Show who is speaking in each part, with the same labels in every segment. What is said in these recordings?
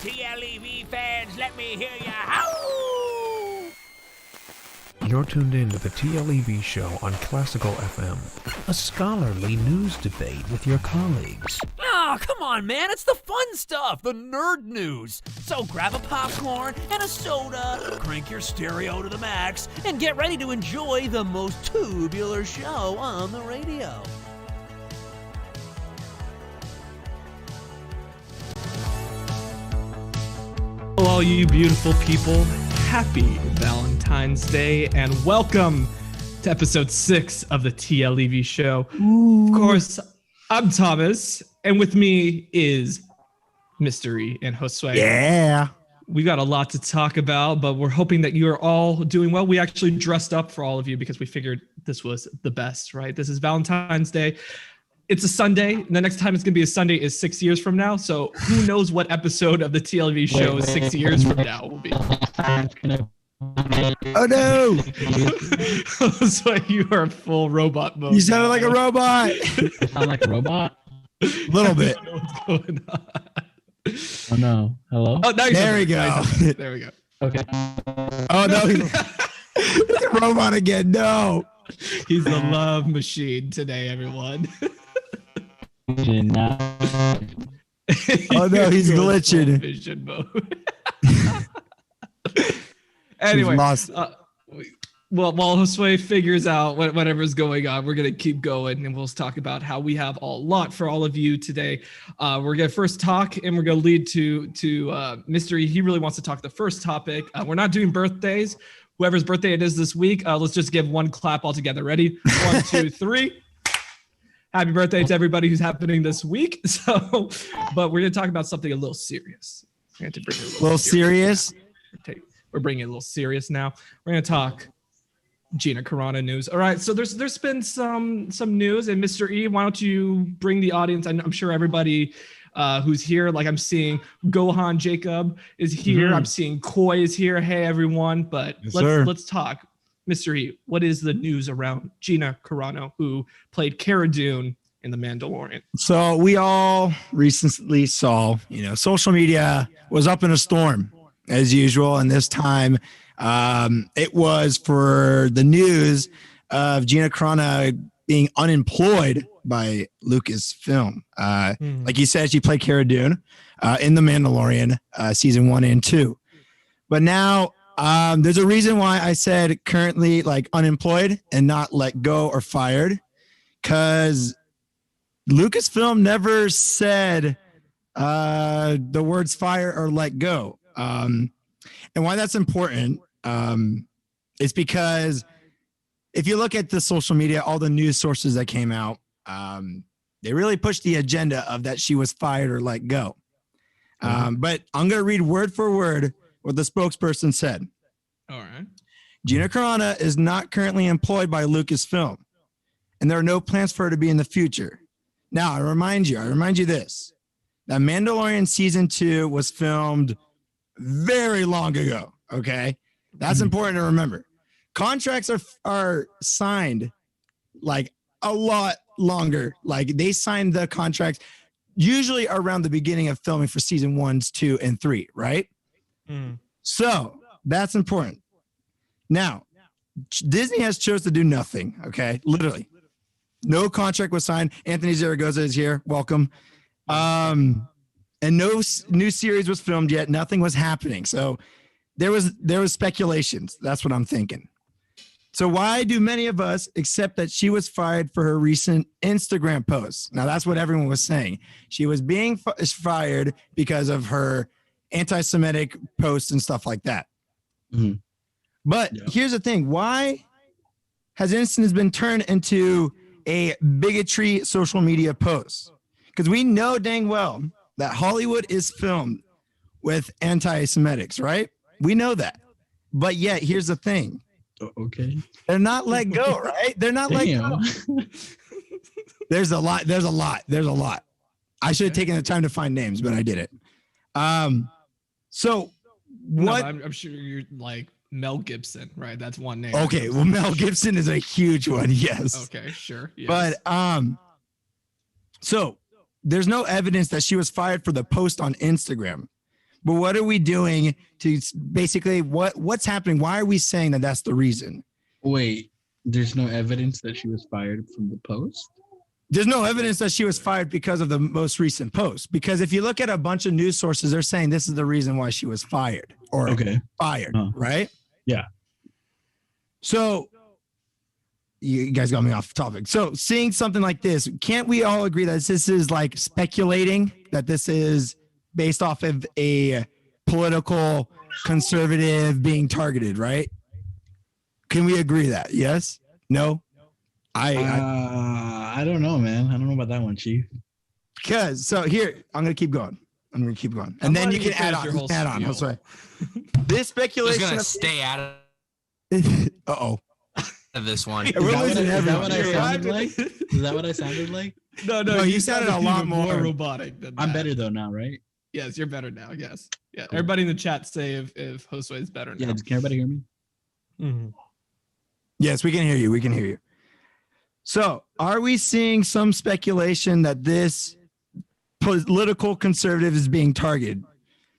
Speaker 1: TLEV fans, let me hear ya howl!
Speaker 2: You're tuned in to the TLEV Show on Classical FM, a scholarly news debate with your colleagues.
Speaker 1: Oh, come on, man. It's the fun stuff, the nerd news. So grab a popcorn and a soda, crank your stereo to the max, and get ready to enjoy the most tubular show on the radio.
Speaker 3: Hello, you beautiful people. Happy Valentine's Day, and welcome to episode 6 of the TLEV Show. Ooh. Of course, I'm Thomas, and with me is Mystery and Josue.
Speaker 4: Yeah.
Speaker 3: We got a lot to talk about, but we're hoping that you are all doing well. We actually dressed up for all of you because we figured this was the best, right? This is Valentine's Day. It's a Sunday. The next time it's going to be a Sunday is 6 years from now. So who knows what episode of the TLEV show 6 years from now will be.
Speaker 4: Oh, no.
Speaker 3: So you are full robot mode.
Speaker 4: You sounded like a robot.
Speaker 5: You sound like a robot?
Speaker 4: A little bit.
Speaker 3: I don't know what's going on.
Speaker 5: Oh, no. Hello?
Speaker 3: Oh,
Speaker 4: there we go.
Speaker 3: There we go.
Speaker 5: Okay.
Speaker 4: Oh, no. It's a robot again. No.
Speaker 3: He's the love machine today, everyone.
Speaker 4: Oh, no. He's glitching.
Speaker 3: Vision mode. Anyway, well, while Josue figures out whatever's going on, we're going to keep going, and we'll talk about how we have a lot for all of you today. We're going to first talk, and we're going to lead to Mystery. He really wants to talk the first topic. We're not doing birthdays. Whoever's birthday it is this week, let's just give one clap all together. Ready? 1, 2, 3. Happy birthday to everybody who's happening this week. So, but we're going to talk about something a little serious. We're going to bring it a little serious. We're bringing it a little serious now. We're going to talk Gina Carano news. All right. So there's been some news, and Mr. E, why don't you bring the audience? I'm sure everybody who's here, like I'm seeing Gohan Jacob is here. Mm-hmm. I'm seeing Koi is here. Hey, everyone. But
Speaker 4: yes,
Speaker 3: let's talk. Mr. E, what is the news around Gina Carano, who played Cara Dune in The Mandalorian?
Speaker 4: So we all recently saw, social media was up in a storm as usual. And this time it was for the news of Gina Carano being unemployed by Lucasfilm. Like you said, she played Cara Dune in The Mandalorian season 1 and 2. But now there's a reason why I said currently like unemployed and not let go or fired, because Lucasfilm never said the words fire or let go. And why that's important is because if you look at the social media, all the news sources that came out, they really pushed the agenda of that she was fired or let go. But I'm going to read word for word what the spokesperson said.
Speaker 3: All right.
Speaker 4: Gina Carano is not currently employed by Lucasfilm, and there are no plans for her to be in the future. Now, I remind you this, that Mandalorian season 2 was filmed very long ago. Okay. That's important to remember. Contracts are signed like a lot longer. Like they signed the contracts usually around the beginning of filming for season 1, 2, and 3, right? So that's important. Now, Disney has chose to do nothing. Okay. Literally. No contract was signed. Anthony Zaragoza is here. Welcome. And no new series was filmed yet. Nothing was happening. So there was speculations. That's what I'm thinking. So why do many of us accept that she was fired for her recent Instagram posts? Now that's what everyone was saying. She was being fired because of her anti-Semitic posts and stuff like that. Mm-hmm. But here's the thing. Why has instance been turned into a bigotry social media post? Because we know dang well that Hollywood is filmed with anti-Semitics, right? We know that. But yet, here's the thing.
Speaker 5: Okay.
Speaker 4: They're not let go, right? They're not let go. There's a lot. I should have taken the time to find names, but I did it. So what?
Speaker 3: No, I'm sure you're like Mel Gibson, right? That's one name.
Speaker 4: Okay. Well, Mel Gibson is a huge one. Yes.
Speaker 3: Okay. Sure. Yes.
Speaker 4: But so there's no evidence that she was fired for the post on Instagram. But what are we doing to basically what's happening? Why are we saying that that's the reason?
Speaker 5: Wait, there's no evidence that she was fired from the post?
Speaker 4: There's no evidence that she was fired because of the most recent post. Because if you look at a bunch of news sources, they're saying this is the reason why she was fired or fired, right?
Speaker 5: Yeah.
Speaker 4: So you guys got me off topic. So seeing something like this, can't we all agree that this is like speculating, that this is based off of a political conservative being targeted, right? Can we agree that? Yes? No?
Speaker 5: I don't know, man. I don't know about that one, Chief.
Speaker 4: Because so here, I'm gonna keep going. And then you can add on. I'm sorry. This speculation.
Speaker 6: Just gonna stay out
Speaker 4: of
Speaker 6: this one.
Speaker 5: Is that what I sounded like? Is that what I sounded like?
Speaker 3: No,
Speaker 4: you sounded a lot more
Speaker 3: robotic than that.
Speaker 5: I'm better though now, right?
Speaker 3: Yes, you're better now. Yes. Yeah. Cool. Everybody in the chat say if Josue is better now.
Speaker 5: Yeah, can everybody hear me?
Speaker 3: Mm-hmm.
Speaker 4: Yes, we can hear you. We can hear you. So, are we seeing some speculation that this political conservative is being targeted?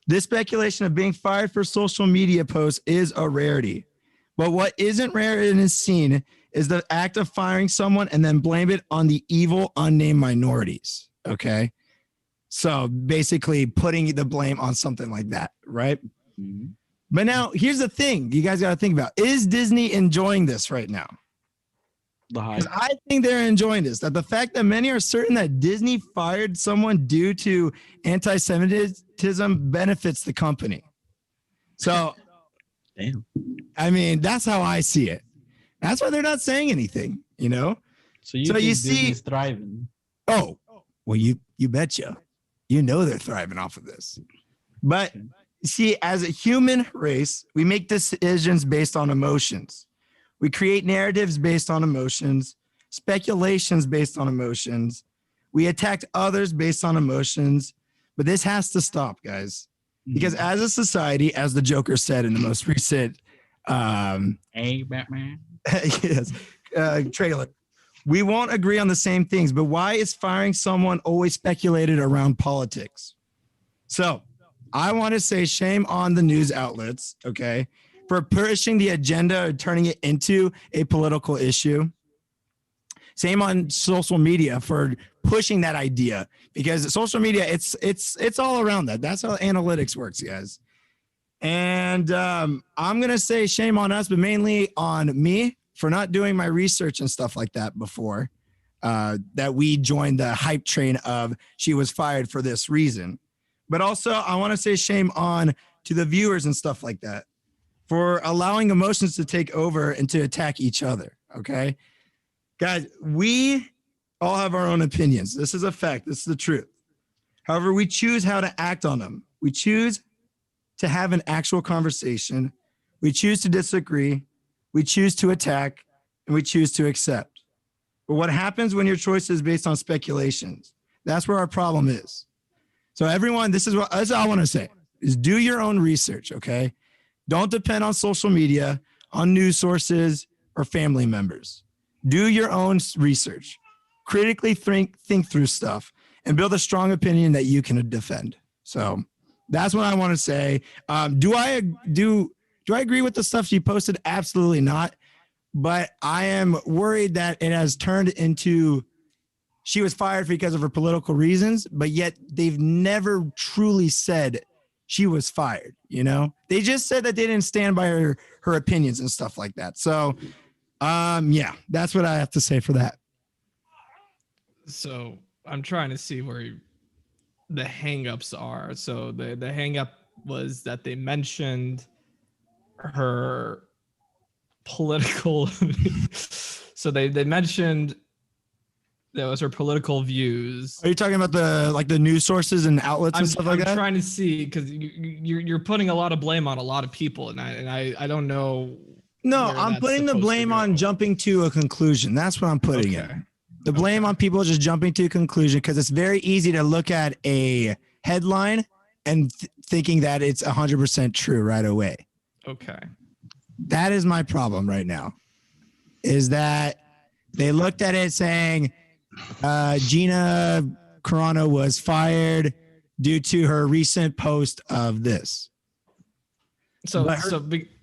Speaker 4: This speculation of being fired for social media posts is a rarity. But what isn't rare and is seen is the act of firing someone and then blame it on the evil, unnamed minorities. Okay. So basically putting the blame on something like that, right? Mm-hmm. But now here's the thing you guys got to think about. Is Disney enjoying this right now? Because I think they're enjoying this. That the fact that many are certain that Disney fired someone due to anti-Semitism benefits the company. So,
Speaker 5: damn.
Speaker 4: I mean, that's how I see it. That's why they're not saying anything, you know?
Speaker 5: So you see Disney's thriving.
Speaker 4: Oh, well, you betcha. You know they're thriving off of this. But see, as a human race, we make decisions based on emotions. We create narratives based on emotions, speculations based on emotions. We attack others based on emotions. But this has to stop, guys. Because as a society, as the Joker said in the most recent
Speaker 5: hey, Batman.
Speaker 4: yes, trailer, we won't agree on the same things. But why is firing someone always speculated around politics? So I want to say shame on the news outlets, okay, for pushing the agenda and turning it into a political issue. Same on social media for pushing that idea, because social media, it's all around that. That's how analytics works, guys. And I'm going to say shame on us, but mainly on me for not doing my research and stuff like that before, that we joined the hype train of she was fired for this reason. But also I want to say shame on to the viewers and stuff like that for allowing emotions to take over and to attack each other. Okay, guys, we all have our own opinions. This is a fact. This is the truth. However, we choose how to act on them. We choose to have an actual conversation. We choose to disagree. We choose to attack, and we choose to accept. But what happens when your choice is based on speculations? That's where our problem is. So everyone, that's all I want to say is do your own research, okay? Don't depend on social media, on news sources, or family members. Do your own research. Critically think through stuff and build a strong opinion that you can defend. So that's what I want to say. Do I agree with the stuff she posted? Absolutely not. But I am worried that it has turned into she was fired because of her political reasons, but yet they've never truly said she was fired. You know, they just said that they didn't stand by her opinions and stuff like that. So, yeah, that's what I have to say for that.
Speaker 3: So I'm trying to see where the hangups are. So the hangup was that they mentioned her political. So they mentioned that was her political views.
Speaker 4: Are you talking about the news sources and outlets and stuff like that?
Speaker 3: I'm trying to see, because you're putting a lot of blame on a lot of people, and I don't know.
Speaker 4: No, I'm putting the blame on jumping to a conclusion. That's what I'm putting in. The blame on people just jumping to a conclusion, because it's very easy to look at a headline and thinking that it's 100% true right away.
Speaker 3: Okay.
Speaker 4: That is my problem right now, is that they looked at it saying Gina Carano was fired due to her recent post of this.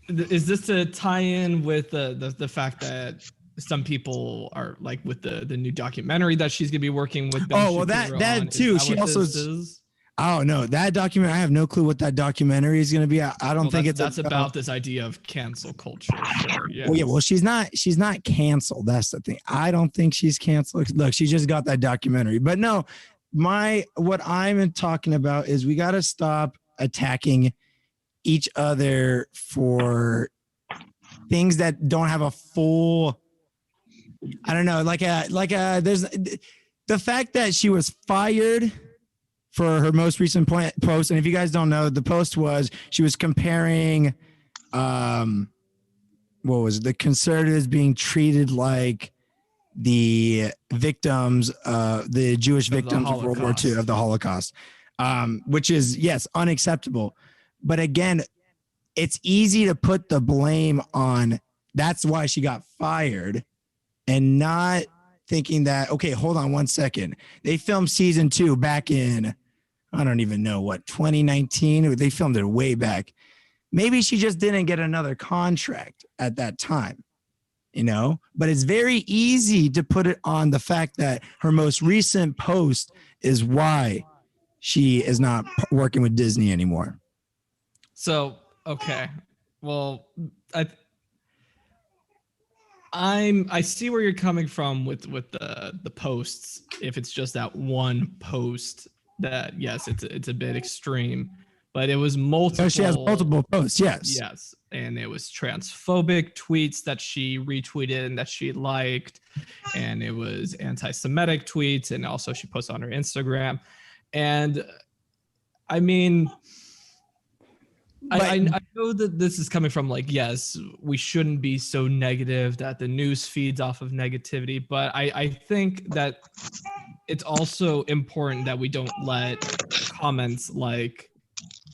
Speaker 3: Is this to tie in with the fact that some people are like with the new documentary that she's gonna be working with Ben Shapiro
Speaker 4: that
Speaker 3: on?
Speaker 4: too. She also
Speaker 3: is?
Speaker 4: Oh no, that documentary. I have no clue what that documentary is going to be. I don't think
Speaker 3: that's about this idea of cancel culture. Sure, yes.
Speaker 4: Well, yeah. Well, she's not canceled. That's the thing. I don't think she's canceled. Look, she just got that documentary. But no, what I'm talking about is we got to stop attacking each other for things that don't have a full. I don't know. There's the fact that she was fired for her most recent post. And if you guys don't know, the post was she was comparing what was it? The conservatives being treated like the victims, the Jewish victims of World War II, of the Holocaust, which is, yes, unacceptable. But again, it's easy to put the blame on that's why she got fired and not thinking that, okay, hold on 1 second. They filmed season 2 back in, I don't even know what, 2019. They filmed it way back. Maybe she just didn't get another contract at that time, but it's very easy to put it on the fact that her most recent post is why she is not working with Disney anymore.
Speaker 3: So, okay. Well, I see where you're coming from with the posts. If it's just that one post, that yes, it's a bit extreme, but it was multiple.
Speaker 4: So she has multiple posts. Yes,
Speaker 3: and it was transphobic tweets that she retweeted and that she liked, and it was anti-Semitic tweets, and also she posted on her Instagram. And I mean, I know that this is coming from like, yes, we shouldn't be so negative that the news feeds off of negativity, but I think that it's also important that we don't let comments like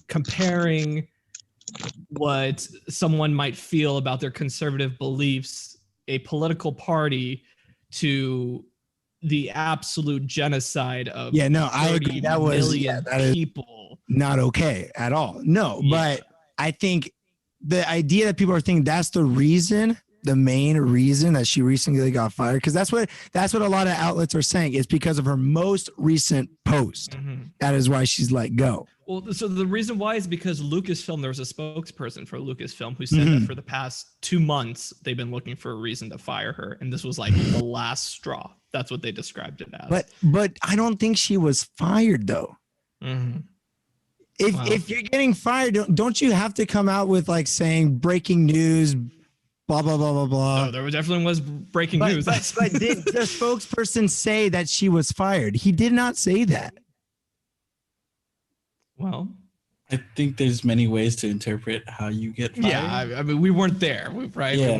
Speaker 3: comparing what someone might feel about their conservative beliefs, a political party, to the absolute genocide of
Speaker 4: I agree. That was
Speaker 3: people.
Speaker 4: Not okay at all. No, but I think the idea that people are thinking that's the reason, the main reason that she recently got fired, because that's what a lot of outlets are saying. It's because of her most recent post. Mm-hmm. That is why she's let go.
Speaker 3: Well, so the reason why is because Lucasfilm, there was a spokesperson for Lucasfilm who said that for the past 2 months, they've been looking for a reason to fire her. And this was like the last straw. That's what they described it as.
Speaker 4: But I don't think she was fired though.
Speaker 3: Mm-hmm.
Speaker 4: If you're getting fired, don't you have to come out with like saying breaking news, blah, blah, blah, blah, blah.
Speaker 3: No, there definitely was breaking news.
Speaker 4: But did the spokesperson say that she was fired? He did not say that.
Speaker 3: Well,
Speaker 5: I think there's many ways to interpret how you get fired.
Speaker 3: Yeah, I mean, we weren't there, right?
Speaker 5: Yeah.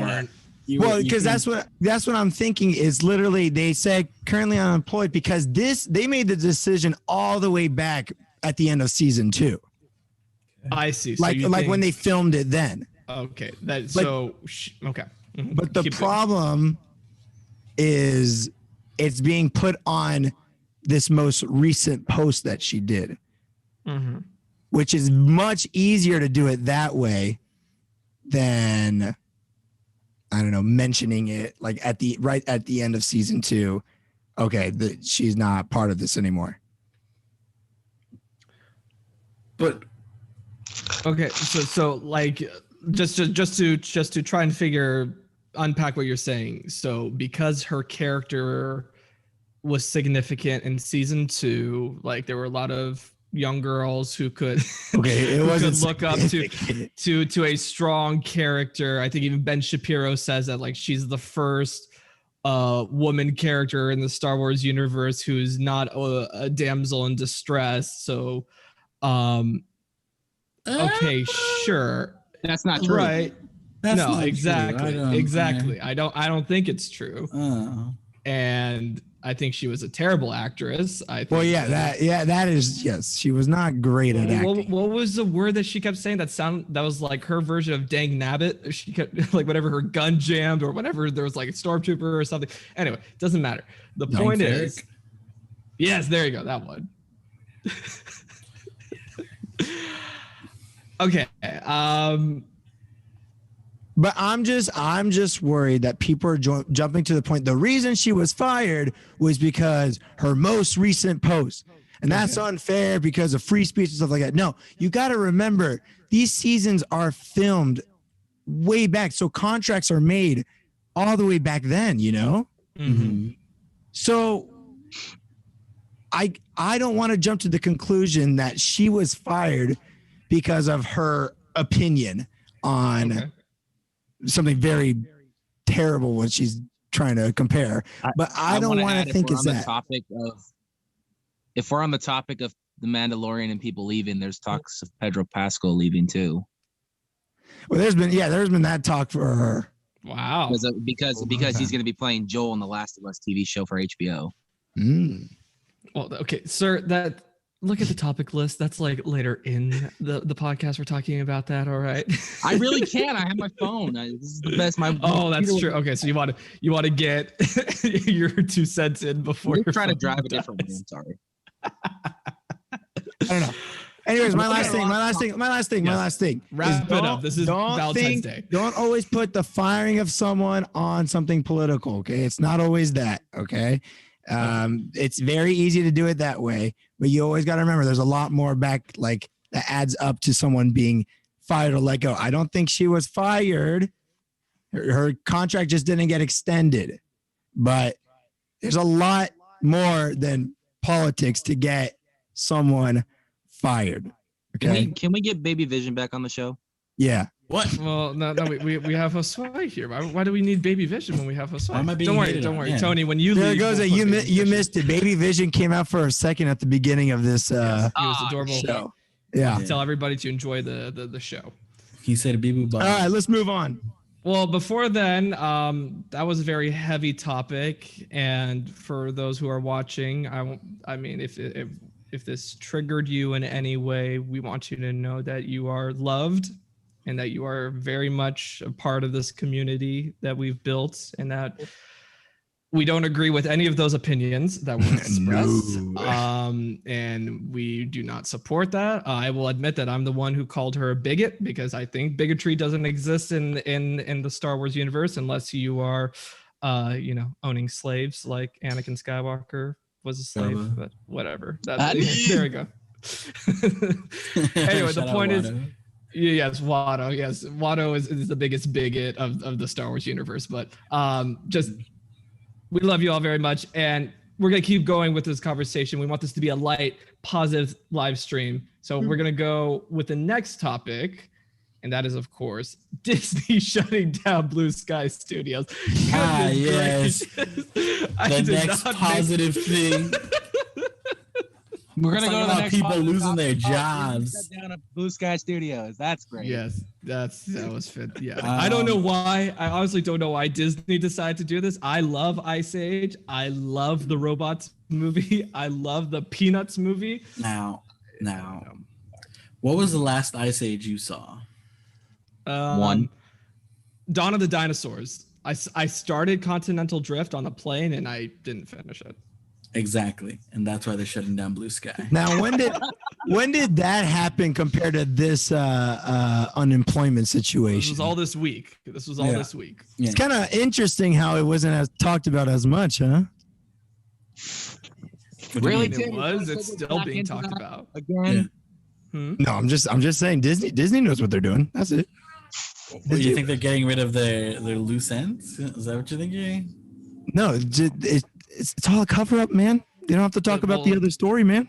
Speaker 3: We weren't.
Speaker 4: Because that's what I'm thinking is literally they said currently unemployed because they made the decision all the way back at the end of season 2.
Speaker 3: I see. So
Speaker 4: like when they filmed it then.
Speaker 3: Okay. Okay. Mm-hmm.
Speaker 4: But the problem is it's being put on this most recent post that she did, which is much easier to do it that way than, I don't know, mentioning it like right at the end of season 2. Okay, she's not part of this anymore.
Speaker 5: But
Speaker 3: okay, so like just to try and unpack what you're saying. So because her character was significant in season 2, like there were a lot of young girls who could look up to a strong character. I think even Ben Shapiro says that like she's the first woman character in the Star Wars universe who's not a damsel in distress. So okay, sure.
Speaker 5: That's not true.
Speaker 3: Right.
Speaker 5: That's
Speaker 3: no,
Speaker 5: not
Speaker 3: exactly.
Speaker 5: True.
Speaker 3: Exactly. I don't think it's true.
Speaker 5: Oh.
Speaker 3: And I think she was a terrible actress. I think
Speaker 4: that is, yes, she was not great at acting.
Speaker 3: What was the word that she kept saying that was like her version of dang nabbit? She kept like whenever her gun jammed or whenever there was like a stormtrooper or something. Anyway, doesn't matter. The point is, yes, there you go, that one. Okay.
Speaker 4: But I'm just worried that people are jumping to the point. The reason she was fired was because her most recent post. And that's unfair because of free speech and stuff like that. No, you got to remember these seasons are filmed way back. So contracts are made all the way back then, you know?
Speaker 3: Mm-hmm.
Speaker 4: So I don't want to jump to the conclusion that she was fired because of her opinion on something very terrible what she's trying to compare. But I don't want to think it's that.
Speaker 6: If we're on the topic of the Mandalorian and people leaving, there's talks of Pedro Pascal leaving too.
Speaker 4: Well, there's been that talk for her.
Speaker 3: Wow.
Speaker 6: Because he's going to be playing Joel in the Last of Us TV show for HBO.
Speaker 4: Mm.
Speaker 3: Well, okay, sir, look at the topic list. That's like later in the podcast. We're talking about that. All right.
Speaker 6: I really can't. I have my phone. This is the best.
Speaker 3: That's true. Okay, so you want to get your 2 cents in before you're
Speaker 6: trying to drive a different way. I'm sorry.
Speaker 4: I don't know. Anyways, my last thing.
Speaker 3: Wrap it up. This is Valentine's Day.
Speaker 4: Don't always put the firing of someone on something political. Okay, it's not always that. Okay, it's very easy to do it that way, but you always got to remember there's a lot more back like that adds up to someone being fired or let go. I don't think she was fired. Her contract just didn't get extended, but there's a lot more than politics to get someone fired. Okay.
Speaker 6: Can we get Baby Vision back on the show?
Speaker 4: Yeah.
Speaker 3: What? Well, no, we have Josue here. Why do we need Baby Vision when we have Josue? Don't worry, Tony. When you leave,
Speaker 4: goes you missed it. Baby Vision came out for a second at the beginning of this.
Speaker 3: He was adorable.
Speaker 4: Show. Yeah.
Speaker 3: Tell everybody to enjoy the show.
Speaker 5: He said a bee-boo bye.
Speaker 4: All right, let's move on.
Speaker 3: Well, before then, that was a very heavy topic, and for those who are watching, I mean, if this triggered you in any way, we want you to know that you are loved and that you are very much a part of this community that we've built, and that we don't agree with any of those opinions that were expressed. And we do not support that. I will admit that I'm the one who called her a bigot because I think bigotry doesn't exist in the Star Wars universe unless you are, owning slaves like Anakin Skywalker was a slave, but whatever. There we go. Anyway, the point is, yes, Watto. Yes, Watto is the biggest bigot of the Star Wars universe. But we love you all very much, and we're gonna keep going with this conversation. We want this to be a light, positive live stream. So we're gonna go with the next topic. And that is, of course, Disney shutting down Blue Sky Studios.
Speaker 5: Yes. The next positive thing.
Speaker 6: We're going to go to the next
Speaker 5: people losing their jobs.
Speaker 6: Shut down Blue Sky Studios. That's great.
Speaker 3: Yes, that was fit. Yeah. I don't know why. I honestly don't know why Disney decided to do this. I love Ice Age. I love the Robots movie. I love the Peanuts movie.
Speaker 5: Now, what was the last Ice Age you saw?
Speaker 6: One.
Speaker 3: Dawn of the Dinosaurs. I started Continental Drift on a plane and I didn't finish it.
Speaker 5: Exactly, and that's why they're shutting down Blue Sky.
Speaker 4: Now, when did that happen compared to this unemployment situation?
Speaker 3: This was all this week.
Speaker 4: Yeah. It's kind of interesting how it wasn't as talked about as much, huh?
Speaker 6: Really,
Speaker 3: it was. It's still being talked about
Speaker 6: again.
Speaker 3: Yeah.
Speaker 4: No, I'm just saying Disney knows what they're doing. That's it.
Speaker 5: Do you think they're getting rid of their loose ends? Is that what you're thinking?
Speaker 4: No, it's all a cover up, man. You don't have to talk about the other story, man.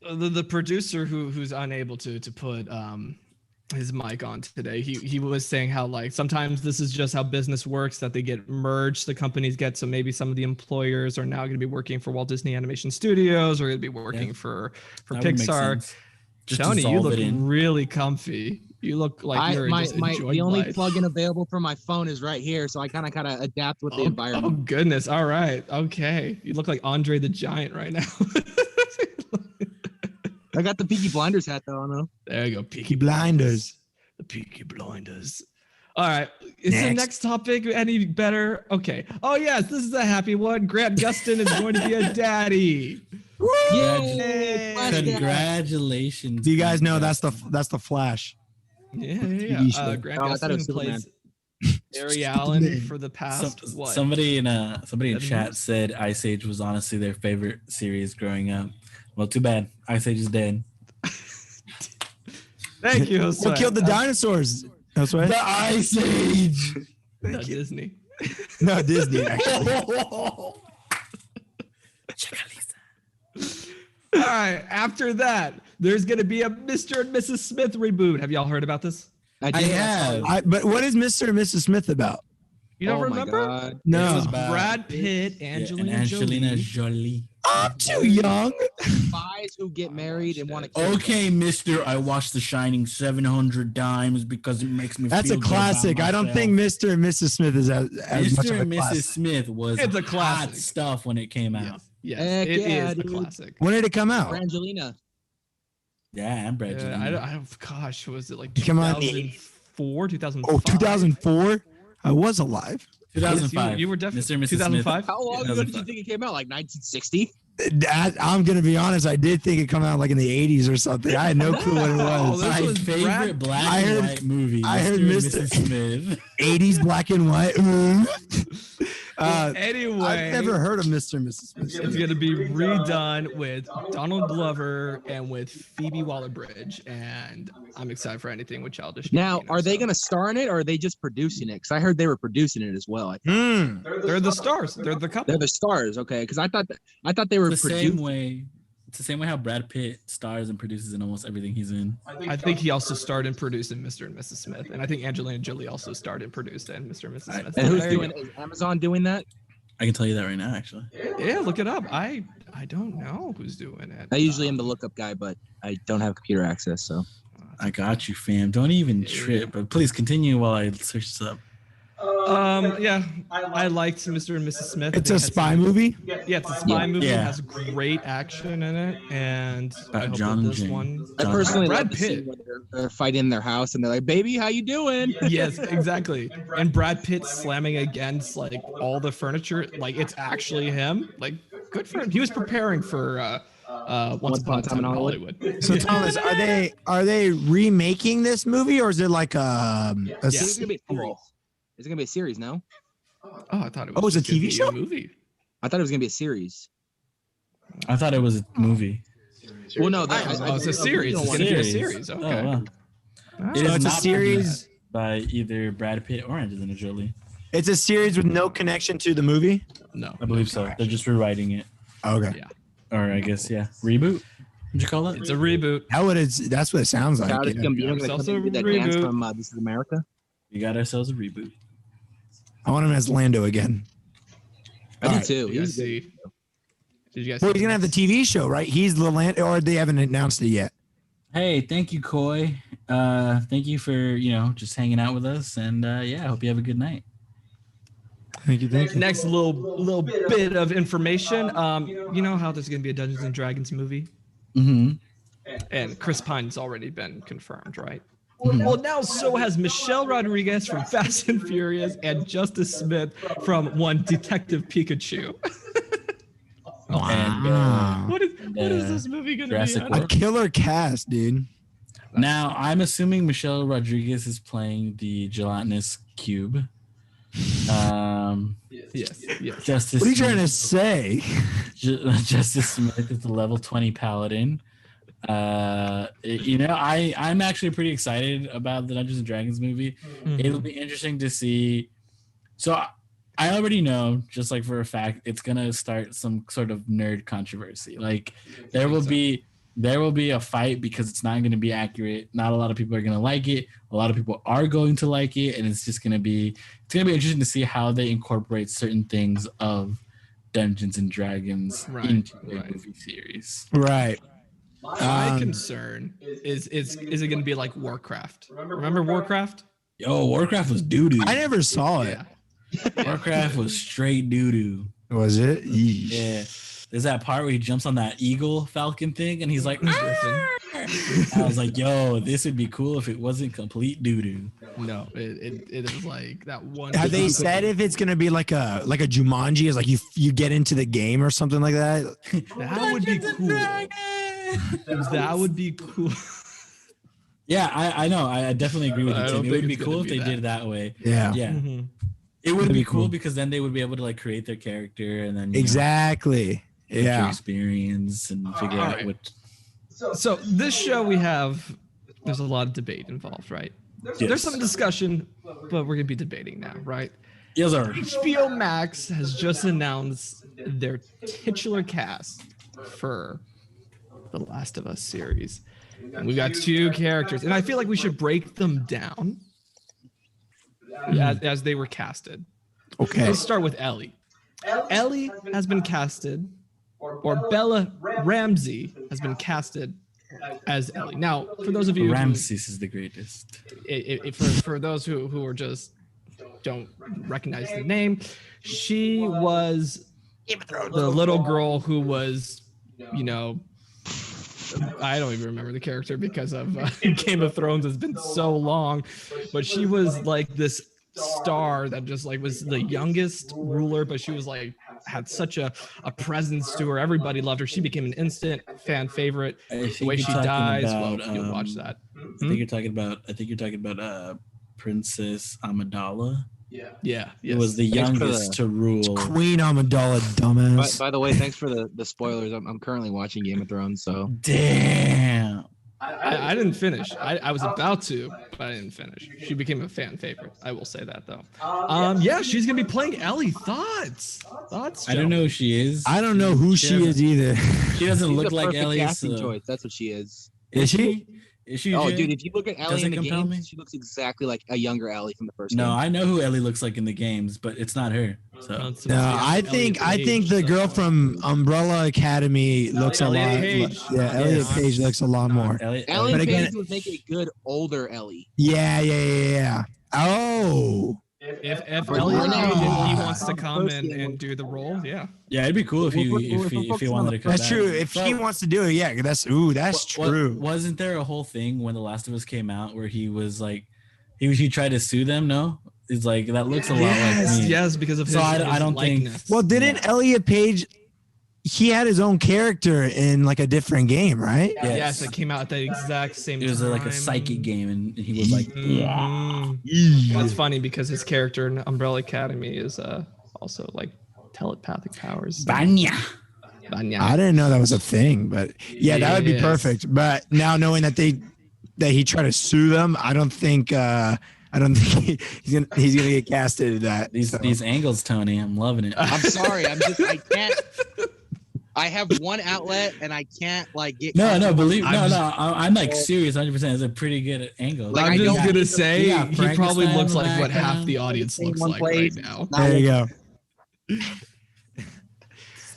Speaker 3: The producer who's unable to put his mic on today, he was saying how like sometimes this is just how business works, that they get merged, the companies get, so maybe some of the employers are now going to be working for Walt Disney Animation Studios or going to be working for Pixar. Tony, you look really comfy. You look like you're just enjoying
Speaker 6: the only
Speaker 3: life.
Speaker 6: plug-in available for my phone is right here, so I kind of adapt with the environment.
Speaker 3: Oh goodness! All right, okay. You look like Andre the Giant right now.
Speaker 6: I got the Peaky Blinders hat though. I know.
Speaker 3: There you go,
Speaker 4: Peaky Blinders.
Speaker 3: The Peaky Blinders. All right. Is the next topic any better? Okay. Oh yes, this is a happy one. Grant Gustin is going to be a daddy.
Speaker 4: Woo!
Speaker 6: Yay!
Speaker 5: Congratulations.
Speaker 4: Do you guys know that's the Flash?
Speaker 3: Yeah. Grant
Speaker 6: Oh, I thought it was
Speaker 3: Gustin
Speaker 6: Superman.
Speaker 3: plays Barry Allen for the past
Speaker 5: Somebody in
Speaker 3: 7
Speaker 5: chat
Speaker 3: years?
Speaker 5: said Ice Age was honestly their favorite series growing up. Well, too bad. Ice Age is dead.
Speaker 3: Thank you, Josue.
Speaker 4: What killed the dinosaurs? That's right.
Speaker 5: The Ice Age.
Speaker 3: No, Disney.
Speaker 4: No, Disney. Actually.
Speaker 3: All right. After that, there's going to be a Mr. and Mrs. Smith reboot. Have y'all heard about this?
Speaker 5: I have.
Speaker 4: But what is Mr. and Mrs. Smith about?
Speaker 3: You don't
Speaker 6: Oh my
Speaker 3: remember?
Speaker 6: God.
Speaker 4: No.
Speaker 3: It was
Speaker 5: about-
Speaker 3: Brad Pitt,
Speaker 5: And
Speaker 3: Angelina,
Speaker 5: Angelina
Speaker 3: Jolie.
Speaker 5: Jolie.
Speaker 4: I'm too young.
Speaker 6: Guys who get married and want to kill
Speaker 5: Okay, mister, I watched The Shining 700 times because it makes me
Speaker 4: That's
Speaker 5: feel
Speaker 4: a
Speaker 5: good about
Speaker 4: classic. I don't
Speaker 5: myself.
Speaker 4: think Mr. and Mrs. Smith is as much
Speaker 5: Mr.
Speaker 4: of a
Speaker 5: and Mrs.
Speaker 4: classic.
Speaker 5: Smith was
Speaker 3: It's a
Speaker 5: hot
Speaker 3: classic.
Speaker 5: stuff when it came out.
Speaker 3: Yes,
Speaker 6: Heck
Speaker 3: it
Speaker 6: yeah,
Speaker 3: is a
Speaker 6: dude.
Speaker 3: classic.
Speaker 4: When did it come out?
Speaker 6: Angelina.
Speaker 5: Yeah, and Brad.
Speaker 3: Yeah, I don't, gosh, was it like
Speaker 4: It came out in the
Speaker 3: 2004, 2005?
Speaker 4: Oh, 2004? I was alive.
Speaker 5: 2005.
Speaker 3: You were definitely
Speaker 5: Mr. and Mrs.
Speaker 3: 2005.
Speaker 6: How long ago did you think it came out? Like 1960?
Speaker 4: I'm going to be honest. I did think it come out like in the 80s or something. I had no clue what it
Speaker 3: Oh,
Speaker 4: was.
Speaker 3: this
Speaker 5: My
Speaker 3: was
Speaker 5: favorite
Speaker 3: Brad-
Speaker 5: black
Speaker 4: I
Speaker 5: and
Speaker 4: heard-
Speaker 5: white movie.
Speaker 4: I heard
Speaker 5: and
Speaker 4: Mr.
Speaker 5: Mrs. Smith.
Speaker 4: 80s black and white.
Speaker 3: Anyway,
Speaker 4: I've never heard of Mr. and Mrs. Smith.
Speaker 3: it's going to be redone with Donald Glover and with Phoebe Waller-Bridge, and I'm excited for anything with Childish
Speaker 6: Now,
Speaker 3: Gambino,
Speaker 6: are they
Speaker 3: so.
Speaker 6: going to star in it or are they just producing it? Because I heard they were producing it as well.
Speaker 3: They're the stars. They're the couple.
Speaker 6: They're the stars, okay? Because I thought they were
Speaker 5: It's the same
Speaker 6: producing.
Speaker 5: way. It's the same way how Brad Pitt stars and produces in almost everything he's in.
Speaker 3: I think he also starred and produced in Mr. and Mrs. Smith, and I think Angelina Jolie also starred and produced in Mr. and Mrs. Smith.
Speaker 6: And who's
Speaker 3: There you
Speaker 6: doing it? Is Amazon doing that?
Speaker 5: I can tell you that right now, actually.
Speaker 3: go. Yeah, look it up. I don't know who's doing it.
Speaker 6: I usually am the lookup guy, but I don't have computer access, so.
Speaker 5: I got you, fam. Don't even trip. But please continue while I search this up.
Speaker 3: Yeah, I liked Mr. and Mrs. Smith.
Speaker 4: It's
Speaker 3: They
Speaker 4: a
Speaker 3: had
Speaker 4: spy
Speaker 3: some-
Speaker 4: movie?
Speaker 3: Yeah, it's a spy movie.
Speaker 5: Yeah.
Speaker 3: It has great action in it, and I
Speaker 5: About
Speaker 3: hope
Speaker 5: John
Speaker 3: that
Speaker 5: and
Speaker 3: this
Speaker 5: Jane.
Speaker 3: one.
Speaker 6: I
Speaker 5: John-
Speaker 6: personally
Speaker 3: Brad
Speaker 6: love the scene
Speaker 3: Pitt.
Speaker 6: where they're fighting in their house and they're like, "Baby, how you doing?"
Speaker 3: Yes, exactly. And Brad Pitt slamming against like all the furniture, like it's actually him. Like, good for him. He was preparing for Once Upon a Time in Hollywood.
Speaker 4: So Thomas, are they remaking this movie or is it like a
Speaker 6: It's
Speaker 3: Yes.
Speaker 6: gonna be a series. It's gonna be a series, no?
Speaker 3: Oh, I thought it was.
Speaker 4: Oh, it's a
Speaker 3: just gonna
Speaker 4: TV
Speaker 3: be
Speaker 4: show?
Speaker 3: movie.
Speaker 6: I thought it was gonna be a series.
Speaker 5: I thought it was a movie.
Speaker 6: Well, no,
Speaker 3: Oh, it's a series. It's gonna be a series. Okay.
Speaker 5: Oh, wow.
Speaker 3: Oh.
Speaker 5: It
Speaker 4: So
Speaker 5: is
Speaker 4: it's a
Speaker 5: not
Speaker 4: series?
Speaker 5: by either Brad Pitt or Angelina Jolie.
Speaker 4: It's a series with no connection to the movie?
Speaker 3: No,
Speaker 5: I believe so. They're just rewriting it.
Speaker 4: Okay.
Speaker 3: Yeah.
Speaker 5: Or I guess, yeah. Reboot? What'd you call it?
Speaker 3: It's a reboot.
Speaker 4: That's what it sounds like.
Speaker 6: Childish
Speaker 4: you know?
Speaker 6: Gambino
Speaker 3: It's
Speaker 6: gonna
Speaker 3: also
Speaker 6: come and do that dance
Speaker 3: reboot.
Speaker 6: from This Is America.
Speaker 5: We got ourselves a reboot.
Speaker 4: I want him as Lando again.
Speaker 6: I
Speaker 4: All
Speaker 6: do
Speaker 4: right.
Speaker 6: too.
Speaker 3: Did you guys
Speaker 6: He's good.
Speaker 3: see? Did you guys?
Speaker 4: Well,
Speaker 3: see
Speaker 4: he's gonna have the TV show, right? He's the land, or they haven't announced it yet.
Speaker 5: Hey, thank you, Coy. Thank you for, just hanging out with us. And yeah, I hope you have a good night.
Speaker 4: Thank you.
Speaker 3: Next little bit of information. You know how there's gonna be a Dungeons and Dragons movie,
Speaker 5: Mm-hmm.
Speaker 3: and Chris Pine's already been confirmed, right? Well, now so has Michelle Rodriguez from Fast and Furious and Justice Smith from One Detective Pikachu.
Speaker 5: And
Speaker 3: What is this movie gonna
Speaker 5: Jurassic
Speaker 3: be?
Speaker 5: World.
Speaker 4: A killer cast, dude.
Speaker 5: now, I'm assuming Michelle Rodriguez is playing the gelatinous cube.
Speaker 3: Yes, yes.
Speaker 5: Justice
Speaker 4: What are you trying to
Speaker 5: Smith-
Speaker 4: say?
Speaker 5: Justice Smith is the level 20 paladin. I'm actually pretty excited about the Dungeons and Dragons movie. It'll be interesting to see. So I already know, just like for a fact, it's gonna start some sort of nerd controversy. Like there will be a fight because it's not gonna be accurate. Not a lot of people are gonna like it. A lot of people are going to like it, and it's gonna be interesting to see how they incorporate certain things of Dungeons and Dragons
Speaker 3: Right,
Speaker 5: into the
Speaker 3: right.
Speaker 5: movie series.
Speaker 4: Right.
Speaker 3: My concern is it gonna be like Warcraft? Remember Warcraft?
Speaker 5: Yo, Warcraft was doo doo.
Speaker 4: I never saw it.
Speaker 5: Warcraft was straight doo doo.
Speaker 4: Was it? Yeesh.
Speaker 5: Yeah. there's that part where he jumps on that eagle falcon thing, and he's like, I was like, yo, this would be cool if it wasn't complete doo doo.
Speaker 3: No, it is like that one.
Speaker 4: Have they said if it's gonna be like a Jumanji, is like you get into the game or something like that?
Speaker 3: That would be cool. That would be cool.
Speaker 5: Yeah, I know. I definitely agree with you,
Speaker 3: I
Speaker 5: Tim.
Speaker 3: don't
Speaker 5: It would
Speaker 3: think
Speaker 5: be
Speaker 3: it's
Speaker 5: cool
Speaker 3: gonna
Speaker 5: if
Speaker 3: be
Speaker 5: they
Speaker 3: that.
Speaker 5: did it that way.
Speaker 4: Yeah.
Speaker 5: Yeah.
Speaker 3: Mhm.
Speaker 5: It would
Speaker 4: That'd
Speaker 5: be
Speaker 4: be
Speaker 5: cool
Speaker 4: cool.
Speaker 5: because then they would be able to like create their character and then, you know,
Speaker 4: Exactly.
Speaker 5: get your
Speaker 4: Yeah.
Speaker 5: experience and figure out
Speaker 3: Alright.
Speaker 5: what.
Speaker 3: So this show we have, there's a lot of debate involved, right? There's some discussion, but we're gonna be debating now, right?
Speaker 5: Yes, sir.
Speaker 3: HBO Max has just announced their titular cast for the Last of Us series. And we got 2 characters, and I feel like we should break them down as they were casted.
Speaker 4: Okay.
Speaker 3: Let's start with Ellie. Ellie has been casted, or Bella Ramsey has been casted as Ellie. Now, for those of you who,
Speaker 5: Ramses is the greatest.
Speaker 3: for those who are just don't recognize the name, she was the little girl who was, you know, I don't even remember the character because of Game of Thrones has been so long, but she was like this star that just like was the youngest ruler, but she was like had such a presence to her. Everybody loved her. She became an instant fan favorite. The way she dies, well, you'll watch that.
Speaker 5: I think you're talking about Princess Amidala.
Speaker 3: Yeah,
Speaker 5: It
Speaker 3: yes.
Speaker 5: was the
Speaker 6: Thanks for
Speaker 5: youngest to rule.
Speaker 4: Queen Amidala, dumbass.
Speaker 6: By the way, thanks for the spoilers. I'm currently watching Game of Thrones, so
Speaker 5: Damn.
Speaker 3: I didn't finish. I was about to, but I didn't finish. She became a fan favorite. I will say that though. Yeah, she's gonna be playing Ellie. Thoughts?
Speaker 5: I don't know who she is.
Speaker 4: I don't know who she is either.
Speaker 5: She doesn't
Speaker 6: she's
Speaker 5: look
Speaker 6: the
Speaker 5: like
Speaker 6: perfect
Speaker 5: Ellie.
Speaker 6: casting
Speaker 5: So.
Speaker 6: choice. That's what she is.
Speaker 4: Is she?
Speaker 5: Is she?
Speaker 6: Oh,
Speaker 5: Jay?
Speaker 6: dude, if you look at Ellie
Speaker 5: Doesn't
Speaker 6: in the
Speaker 5: compel
Speaker 6: games,
Speaker 5: me?
Speaker 6: she looks exactly like a younger Ellie from the first
Speaker 5: No,
Speaker 6: game.
Speaker 5: I know who Ellie looks like in the games, but it's not her. So
Speaker 4: No, I think the girl from Umbrella Academy looks a
Speaker 3: Elliot
Speaker 4: lot.
Speaker 3: Page.
Speaker 4: Yeah, Elliot
Speaker 5: Yes.
Speaker 4: Page looks a lot more.
Speaker 5: Ellie,
Speaker 6: Ellie
Speaker 4: But
Speaker 6: Page
Speaker 4: again-
Speaker 6: would make a good older Ellie.
Speaker 4: Yeah. Oh.
Speaker 3: If
Speaker 6: But
Speaker 3: Elliot
Speaker 6: we're not-
Speaker 3: Page, if he wants to come and do the role, yeah.
Speaker 5: yeah, it'd be cool if he wanted to come
Speaker 4: That's
Speaker 5: back.
Speaker 4: true. If he wants to do it, yeah, that's true.
Speaker 5: Wasn't there a whole thing when The Last of Us came out where he was like, he tried to sue them? No, it's like that looks a lot like me.
Speaker 3: Yes, because of his,
Speaker 5: So I
Speaker 3: his
Speaker 5: don't think-
Speaker 3: likeness.
Speaker 4: Well, didn't Elliot Page? He had his own character in like a different game, right?
Speaker 3: Yes, it came out at the exact same time.
Speaker 5: It was like a psychic game, and he was like,
Speaker 3: That's funny because his character in Umbrella Academy is also like telepathic powers.
Speaker 5: Banya.
Speaker 3: Banya.
Speaker 4: I didn't know that was a thing, but yeah, that would be
Speaker 3: Yes.
Speaker 4: perfect. But now knowing that he tried to sue them, I don't think he's gonna get casted at that.
Speaker 5: These angles, Tony, I'm loving it.
Speaker 6: I'm sorry. I can't. I have one outlet and I can't like get.
Speaker 5: No,
Speaker 6: I'm
Speaker 5: like serious 100%. It's a pretty good angle.
Speaker 6: Like,
Speaker 3: I'm
Speaker 6: I
Speaker 3: just
Speaker 6: don't-
Speaker 3: gonna say
Speaker 5: Yeah,
Speaker 3: he probably
Speaker 5: Frankenstein
Speaker 3: looks
Speaker 5: in
Speaker 3: like
Speaker 5: the
Speaker 3: what half
Speaker 5: background.
Speaker 3: the audience looks
Speaker 6: One
Speaker 3: like
Speaker 6: place.
Speaker 3: right now.
Speaker 4: There you go.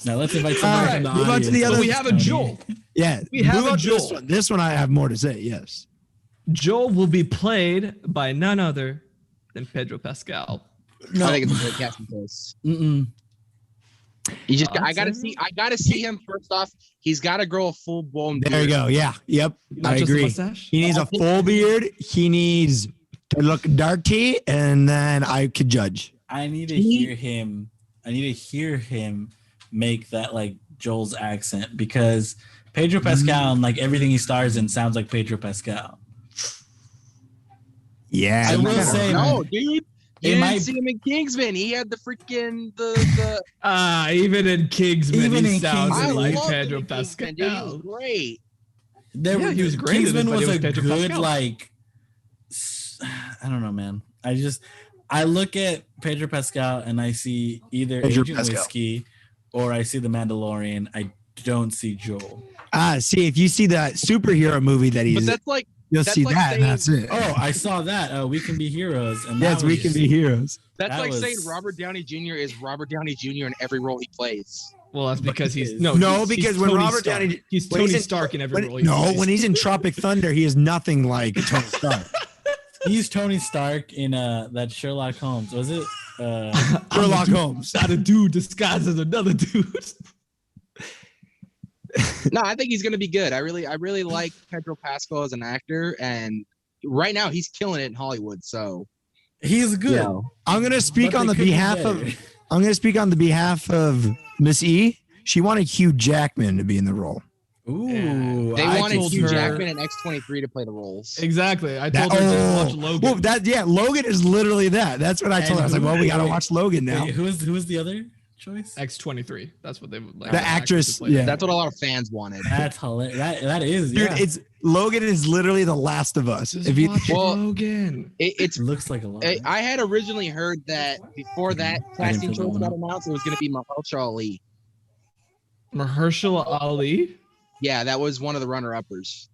Speaker 5: Now let's invite
Speaker 4: All
Speaker 5: somebody
Speaker 4: right,
Speaker 5: from the
Speaker 4: move on to
Speaker 5: audience.
Speaker 4: the other-
Speaker 3: But we have a
Speaker 5: Tony.
Speaker 3: Joel.
Speaker 4: Yeah,
Speaker 3: We have
Speaker 4: move
Speaker 3: a
Speaker 4: on to this
Speaker 3: Joel.
Speaker 4: one. This one I have more to say. Yes.
Speaker 3: Joel will be played by none other than Pedro Pascal.
Speaker 6: I think it's a great casting choice.
Speaker 5: Mm-mm.
Speaker 6: You just,
Speaker 3: I'll
Speaker 6: I gotta
Speaker 3: say-
Speaker 6: see. I gotta see him first off. He's got to grow a full blown.
Speaker 4: There you go. Yeah. Yep.
Speaker 3: Not
Speaker 4: I
Speaker 3: just a
Speaker 4: agree.
Speaker 3: mustache?
Speaker 4: He needs a full beard. He needs to look darky, and then I could judge.
Speaker 5: I need to hear him. I need to hear him make that like Joel's accent because Pedro Pascal and like everything he stars in sounds like Pedro Pascal.
Speaker 4: Yeah.
Speaker 5: I will
Speaker 4: yeah.
Speaker 5: say,
Speaker 6: No, dude. You
Speaker 5: It
Speaker 6: didn't
Speaker 5: might-
Speaker 6: see him in Kingsman. He had the freaking the.
Speaker 3: Even in Kingsman,
Speaker 5: Even
Speaker 3: he
Speaker 5: in
Speaker 3: sounds
Speaker 5: Kingsman.
Speaker 6: I
Speaker 3: like
Speaker 6: loved
Speaker 3: Pedro
Speaker 6: him in
Speaker 3: Pascal.
Speaker 6: Kingsman, dude. He was great.
Speaker 3: Yeah, he was great in it,
Speaker 5: Kingsman
Speaker 3: but
Speaker 5: was
Speaker 3: it was
Speaker 5: a
Speaker 3: Pedro
Speaker 5: good
Speaker 3: Pascal.
Speaker 5: like. I don't know, man. I look at Pedro Pascal and I see either
Speaker 4: Pedro
Speaker 5: Agent
Speaker 4: Pascal.
Speaker 5: Whiskey or I see the Mandalorian. I don't see Joel.
Speaker 4: See, if you see that superhero movie that
Speaker 6: But
Speaker 4: he's,
Speaker 6: that's like
Speaker 4: you'll
Speaker 6: that's
Speaker 4: see
Speaker 6: like
Speaker 4: that, and that's it.
Speaker 5: Oh, I saw that. We Can Be Heroes. And
Speaker 4: Yes,
Speaker 5: that
Speaker 4: we
Speaker 5: was-
Speaker 4: can be heroes.
Speaker 6: that's
Speaker 5: That
Speaker 6: like
Speaker 5: was-
Speaker 6: saying Robert Downey Jr. is Robert Downey Jr. in every role he plays.
Speaker 3: Well, that's because he's
Speaker 5: is.
Speaker 4: No, because when
Speaker 3: Tony
Speaker 4: Robert
Speaker 3: Stark.
Speaker 4: Downey-
Speaker 3: he's
Speaker 4: when
Speaker 3: Tony
Speaker 4: he's in-
Speaker 3: Stark in every
Speaker 4: When,
Speaker 3: role. he
Speaker 4: no,
Speaker 3: plays.
Speaker 4: when he's in Tropic Thunder, he is nothing like Tony Stark.
Speaker 5: He's Tony Stark in that Sherlock Holmes. Was it?
Speaker 4: Sherlock Holmes.
Speaker 3: not a dude disguised as another dude.
Speaker 6: No, I think he's gonna be good. I really like Pedro Pascal as an actor, and right now he's killing it in Hollywood. So
Speaker 5: He's good.
Speaker 6: yeah.
Speaker 4: I'm gonna speak
Speaker 5: But
Speaker 4: on
Speaker 5: they
Speaker 4: the
Speaker 5: could be
Speaker 4: behalf
Speaker 5: better.
Speaker 4: of. I'm gonna speak on the behalf of Miss E. She wanted Hugh Jackman to be in the role.
Speaker 5: Ooh,
Speaker 6: They
Speaker 3: I
Speaker 6: wanted
Speaker 3: told
Speaker 6: Hugh
Speaker 3: her-
Speaker 6: Jackman and X-23 to play the roles.
Speaker 3: Exactly. I told her to watch Logan.
Speaker 4: Well, Logan is literally that. That's what I told her. I was like, well, we gotta
Speaker 5: wait,
Speaker 4: watch Logan now.
Speaker 5: Wait, who's the other choice?
Speaker 3: X-23. That's what they would like.
Speaker 4: The actress,
Speaker 3: to play that.
Speaker 4: yeah.
Speaker 6: That's what a lot of fans wanted.
Speaker 5: That's hilarious. That is,
Speaker 4: Dude,
Speaker 5: yeah.
Speaker 4: it's Logan is literally The Last of Us.
Speaker 3: Just
Speaker 4: If you
Speaker 3: watch
Speaker 6: Well,
Speaker 3: Logan.
Speaker 6: It's
Speaker 5: It looks like a lot.
Speaker 6: I had originally heard that before that casting
Speaker 5: put that
Speaker 6: choice
Speaker 5: one
Speaker 6: got
Speaker 5: up.
Speaker 6: announced, it was going to be Mahershala Ali.
Speaker 3: Mahershala Ali.
Speaker 6: Yeah, that was one of the runner-uppers.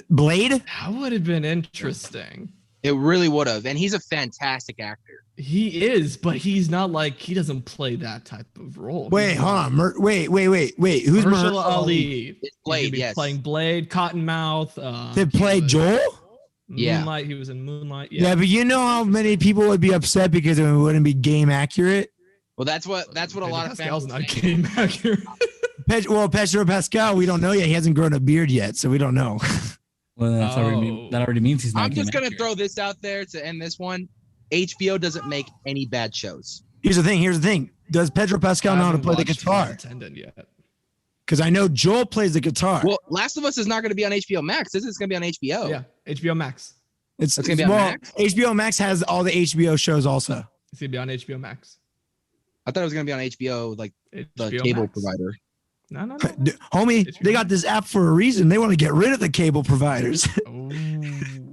Speaker 4: Blade,
Speaker 3: That would have been interesting.
Speaker 6: It really would have, and he's a fantastic actor.
Speaker 3: He is, but he's not like he doesn't play that type of role.
Speaker 4: wait,
Speaker 3: He's
Speaker 4: hold
Speaker 3: not-
Speaker 4: on, wait. Who's
Speaker 3: Mahershala Ali?
Speaker 6: It's
Speaker 3: He's
Speaker 6: Blade,
Speaker 3: gonna be
Speaker 6: yes.
Speaker 3: playing Blade, Cottonmouth.
Speaker 4: They play Joel.
Speaker 6: Yeah.
Speaker 3: Moonlight. He was in Moonlight.
Speaker 4: Yeah, but you know how many people would be upset because it wouldn't be game accurate.
Speaker 6: Well, that's what a lot of fans.
Speaker 3: Pascal's
Speaker 6: were
Speaker 3: not
Speaker 6: saying.
Speaker 3: game accurate.
Speaker 4: Pedro Pascal, we don't know yet. He hasn't grown a beard yet, so we don't know.
Speaker 5: Well, that already means he's not.
Speaker 6: I'm just
Speaker 5: game
Speaker 6: gonna
Speaker 5: accurate.
Speaker 6: throw this out there to end this one. HBO doesn't make any bad shows.
Speaker 4: Here's the thing. Does Pedro Pascal know how to play the
Speaker 3: Flight
Speaker 4: guitar?
Speaker 3: Attendant yet.
Speaker 4: Because I know Joel plays the guitar.
Speaker 6: Well, Last of Us is not going to be on HBO Max. This is going to be on HBO.
Speaker 3: Yeah, HBO Max.
Speaker 4: it's
Speaker 6: It's gonna be on Max?
Speaker 4: HBO Max has all the HBO shows also.
Speaker 3: It's gonna be on HBO Max.
Speaker 6: I thought it was going to be on HBO, like the
Speaker 3: HBO
Speaker 6: cable
Speaker 3: Max.
Speaker 6: provider.
Speaker 3: No.
Speaker 4: Homie,
Speaker 3: HBO
Speaker 4: they got this app for a reason. They want to get rid of the cable providers.
Speaker 3: Oh.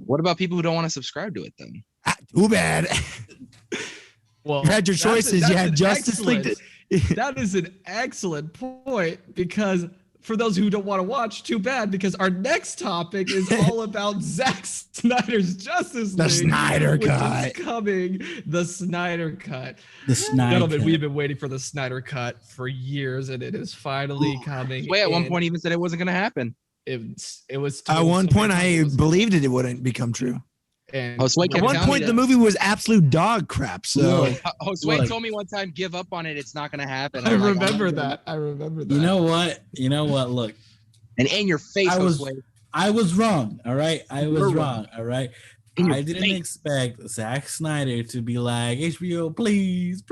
Speaker 6: What about people who don't want to subscribe to it then?
Speaker 4: Too bad.
Speaker 3: Well,
Speaker 4: You had your choices. You had Justice League.
Speaker 3: That is an excellent point because for those who don't want to watch, too bad because our next topic is all about Zack Snyder's Justice League.
Speaker 4: The Snyder
Speaker 3: which
Speaker 4: Cut.
Speaker 3: is coming. The Snyder Cut.
Speaker 5: The Snyder
Speaker 3: Gentlemen,
Speaker 5: Cut.
Speaker 3: we've been waiting for the Snyder Cut for years, and it is finally coming.
Speaker 6: Wait, at one
Speaker 3: in.
Speaker 6: point even said it wasn't going to happen.
Speaker 3: it was.
Speaker 4: At
Speaker 3: told
Speaker 4: one
Speaker 3: so
Speaker 4: point,
Speaker 3: many times
Speaker 4: I
Speaker 3: it was-
Speaker 4: believed it wouldn't become true.
Speaker 3: And
Speaker 6: Josue
Speaker 4: At
Speaker 6: kept
Speaker 4: one
Speaker 6: telling
Speaker 4: point,
Speaker 6: me
Speaker 4: the
Speaker 6: that-
Speaker 4: movie was absolute dog crap. So
Speaker 5: Look,
Speaker 6: Josue
Speaker 5: Look.
Speaker 6: told me one time, give up on it. It's not going to happen.
Speaker 3: I
Speaker 6: I'm like,
Speaker 3: remember
Speaker 6: "Oh,
Speaker 3: that. I remember that.
Speaker 5: You know what? Look,
Speaker 6: And in your face,
Speaker 5: I was-
Speaker 6: Josue.
Speaker 5: I was wrong. All right, I was
Speaker 6: You're
Speaker 5: wrong. All right.
Speaker 6: In your
Speaker 5: I didn't
Speaker 6: face.
Speaker 5: expect Zack Snyder to be like HBO, please,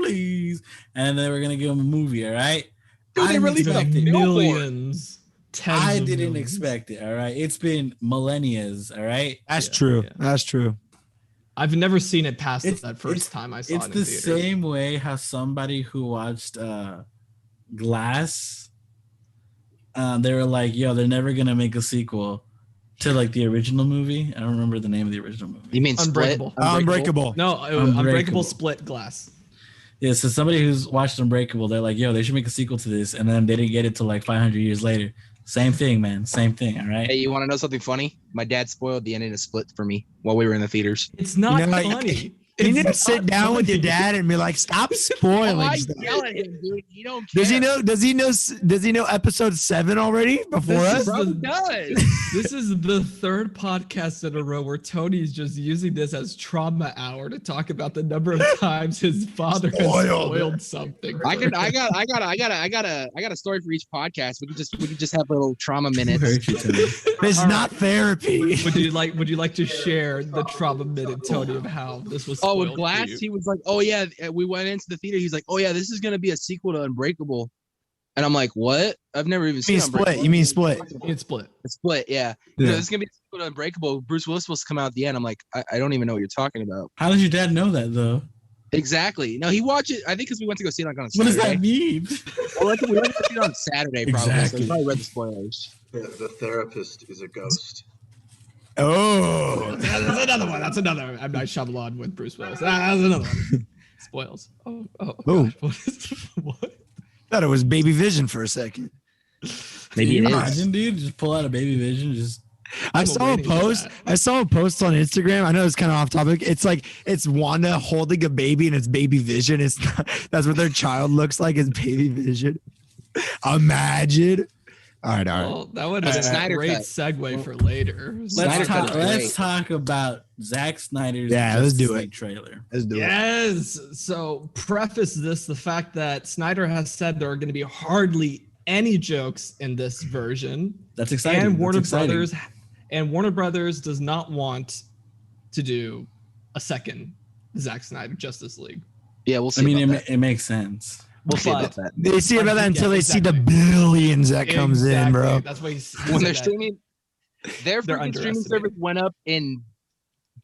Speaker 5: and they were gonna give him a movie. All right.
Speaker 6: Dude, they
Speaker 5: I
Speaker 6: released
Speaker 5: didn't
Speaker 6: like
Speaker 5: expect it.
Speaker 3: millions. Tens
Speaker 5: I
Speaker 3: of
Speaker 5: didn't
Speaker 3: millions.
Speaker 5: expect it. All right. It's been millennias. All right.
Speaker 4: that's
Speaker 3: Yeah,
Speaker 4: true.
Speaker 3: yeah.
Speaker 4: That's true.
Speaker 3: I've never seen it past
Speaker 5: It's-
Speaker 3: that first
Speaker 5: it's-
Speaker 3: time I saw
Speaker 5: It's
Speaker 3: it in
Speaker 5: the
Speaker 3: theaters.
Speaker 5: same way how somebody who watched Glass, they were like, "Yo, they're never gonna make a sequel to like the original movie." I don't remember the name of the original movie.
Speaker 6: You mean Split?
Speaker 3: Unbreakable.
Speaker 4: Unbreakable.
Speaker 3: No,
Speaker 5: Unbreakable.
Speaker 3: Unbreakable split glass.
Speaker 5: Yeah, so somebody who's watched Unbreakable, they're like, "Yo, they should make a sequel to this," and then they didn't get it till like 500 years later. Same thing, man. Same thing. All right.
Speaker 6: Hey, you want to know something funny? My dad spoiled the ending of Split for me while we were in the theaters.
Speaker 3: It's not
Speaker 4: You know, like,
Speaker 3: funny.
Speaker 4: You
Speaker 3: It's
Speaker 4: need to
Speaker 3: not
Speaker 4: sit down with your
Speaker 3: funny.
Speaker 4: dad and be like, "Stop spoiling
Speaker 6: I
Speaker 4: stuff."
Speaker 6: yell at him, dude. You don't care.
Speaker 4: Does he know? Does he know episode 7 already before
Speaker 3: This
Speaker 4: us?
Speaker 3: is
Speaker 6: Bro,
Speaker 3: the-
Speaker 6: he does.
Speaker 3: This is the third podcast in a row where Tony's just using this as trauma hour to talk about the number of times his father has
Speaker 4: Spoiled.
Speaker 3: spoiled something.
Speaker 6: I
Speaker 3: for
Speaker 6: got a story for each podcast. We could just have little trauma
Speaker 5: Who
Speaker 6: minutes.
Speaker 5: hurt you, Tony?
Speaker 4: It's
Speaker 3: All
Speaker 4: not therapy.
Speaker 3: Would you like to share the trauma minute, Tony, of how this was?
Speaker 6: Oh, with
Speaker 3: spoiled for
Speaker 6: Glass,
Speaker 3: you?
Speaker 6: he was like, "Oh yeah." We went into the theater. He's like, "Oh yeah, this is gonna be a sequel to Unbreakable," and I'm like, "What? I've never even
Speaker 4: You
Speaker 6: seen
Speaker 4: mean Split?
Speaker 6: Unbreakable."
Speaker 4: You mean Split?
Speaker 3: It's split.
Speaker 6: Split? Yeah.
Speaker 4: Yeah.
Speaker 6: This is gonna be a sequel to Unbreakable. Bruce Willis supposed to come out at the end. I'm like, I don't even know what you're talking about.
Speaker 5: How did your dad know that though?
Speaker 6: Exactly. No, he watched it. I think because we went to go see it like on a
Speaker 5: What does
Speaker 6: Saturday.
Speaker 5: that mean?
Speaker 6: We went to go see it on Saturday, probably. So
Speaker 4: Exactly.
Speaker 6: he probably read the spoilers.
Speaker 7: The therapist is a ghost.
Speaker 4: Oh,
Speaker 3: That's another one. That's another M. Night Shyamalan with Bruce Willis. That's another one. Spoils. Oh.
Speaker 4: Oh.
Speaker 3: Gosh, what is what?
Speaker 4: thought it was Baby Vision for a second.
Speaker 6: Maybe it is.
Speaker 5: Imagine, dude, just pull out a baby vision, just
Speaker 4: I
Speaker 3: I'm
Speaker 4: saw a
Speaker 3: waiting for
Speaker 4: post.
Speaker 3: that.
Speaker 4: I saw a post on Instagram. I know it's kind of off topic. It's like it's Wanda holding a baby and it's Baby Vision. It's not, that's what their child looks like. Is Baby Vision. Imagine. All right.
Speaker 3: Well, that would
Speaker 6: As
Speaker 3: be
Speaker 6: a
Speaker 3: a
Speaker 6: Snyder
Speaker 3: great
Speaker 6: cut.
Speaker 3: segue for later.
Speaker 6: Snyder cut is great.
Speaker 5: let's talk about Zack Snyder's
Speaker 4: Yeah, let's do
Speaker 5: Justice
Speaker 4: it.
Speaker 5: League trailer.
Speaker 4: Let's do it.
Speaker 3: Yes. So preface this the fact that Snyder has said there are going to be hardly any jokes in this version.
Speaker 5: That's exciting.
Speaker 3: And Warner Brothers does not want to do a second Zack Snyder Justice League.
Speaker 6: Yeah, we'll see.
Speaker 5: I mean, it makes sense.
Speaker 6: We'll see about that.
Speaker 4: They see about that until they see the billions that comes in, bro.
Speaker 3: That's why
Speaker 6: When they're streaming, their freaking streaming
Speaker 3: underestimated.
Speaker 6: service went up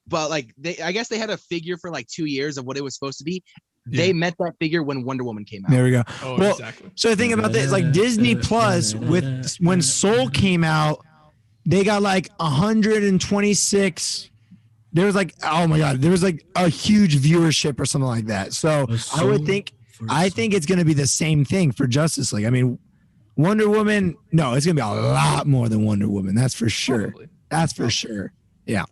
Speaker 6: but like I guess they had a figure for like 2 years of what it was supposed to be. They met that figure when Wonder Woman came out.
Speaker 4: There we go.
Speaker 3: Oh,
Speaker 4: well,
Speaker 3: exactly.
Speaker 4: so the thing about this, like Disney Plus, when Soul came out, they got like 126. There was like, oh my God, there was like a huge viewership or something like that. So I think it's going to be the same thing for Justice League. I mean, Wonder Woman, no, it's going to be a lot more than Wonder Woman. That's for sure.
Speaker 3: Probably.
Speaker 4: That's for sure. Yeah.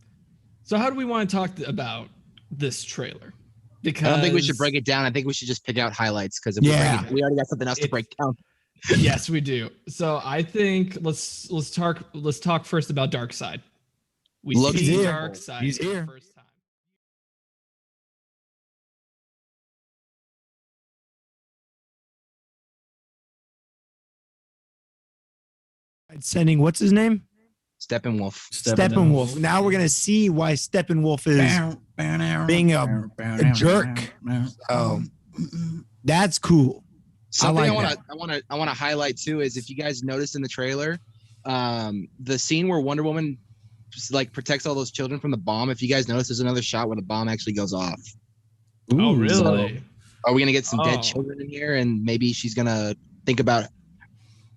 Speaker 3: So how do we want to talk about this trailer? Because
Speaker 6: I don't think we should break it down. I think we should just pick out highlights because we already got something else to break down.
Speaker 3: Yes, we do. So I think let's talk first about Darkseid. We see Darkseid
Speaker 4: He's
Speaker 3: for the
Speaker 4: here.
Speaker 3: first time.
Speaker 4: Sending, what's his name?
Speaker 6: Steppenwolf.
Speaker 4: Steppenwolf. Now we're going to see why Steppenwolf is being a jerk. So that's cool.
Speaker 6: Something
Speaker 4: I
Speaker 6: want to highlight too is if you guys noticed in the trailer, the scene where Wonder Woman just, like protects all those children from the bomb. If you guys notice, there's another shot where the bomb actually goes off.
Speaker 3: Oh, really?
Speaker 6: So are we gonna get some dead children in here, and maybe she's gonna think about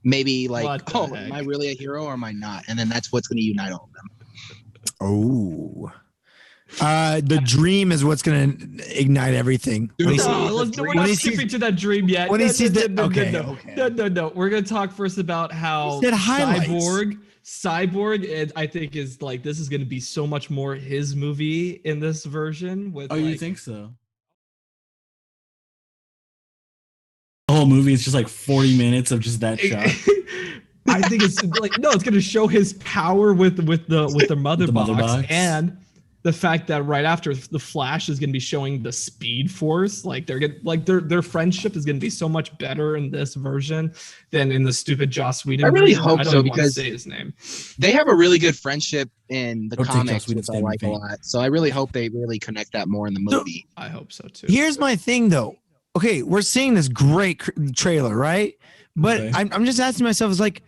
Speaker 6: maybe like, oh, am I really a hero or am I not? And then that's what's gonna unite all of them.
Speaker 4: Oh. The dream is what's going to ignite everything.
Speaker 3: We're not skipping to that dream yet.
Speaker 4: When he sees the
Speaker 3: No. We're going to talk first about how Cyborg, I think is like, this is going to be so much more his movie in this version.
Speaker 5: You think so? The whole movie is just like 40 minutes of just that shot.
Speaker 3: I think it's like, no, it's going to show his power with the mother box. And the fact that right after the Flash is going to be showing the Speed Force, like their friendship is going to be so much better in this version than in the stupid Joss Whedon.
Speaker 6: I really
Speaker 3: version.
Speaker 6: hope so because
Speaker 3: say his name.
Speaker 6: They have a really good friendship in the comics, which I like a
Speaker 5: thing.
Speaker 6: lot. So I really hope they really connect that more in the movie.
Speaker 3: I hope so too.
Speaker 4: Here's my thing though. Okay, we're seeing this great trailer, right? But
Speaker 5: Okay.
Speaker 4: I'm just asking myself, is like,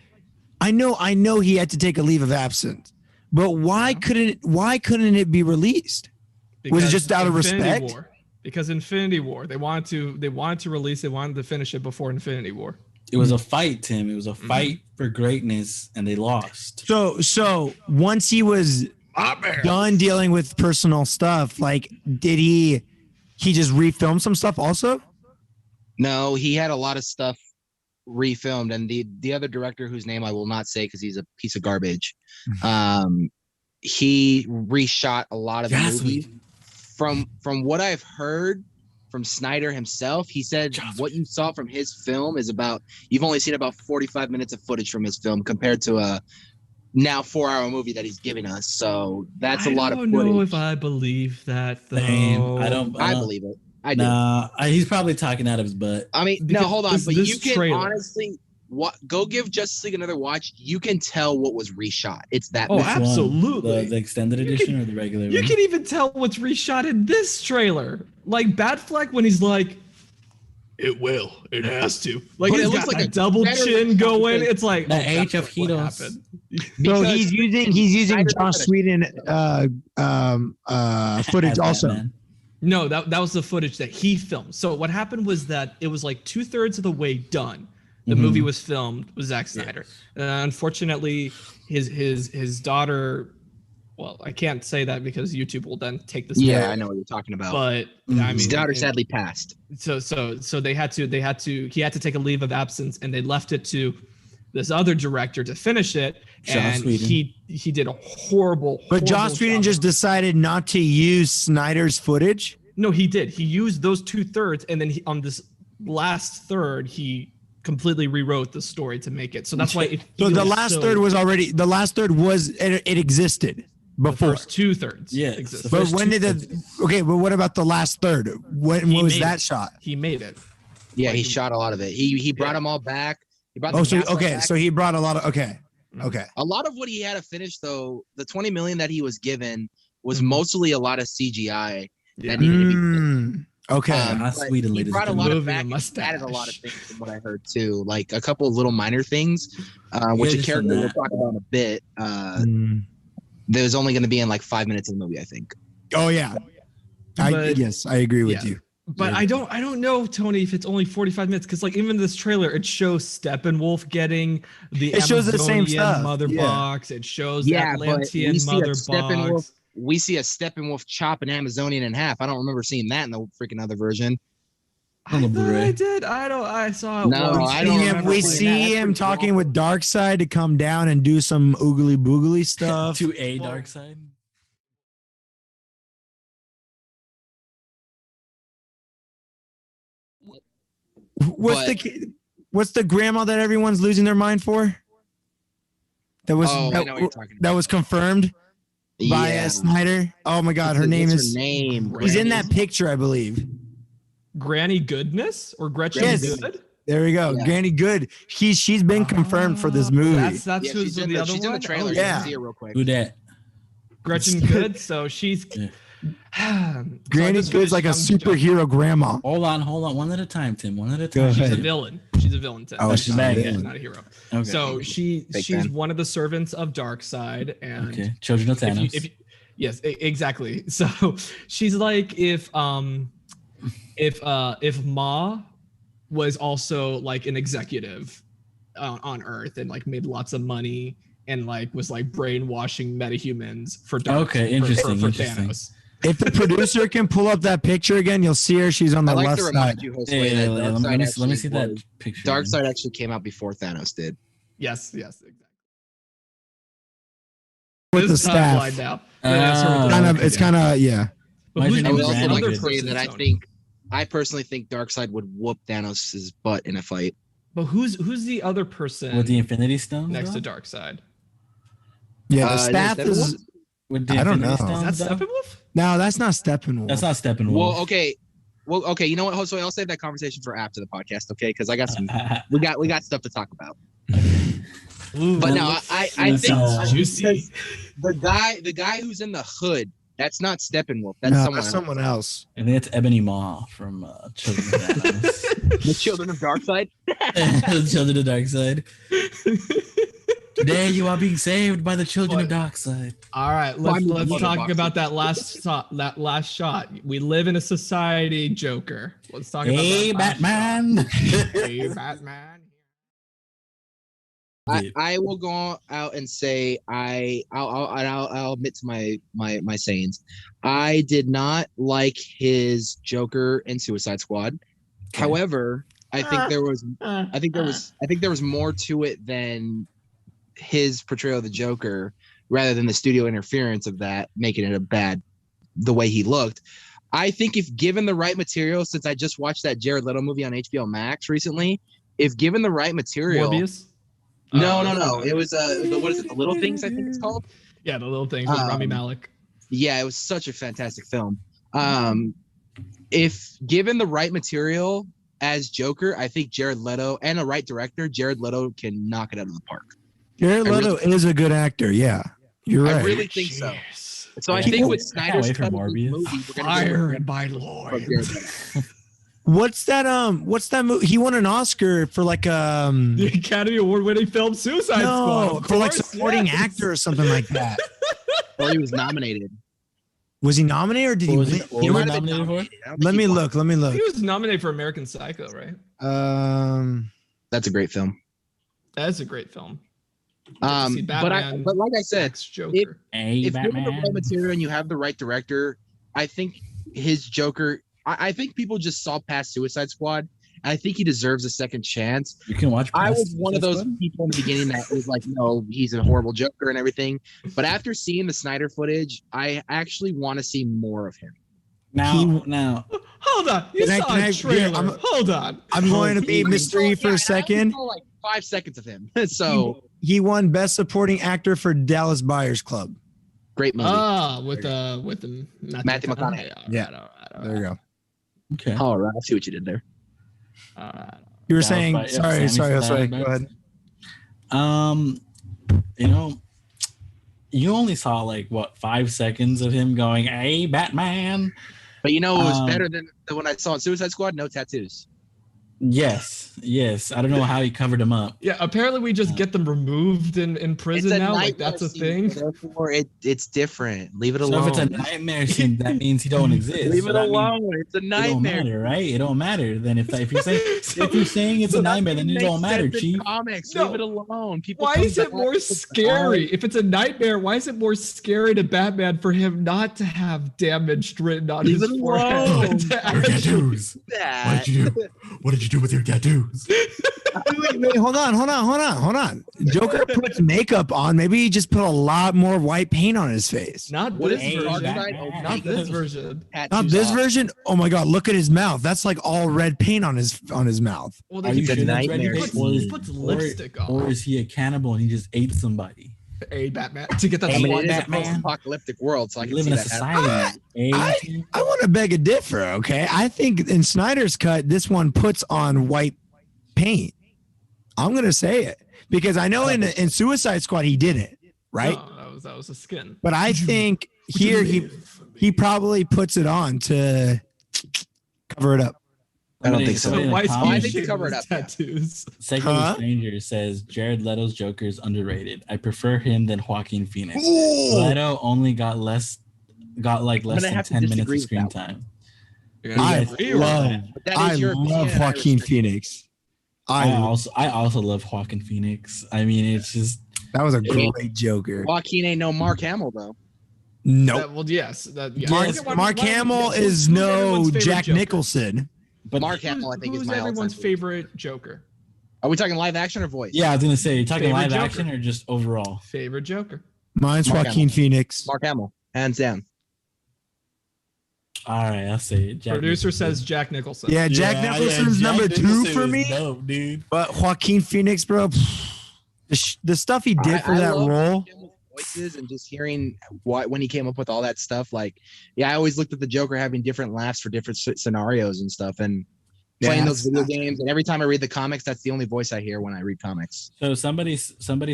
Speaker 4: I know he had to take a leave of absence. But why couldn't it be released? Was it just out of respect?
Speaker 3: War. Because Infinity War, they wanted to release, they wanted to finish it before Infinity War.
Speaker 5: It was a fight, Tim. It was a fight for greatness, and they lost.
Speaker 4: So once he was done dealing with personal stuff, like, did he just refilm some stuff also?
Speaker 6: No, he had a lot of stuff refilmed, and the other director, whose name I will not say because he's a piece of garbage, he reshot a lot of the movie. From what I've heard from Snyder himself, he said what you saw from his film is you've only seen about 45 minutes of footage from his film compared to a now 4-hour movie that he's giving us. So that's a lot of footage.
Speaker 3: I don't know if I believe that though.
Speaker 5: Same.
Speaker 6: I believe it. I do.
Speaker 5: Nah, he's probably talking out of his butt.
Speaker 6: I mean,
Speaker 3: Because
Speaker 6: no, hold on. But you can
Speaker 3: trailer.
Speaker 6: honestly go give Justice League another watch. You can tell what was reshot. It's that
Speaker 3: Oh,
Speaker 6: bad.
Speaker 3: absolutely.
Speaker 5: The extended edition or the regular
Speaker 3: You
Speaker 5: one?
Speaker 3: can even tell what's reshot in this trailer. Like Batfleck when he's like, it has to. Like,
Speaker 6: But
Speaker 3: he's
Speaker 6: it looks
Speaker 3: got
Speaker 6: like
Speaker 3: a
Speaker 6: a
Speaker 3: double
Speaker 6: better
Speaker 3: chin going. It's like
Speaker 5: The
Speaker 3: that's
Speaker 5: age of
Speaker 3: what
Speaker 5: heroes.
Speaker 3: happened.
Speaker 4: So
Speaker 6: Because
Speaker 4: he's using
Speaker 6: Snyder
Speaker 4: Joss
Speaker 6: got
Speaker 4: Whedon footage also.
Speaker 5: Batman.
Speaker 3: No, that was the footage that he filmed. So what happened was that it was like 2/3 of the way done. The movie was filmed with Zack Snyder. Unfortunately, his daughter. Well, I can't say that because YouTube will then take this.
Speaker 6: Yeah,
Speaker 3: back.
Speaker 6: I know what you're talking about.
Speaker 3: But I mean,
Speaker 6: His daughter sadly passed.
Speaker 3: So he had to take a leave of absence, and they left it to this other director to finish it. And he did a horrible.
Speaker 4: But Joss Whedon
Speaker 3: job.
Speaker 4: just decided not to use Snyder's footage.
Speaker 3: No, he did. He used those 2/3, and then on this last third, he completely rewrote the story to make it. So that's why.
Speaker 4: So the last third was it existed before.
Speaker 3: The first 2/3.
Speaker 5: Yeah,
Speaker 3: existed.
Speaker 4: But when did but what about the last third? When was that shot?
Speaker 3: He made it.
Speaker 6: Yeah, he shot a lot of it. He brought them all back. He brought
Speaker 4: Oh,
Speaker 6: the
Speaker 4: so
Speaker 6: cast
Speaker 4: okay,
Speaker 6: back.
Speaker 4: so he brought a lot of okay.
Speaker 6: A lot of what he had to finish though, the 20 million that he was given was
Speaker 3: Mhm.
Speaker 6: mostly a lot of CGI
Speaker 3: Yeah.
Speaker 6: that needed to be finished.
Speaker 4: Okay.
Speaker 5: How
Speaker 6: But
Speaker 5: sweet,
Speaker 6: he
Speaker 5: ladies
Speaker 6: brought a
Speaker 5: and
Speaker 6: lot
Speaker 3: Moving
Speaker 6: of
Speaker 3: a
Speaker 6: back. He added a lot of
Speaker 3: mustache.
Speaker 6: things from what I heard too, like a couple of little minor things, which a
Speaker 5: just
Speaker 6: character
Speaker 5: on
Speaker 6: we'll
Speaker 5: that.
Speaker 6: talk about in a bit. That was only going to be in like 5 minutes of the movie, I think.
Speaker 4: Oh yeah.
Speaker 3: But-
Speaker 4: Yes, I agree with
Speaker 3: yeah.
Speaker 4: you.
Speaker 3: But I don't know, Tony, if it's only 45 minutes, because like even this trailer, it shows Steppenwolf getting the
Speaker 4: It shows the same
Speaker 3: Amazonian
Speaker 4: stuff,
Speaker 3: mother
Speaker 4: yeah.
Speaker 3: box. It shows
Speaker 6: Yeah,
Speaker 3: the
Speaker 6: but
Speaker 3: Atlantean
Speaker 6: we see a
Speaker 3: mother
Speaker 6: Steppenwolf.
Speaker 3: box.
Speaker 6: We see a Steppenwolf chop an Amazonian in half. I don't remember seeing that in the freaking other version.
Speaker 5: On the
Speaker 3: I thought
Speaker 5: Blu-ray.
Speaker 3: I did. I saw it
Speaker 6: No,
Speaker 3: once.
Speaker 6: I don't remember
Speaker 4: We
Speaker 6: seeing that.
Speaker 4: see
Speaker 6: That's
Speaker 4: him
Speaker 6: pretty
Speaker 4: talking
Speaker 6: cool.
Speaker 4: with Darkseid to come down and do some oogly boogly stuff.
Speaker 5: To a dark side.
Speaker 4: What's the grandma that everyone's losing their mind for? That was
Speaker 6: Oh, I know what you're talking
Speaker 4: that
Speaker 6: about.
Speaker 4: was confirmed by
Speaker 6: Yeah.
Speaker 4: Snyder. Oh my God, her name
Speaker 6: What's
Speaker 4: is.
Speaker 6: her name.
Speaker 4: She's in
Speaker 6: Granny?
Speaker 4: that picture, I believe.
Speaker 3: Granny Goodness or Gretchen
Speaker 4: Yes.
Speaker 3: Good?
Speaker 4: There we go,
Speaker 6: Yeah.
Speaker 4: Granny Good. She's been confirmed for this movie.
Speaker 3: That's
Speaker 6: Yeah,
Speaker 3: who's
Speaker 6: she's in
Speaker 3: the
Speaker 6: the,
Speaker 3: other
Speaker 6: she's in
Speaker 3: one.
Speaker 6: the trailer.
Speaker 3: Oh,
Speaker 6: You
Speaker 4: yeah.
Speaker 6: can see her real quick.
Speaker 5: Who that?
Speaker 3: Gretchen Good. So she's
Speaker 5: Yeah.
Speaker 4: Granny
Speaker 3: this
Speaker 4: Good's like a
Speaker 3: young
Speaker 4: superhero grandma.
Speaker 5: Hold on. One at a time, Tim. One at a
Speaker 4: Go
Speaker 5: time.
Speaker 3: She's a
Speaker 4: ahead.
Speaker 3: villain. She's a villain. Tim.
Speaker 4: Oh,
Speaker 5: she's bad, yeah.
Speaker 3: Not a hero.
Speaker 5: Okay.
Speaker 3: So
Speaker 6: Big
Speaker 3: she's
Speaker 6: fan.
Speaker 3: one of the servants of Darkseid, and
Speaker 5: Okay. Children of
Speaker 3: if you,
Speaker 5: Thanos.
Speaker 3: if you, yes, exactly. So she's like if Ma was also like an executive on Earth and like made lots of money and like was like brainwashing metahumans for
Speaker 5: Okay, interesting,
Speaker 3: for
Speaker 5: interesting.
Speaker 3: Thanos.
Speaker 4: If the producer can pull up that picture again, you'll see her. She's on the
Speaker 6: I like
Speaker 4: left
Speaker 6: to
Speaker 4: side.
Speaker 6: remind you, Josue,
Speaker 5: Yeah,
Speaker 6: that
Speaker 5: let
Speaker 6: Darkseid
Speaker 5: me
Speaker 6: actually
Speaker 5: see that
Speaker 6: was-
Speaker 5: picture.
Speaker 6: Darkseid actually came out before Thanos did.
Speaker 3: Yes, exactly.
Speaker 4: With the
Speaker 3: This timeline
Speaker 4: staff.
Speaker 3: now. Yeah, it's her with the
Speaker 4: Kind
Speaker 3: staff,
Speaker 4: of, it's
Speaker 3: yeah.
Speaker 4: kind of, yeah.
Speaker 3: But
Speaker 5: Why
Speaker 3: who's
Speaker 5: is
Speaker 6: I
Speaker 5: her
Speaker 6: would
Speaker 5: name
Speaker 3: the
Speaker 6: also
Speaker 5: Granny
Speaker 6: like
Speaker 3: other
Speaker 6: to
Speaker 5: Good?
Speaker 6: say
Speaker 3: person?
Speaker 6: that
Speaker 3: Tony?
Speaker 6: I personally think Darkseid would whoop Thanos' butt in a fight.
Speaker 3: But who's the other person
Speaker 5: With the Infinity Stones?
Speaker 3: next
Speaker 5: though?
Speaker 3: to Darkseid?
Speaker 4: Yeah, the
Speaker 6: Is
Speaker 4: staff
Speaker 6: that
Speaker 4: is.
Speaker 5: With the
Speaker 4: I don't
Speaker 5: Infinity
Speaker 4: know.
Speaker 3: Is
Speaker 5: Stones,
Speaker 3: that
Speaker 5: though?
Speaker 3: Steppenwolf?
Speaker 4: No, that's not Steppenwolf.
Speaker 5: That's not Steppenwolf.
Speaker 6: Well, okay. You know what, Josue? I'll save that conversation for after the podcast, okay? Because I got some. we got stuff to talk about. But no, I think
Speaker 3: Juicy.
Speaker 6: because the guy who's in the hood, that's not Steppenwolf. That's
Speaker 4: No,
Speaker 6: someone
Speaker 4: that's
Speaker 6: else.
Speaker 4: someone else.
Speaker 5: I think it's Ebony Maw from Children of Thanos.
Speaker 6: The Children of Darkseid.
Speaker 5: The Children of Darkseid. Today you are being saved by the Children of Darkseid.
Speaker 3: All right,
Speaker 6: Find the
Speaker 3: let's
Speaker 6: mother
Speaker 3: talk
Speaker 6: box.
Speaker 3: about that last shot. We live in a society, Joker. Let's talk about
Speaker 5: Hey,
Speaker 3: that last
Speaker 5: Batman.
Speaker 3: shot. Hey, Batman.
Speaker 6: I will go out and say I'll admit to my sayings. I did not like his Joker in Suicide Squad.
Speaker 5: Okay.
Speaker 6: However, I think there was more to it than his portrayal of the Joker, rather than the studio interference of that making it the way he looked. I think if given the right material, since I just watched that Jared Leto movie on HBO Max recently, if given the right material,
Speaker 3: Morbius.
Speaker 6: no, it was what is it? The Little Things, I think it's called.
Speaker 3: Yeah, the little things with Rami Malek.
Speaker 6: Yeah, it was such a fantastic film. If given the right material as Joker, I think Jared Leto and a right director, Jared Leto can knock it out of the park.
Speaker 4: Jared Leto is a good actor. Yeah, you're right.
Speaker 6: I really think so. So I
Speaker 5: Yeah.
Speaker 6: think with
Speaker 5: I can't
Speaker 6: Snyder's
Speaker 5: wait for
Speaker 6: cut of this
Speaker 5: Morbius.
Speaker 6: movie, we're gonna get
Speaker 3: Fire by Lord.
Speaker 6: from Jared Leto.
Speaker 4: What's that movie? He won an Oscar for like
Speaker 3: The Academy Award-winning film Suicide Squad.
Speaker 4: no,
Speaker 3: of
Speaker 4: for like
Speaker 3: course,
Speaker 4: supporting
Speaker 3: yes.
Speaker 4: actor or something like that.
Speaker 6: Or he was nominated.
Speaker 4: Was he nominated or did he
Speaker 5: What was
Speaker 4: win?
Speaker 5: it? What
Speaker 6: He
Speaker 5: was
Speaker 6: might
Speaker 5: it
Speaker 6: have been
Speaker 5: nominated for?
Speaker 6: nominated. I don't think
Speaker 4: Let
Speaker 6: he
Speaker 4: me
Speaker 6: won.
Speaker 4: look. Let me look.
Speaker 3: He was nominated for American Psycho, right?
Speaker 6: That's a great film.
Speaker 3: That's a great film. See
Speaker 6: But
Speaker 3: Batman,
Speaker 6: like I said,
Speaker 3: Joker.
Speaker 5: Hey,
Speaker 6: if given the
Speaker 5: Batman.
Speaker 6: right material and you have the right director, I think his Joker. I think people just saw past Suicide Squad. And I think he deserves a second chance.
Speaker 5: You can watch.
Speaker 6: I
Speaker 5: past
Speaker 6: was one of
Speaker 5: Suicide
Speaker 6: those
Speaker 5: Squad?
Speaker 6: people in the beginning that was like, no, he's a horrible Joker and everything. But after seeing the Snyder footage, I actually want to see more of him.
Speaker 5: Now,
Speaker 3: Hold on. You
Speaker 4: Can I-
Speaker 3: saw
Speaker 4: can I-
Speaker 3: a trailer.
Speaker 4: yeah,
Speaker 3: Hold on.
Speaker 4: I'm going to be mystery for a second.
Speaker 6: Like 5 seconds of him. So
Speaker 4: He won Best Supporting Actor for Dallas Buyers Club.
Speaker 6: great movie.
Speaker 3: With the
Speaker 6: Matthew McConaughey.
Speaker 3: All
Speaker 4: Yeah.
Speaker 3: right, all right, all
Speaker 4: There you go.
Speaker 5: okay.
Speaker 6: All right, I see what you did there.
Speaker 3: right.
Speaker 4: You were
Speaker 5: That was
Speaker 4: saying,
Speaker 5: by-
Speaker 4: sorry,
Speaker 5: Sammy
Speaker 4: go ahead.
Speaker 5: You know, you only saw like what 5 seconds of him going, "Hey, Batman."
Speaker 6: But you know, it was better than the one I saw in Suicide Squad. No tattoos.
Speaker 5: Yes. I don't know how he covered him up.
Speaker 3: Yeah, apparently we just get them removed in prison now. Like that's a thing.
Speaker 6: Therefore, it's different. Leave it
Speaker 5: So
Speaker 6: alone.
Speaker 5: if it's a nightmare scene, that means he don't exist.
Speaker 6: Leave
Speaker 5: So
Speaker 6: it
Speaker 5: that means
Speaker 6: alone. It's a
Speaker 5: it don't
Speaker 6: nightmare.
Speaker 5: matter, right? It don't matter. Then if you're saying if you're saying it's a nightmare, then it don't matter, Chief.
Speaker 6: Comics.
Speaker 3: No.
Speaker 6: Leave it alone. People.
Speaker 3: Why is it more scary? If it's a nightmare, why is it more scary to Batman for him not to have damage written on his forehead? than to actually-
Speaker 6: That.
Speaker 8: What did you do with your tattoos?
Speaker 4: Wait, hold on. Joker puts makeup on. Maybe he just put a lot more white paint on his face.
Speaker 3: Not
Speaker 6: What
Speaker 3: this
Speaker 6: is
Speaker 3: version.
Speaker 5: Batman?
Speaker 3: Not this version.
Speaker 4: Not this version. Oh my God! Look at his mouth. That's like all red paint on his mouth.
Speaker 3: Well,
Speaker 5: Are you sure that's
Speaker 6: nightmare
Speaker 5: ready?
Speaker 3: he puts lipstick on.
Speaker 5: Or is he a cannibal and he just ate somebody?
Speaker 3: A Batman to get that
Speaker 6: I mean,
Speaker 3: one
Speaker 6: it is a
Speaker 3: Batman.
Speaker 6: post-apocalyptic world, so I
Speaker 5: We
Speaker 6: can
Speaker 5: live
Speaker 6: see
Speaker 5: in a
Speaker 6: that happening.
Speaker 5: society.
Speaker 4: I want to beg a differ. Okay, I think in Snyder's cut, this one puts on white paint. I'm gonna say it because I know in Suicide Squad he didn't, right?
Speaker 3: No, that was a skin.
Speaker 4: But I think here he probably puts it on to cover it up.
Speaker 6: I don't think so.
Speaker 5: Somebody in the
Speaker 3: Why is he
Speaker 5: comments-
Speaker 6: I think they cover it up, yeah.
Speaker 3: tattoos?
Speaker 5: Secular
Speaker 4: Huh?
Speaker 5: Stranger says Jared Leto's Joker is underrated. I prefer him than Joaquin Phoenix.
Speaker 4: Ooh.
Speaker 5: Leto only got less
Speaker 6: gonna
Speaker 5: than
Speaker 6: have to
Speaker 5: 10 minutes
Speaker 6: disagree
Speaker 5: of
Speaker 6: with
Speaker 5: screen
Speaker 6: that
Speaker 5: time.
Speaker 4: I love,
Speaker 6: But that
Speaker 4: I
Speaker 6: is your
Speaker 4: love
Speaker 6: opinion, and I
Speaker 4: Joaquin
Speaker 6: respect it.
Speaker 4: Phoenix.
Speaker 5: I also love Joaquin Phoenix. I mean, it's just
Speaker 4: That was a
Speaker 6: mean-
Speaker 4: great Joker.
Speaker 6: Joaquin ain't no Mark Hamill though.
Speaker 4: Nope.
Speaker 3: Well, yes.
Speaker 4: Mark Hamill is no Jack Nicholson.
Speaker 5: but
Speaker 6: Mark Hamill, I think, is
Speaker 3: Who's
Speaker 6: my
Speaker 3: everyone's
Speaker 6: all-time
Speaker 3: favorite Joker?
Speaker 6: Are we talking live action or voice?
Speaker 5: yeah, I was gonna say, you talking
Speaker 3: Favorite
Speaker 5: live
Speaker 3: Joker.
Speaker 5: action or just overall?
Speaker 3: Favorite Joker?
Speaker 4: Mine's
Speaker 6: Mark
Speaker 4: Joaquin Phoenix.
Speaker 6: Mark Hamill, hands down.
Speaker 5: All right, I'll say it. Jack
Speaker 3: Producer
Speaker 5: Nicholson.
Speaker 3: says Jack Nicholson.
Speaker 4: Yeah, Jack Nicholson's
Speaker 5: Jack
Speaker 4: number 2
Speaker 5: Nicholson
Speaker 4: for
Speaker 5: is
Speaker 4: me.
Speaker 5: dope, dude.
Speaker 4: But Joaquin Phoenix, bro, the stuff he did for
Speaker 6: I
Speaker 4: that
Speaker 6: love
Speaker 4: role.
Speaker 6: Hamill's voices and just hearing when he came up with all that stuff. Like, yeah, I always looked at the Joker having different laughs for different scenarios and stuff, and playing those video games. And every time I read the comics, that's the only voice I hear when I read comics.
Speaker 5: So somebody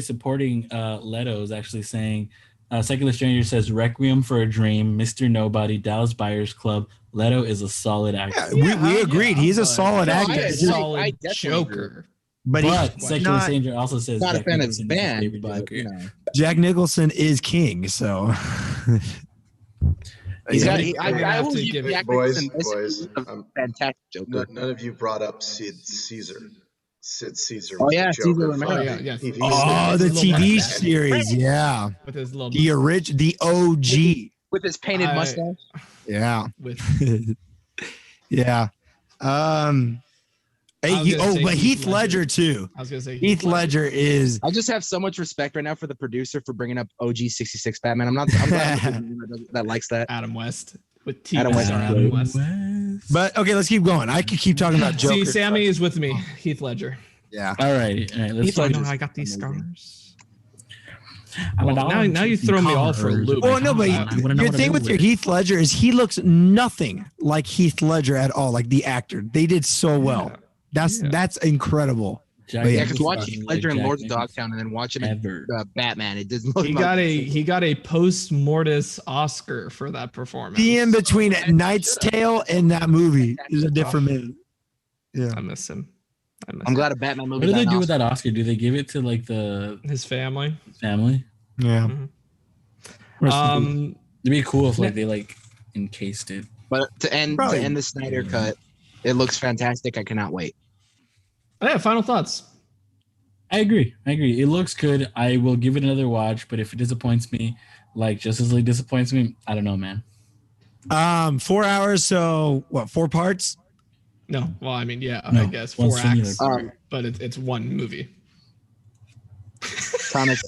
Speaker 5: supporting Leto is actually saying, Secular Stranger says Requiem for a Dream, Mr. Nobody, Dallas Buyers Club. Leto is a solid actor.
Speaker 4: Yeah, we agreed. He's a solid
Speaker 6: No,
Speaker 4: actor.
Speaker 6: I-
Speaker 3: He's a solid
Speaker 6: I definitely
Speaker 3: Joker.
Speaker 4: But
Speaker 5: But
Speaker 4: he's
Speaker 5: Secular
Speaker 4: not,
Speaker 5: Stranger also says
Speaker 6: Not a
Speaker 5: Jack
Speaker 6: fan of
Speaker 5: Nicholson
Speaker 6: his
Speaker 5: is his
Speaker 6: band,
Speaker 5: favorite
Speaker 6: but
Speaker 5: Joker.
Speaker 6: you know,
Speaker 4: Jack Nicholson is king. So
Speaker 6: he's
Speaker 3: Yeah,
Speaker 6: got.
Speaker 3: we-
Speaker 6: I
Speaker 3: we're gonna have
Speaker 6: will
Speaker 3: to
Speaker 6: give
Speaker 3: give it-
Speaker 6: Jack
Speaker 7: Boys,
Speaker 6: Nicholson
Speaker 7: boys,
Speaker 6: a fantastic Joker.
Speaker 7: none of you brought up Sid Caesar. Sid Caesar.
Speaker 6: Oh,
Speaker 7: was
Speaker 6: yeah,
Speaker 7: the
Speaker 6: Caesar
Speaker 7: Joker
Speaker 6: Romero.
Speaker 7: from
Speaker 3: Yeah,
Speaker 7: the
Speaker 3: yes.
Speaker 7: TV
Speaker 4: oh, the
Speaker 3: Little
Speaker 4: TV
Speaker 3: mustache.
Speaker 4: series, yeah,
Speaker 3: With his little
Speaker 4: the OG,
Speaker 6: With his painted
Speaker 3: I-
Speaker 6: mustache.
Speaker 4: yeah,
Speaker 3: with
Speaker 4: yeah. Hey,
Speaker 3: I was gonna say
Speaker 4: but
Speaker 3: Heath
Speaker 4: Heath Ledger too.
Speaker 3: I was gonna say
Speaker 4: Heath Ledger is
Speaker 6: I just have so much respect right now for the producer for bringing up OG 66 Batman. I'm glad that likes that.
Speaker 3: Adam West with T.
Speaker 6: Adam West.
Speaker 3: Adam West.
Speaker 4: But okay, let's keep going. I could keep talking about Joker.
Speaker 3: See, Sammy is with me. Heath Ledger.
Speaker 4: Yeah.
Speaker 5: All right. Let's
Speaker 3: Heath
Speaker 5: talk.
Speaker 3: Ledger. I got these scars.
Speaker 5: I
Speaker 3: Well,
Speaker 5: wanna
Speaker 3: now you
Speaker 5: see
Speaker 3: throw me all for a
Speaker 5: cars.
Speaker 3: loop.
Speaker 4: Oh no, but
Speaker 5: I wanna know
Speaker 4: your
Speaker 5: what
Speaker 4: thing
Speaker 5: to
Speaker 4: with
Speaker 5: do
Speaker 4: your
Speaker 5: with it.
Speaker 4: Heath Ledger is he looks nothing like Heath Ledger at all, like the actor. They did so well. That's incredible.
Speaker 5: Jack
Speaker 4: But
Speaker 6: Yeah,
Speaker 4: yeah,
Speaker 6: because
Speaker 5: Nicholson
Speaker 6: watch
Speaker 5: doesn't
Speaker 6: Heath
Speaker 5: look
Speaker 6: Ledger
Speaker 5: like
Speaker 6: in
Speaker 5: Jack
Speaker 6: Lords of
Speaker 5: Nicholson
Speaker 6: Dogtown and then watching
Speaker 5: ever.
Speaker 6: Batman. It doesn't look
Speaker 3: He got a post mortis Oscar for that performance.
Speaker 4: The in between Knight's Tale and that movie is a different movie. Yeah.
Speaker 3: I miss him.
Speaker 6: I'm glad a Batman movie.
Speaker 5: What do they
Speaker 6: got an
Speaker 5: do with
Speaker 6: Oscar.
Speaker 5: that Oscar? Do they give it to like the
Speaker 3: His family.
Speaker 5: family?
Speaker 4: Yeah.
Speaker 3: Um,
Speaker 5: It'd be cool if like they like encased it.
Speaker 6: But to end
Speaker 4: Probably.
Speaker 6: the Snyder cut, it looks fantastic. I cannot wait.
Speaker 3: yeah. Final thoughts.
Speaker 5: I agree. It looks good. I will give it another watch, but if it disappoints me, like Justice League disappoints me, I don't know, man.
Speaker 4: 4 hours, so what, 4 parts?
Speaker 3: No, well, I mean, yeah,
Speaker 5: No,
Speaker 3: I guess
Speaker 5: one
Speaker 3: 4
Speaker 5: singular.
Speaker 3: acts, but it's one movie.
Speaker 6: Thomas,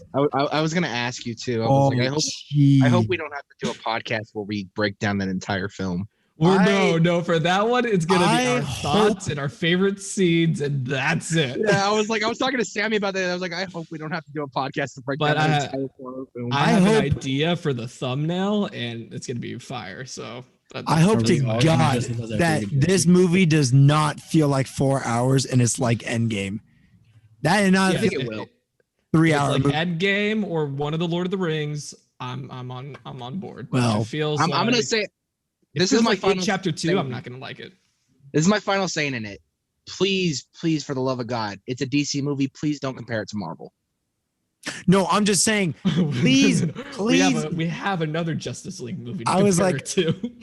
Speaker 6: I was gonna ask you too. I
Speaker 4: Oh,
Speaker 6: was like, I hope we don't have to do a podcast where we break down that entire film.
Speaker 3: No, for that one, it's gonna be
Speaker 4: I
Speaker 3: our thoughts and our favorite scenes, and that's it.
Speaker 6: Yeah, I was talking to Sammy about that. I was like, I hope we don't have to do a podcast to break
Speaker 3: But
Speaker 6: down that entire film.
Speaker 3: I have
Speaker 4: hope-
Speaker 3: an idea for the thumbnail, and it's gonna be fire. So
Speaker 4: I hope to
Speaker 5: Really,
Speaker 4: God
Speaker 5: Justice does that
Speaker 4: that
Speaker 5: pretty good.
Speaker 4: this movie does not feel like 4 hours and it's like Endgame. That is not
Speaker 3: Yeah,
Speaker 6: I think it will.
Speaker 4: 3
Speaker 3: If it's
Speaker 4: hour
Speaker 3: like
Speaker 4: movie.
Speaker 3: Endgame or one of the Lord of the Rings, I'm on board. But
Speaker 4: Well,
Speaker 3: if it feels
Speaker 6: I'm gonna
Speaker 3: like-
Speaker 6: say
Speaker 3: if
Speaker 6: this
Speaker 3: it
Speaker 6: is
Speaker 3: feels
Speaker 6: my
Speaker 3: like
Speaker 6: final
Speaker 3: chapter 2. I'm
Speaker 6: statement.
Speaker 3: not gonna like it.
Speaker 6: This is my final saying in it. Please, for the love of God, it's a DC movie. Please don't compare it to Marvel.
Speaker 4: No, I'm just saying, please, please.
Speaker 3: We have another Justice League movie. To
Speaker 4: I was
Speaker 3: compare
Speaker 4: like-
Speaker 3: it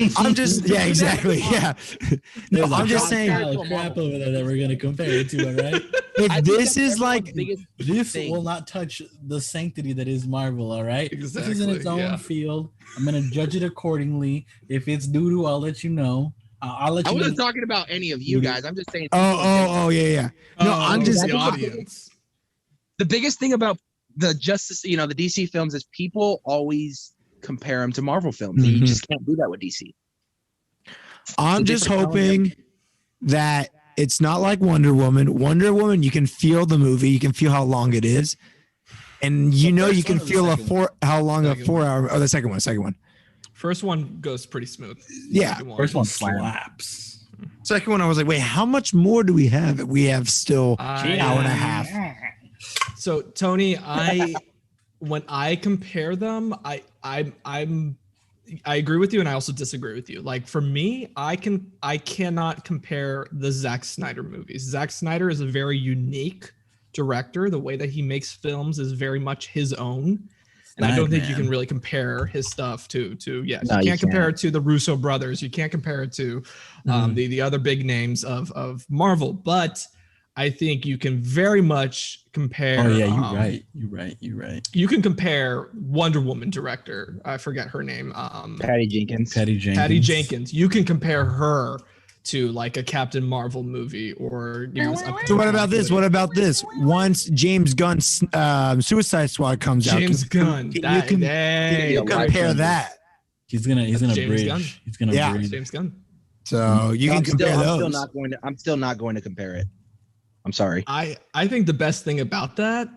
Speaker 3: to.
Speaker 4: I'm just, yeah, exactly. Yeah. No,
Speaker 5: There's a
Speaker 4: I'm just
Speaker 5: hot
Speaker 4: saying,
Speaker 5: pile of crap over there that we're gonna compare it to, all right?
Speaker 4: if
Speaker 6: I think
Speaker 4: this
Speaker 6: that's
Speaker 4: is
Speaker 6: everyone's
Speaker 4: like,
Speaker 6: biggest
Speaker 5: This
Speaker 6: thing.
Speaker 5: will not touch the sanctity that is Marvel, all right? This is in its
Speaker 3: Exactly,
Speaker 5: own
Speaker 3: yeah.
Speaker 5: field. I'm gonna judge it accordingly. If it's doo-doo, I'll let you know. I'll let
Speaker 6: I
Speaker 5: you know.
Speaker 6: wasn't talking about any of you guys. I'm just saying.
Speaker 4: oh, yeah. No, I'm just,
Speaker 3: the audience.
Speaker 6: The biggest thing about the the DC films is people always compare them to Marvel films. And you
Speaker 4: Mhm.
Speaker 6: just can't do that with DC.
Speaker 4: I'm
Speaker 6: The
Speaker 4: just
Speaker 6: different
Speaker 4: hoping that it's not like Wonder Woman. Wonder Woman, you can feel the movie, you can feel how long it is, and you know
Speaker 5: first
Speaker 4: you can
Speaker 5: one or the
Speaker 4: feel
Speaker 5: second
Speaker 4: how long a
Speaker 3: Second
Speaker 4: 4 hour. Oh, the second one.
Speaker 3: First one goes pretty smooth.
Speaker 4: Yeah.
Speaker 3: Second
Speaker 5: First one
Speaker 6: Slam.
Speaker 5: slaps.
Speaker 4: Second one, I was like, wait, how much more do we have? We have still
Speaker 3: I-
Speaker 4: hour and a half.
Speaker 3: So Tony, when I compare them, I agree with you, and I also disagree with you. Like for me, I cannot compare the Zack Snyder movies. Zack Snyder is a very unique director. The way that he makes films is very much his own. And I don't think you can really compare his stuff to you can't compare it to the Russo brothers. You can't compare it to the other big names of Marvel. But I think you can very much compare.
Speaker 5: Oh yeah, you're right.
Speaker 3: You can compare Wonder Woman director. I forget her name.
Speaker 6: Patty Jenkins.
Speaker 5: Patty Jenkins.
Speaker 3: You can compare her to like a Captain Marvel movie or
Speaker 4: So what about this? What about this? Once James Gunn's Suicide Squad comes out,
Speaker 3: James Gunn.
Speaker 4: you can compare that.
Speaker 5: He's gonna
Speaker 3: James
Speaker 5: bridge.
Speaker 3: Gunn.
Speaker 5: He's gonna
Speaker 4: Yeah.
Speaker 5: bridge.
Speaker 3: James Gunn.
Speaker 4: So you can compare those.
Speaker 6: I'm still not going to compare it. I'm sorry.
Speaker 3: I think the best thing about that,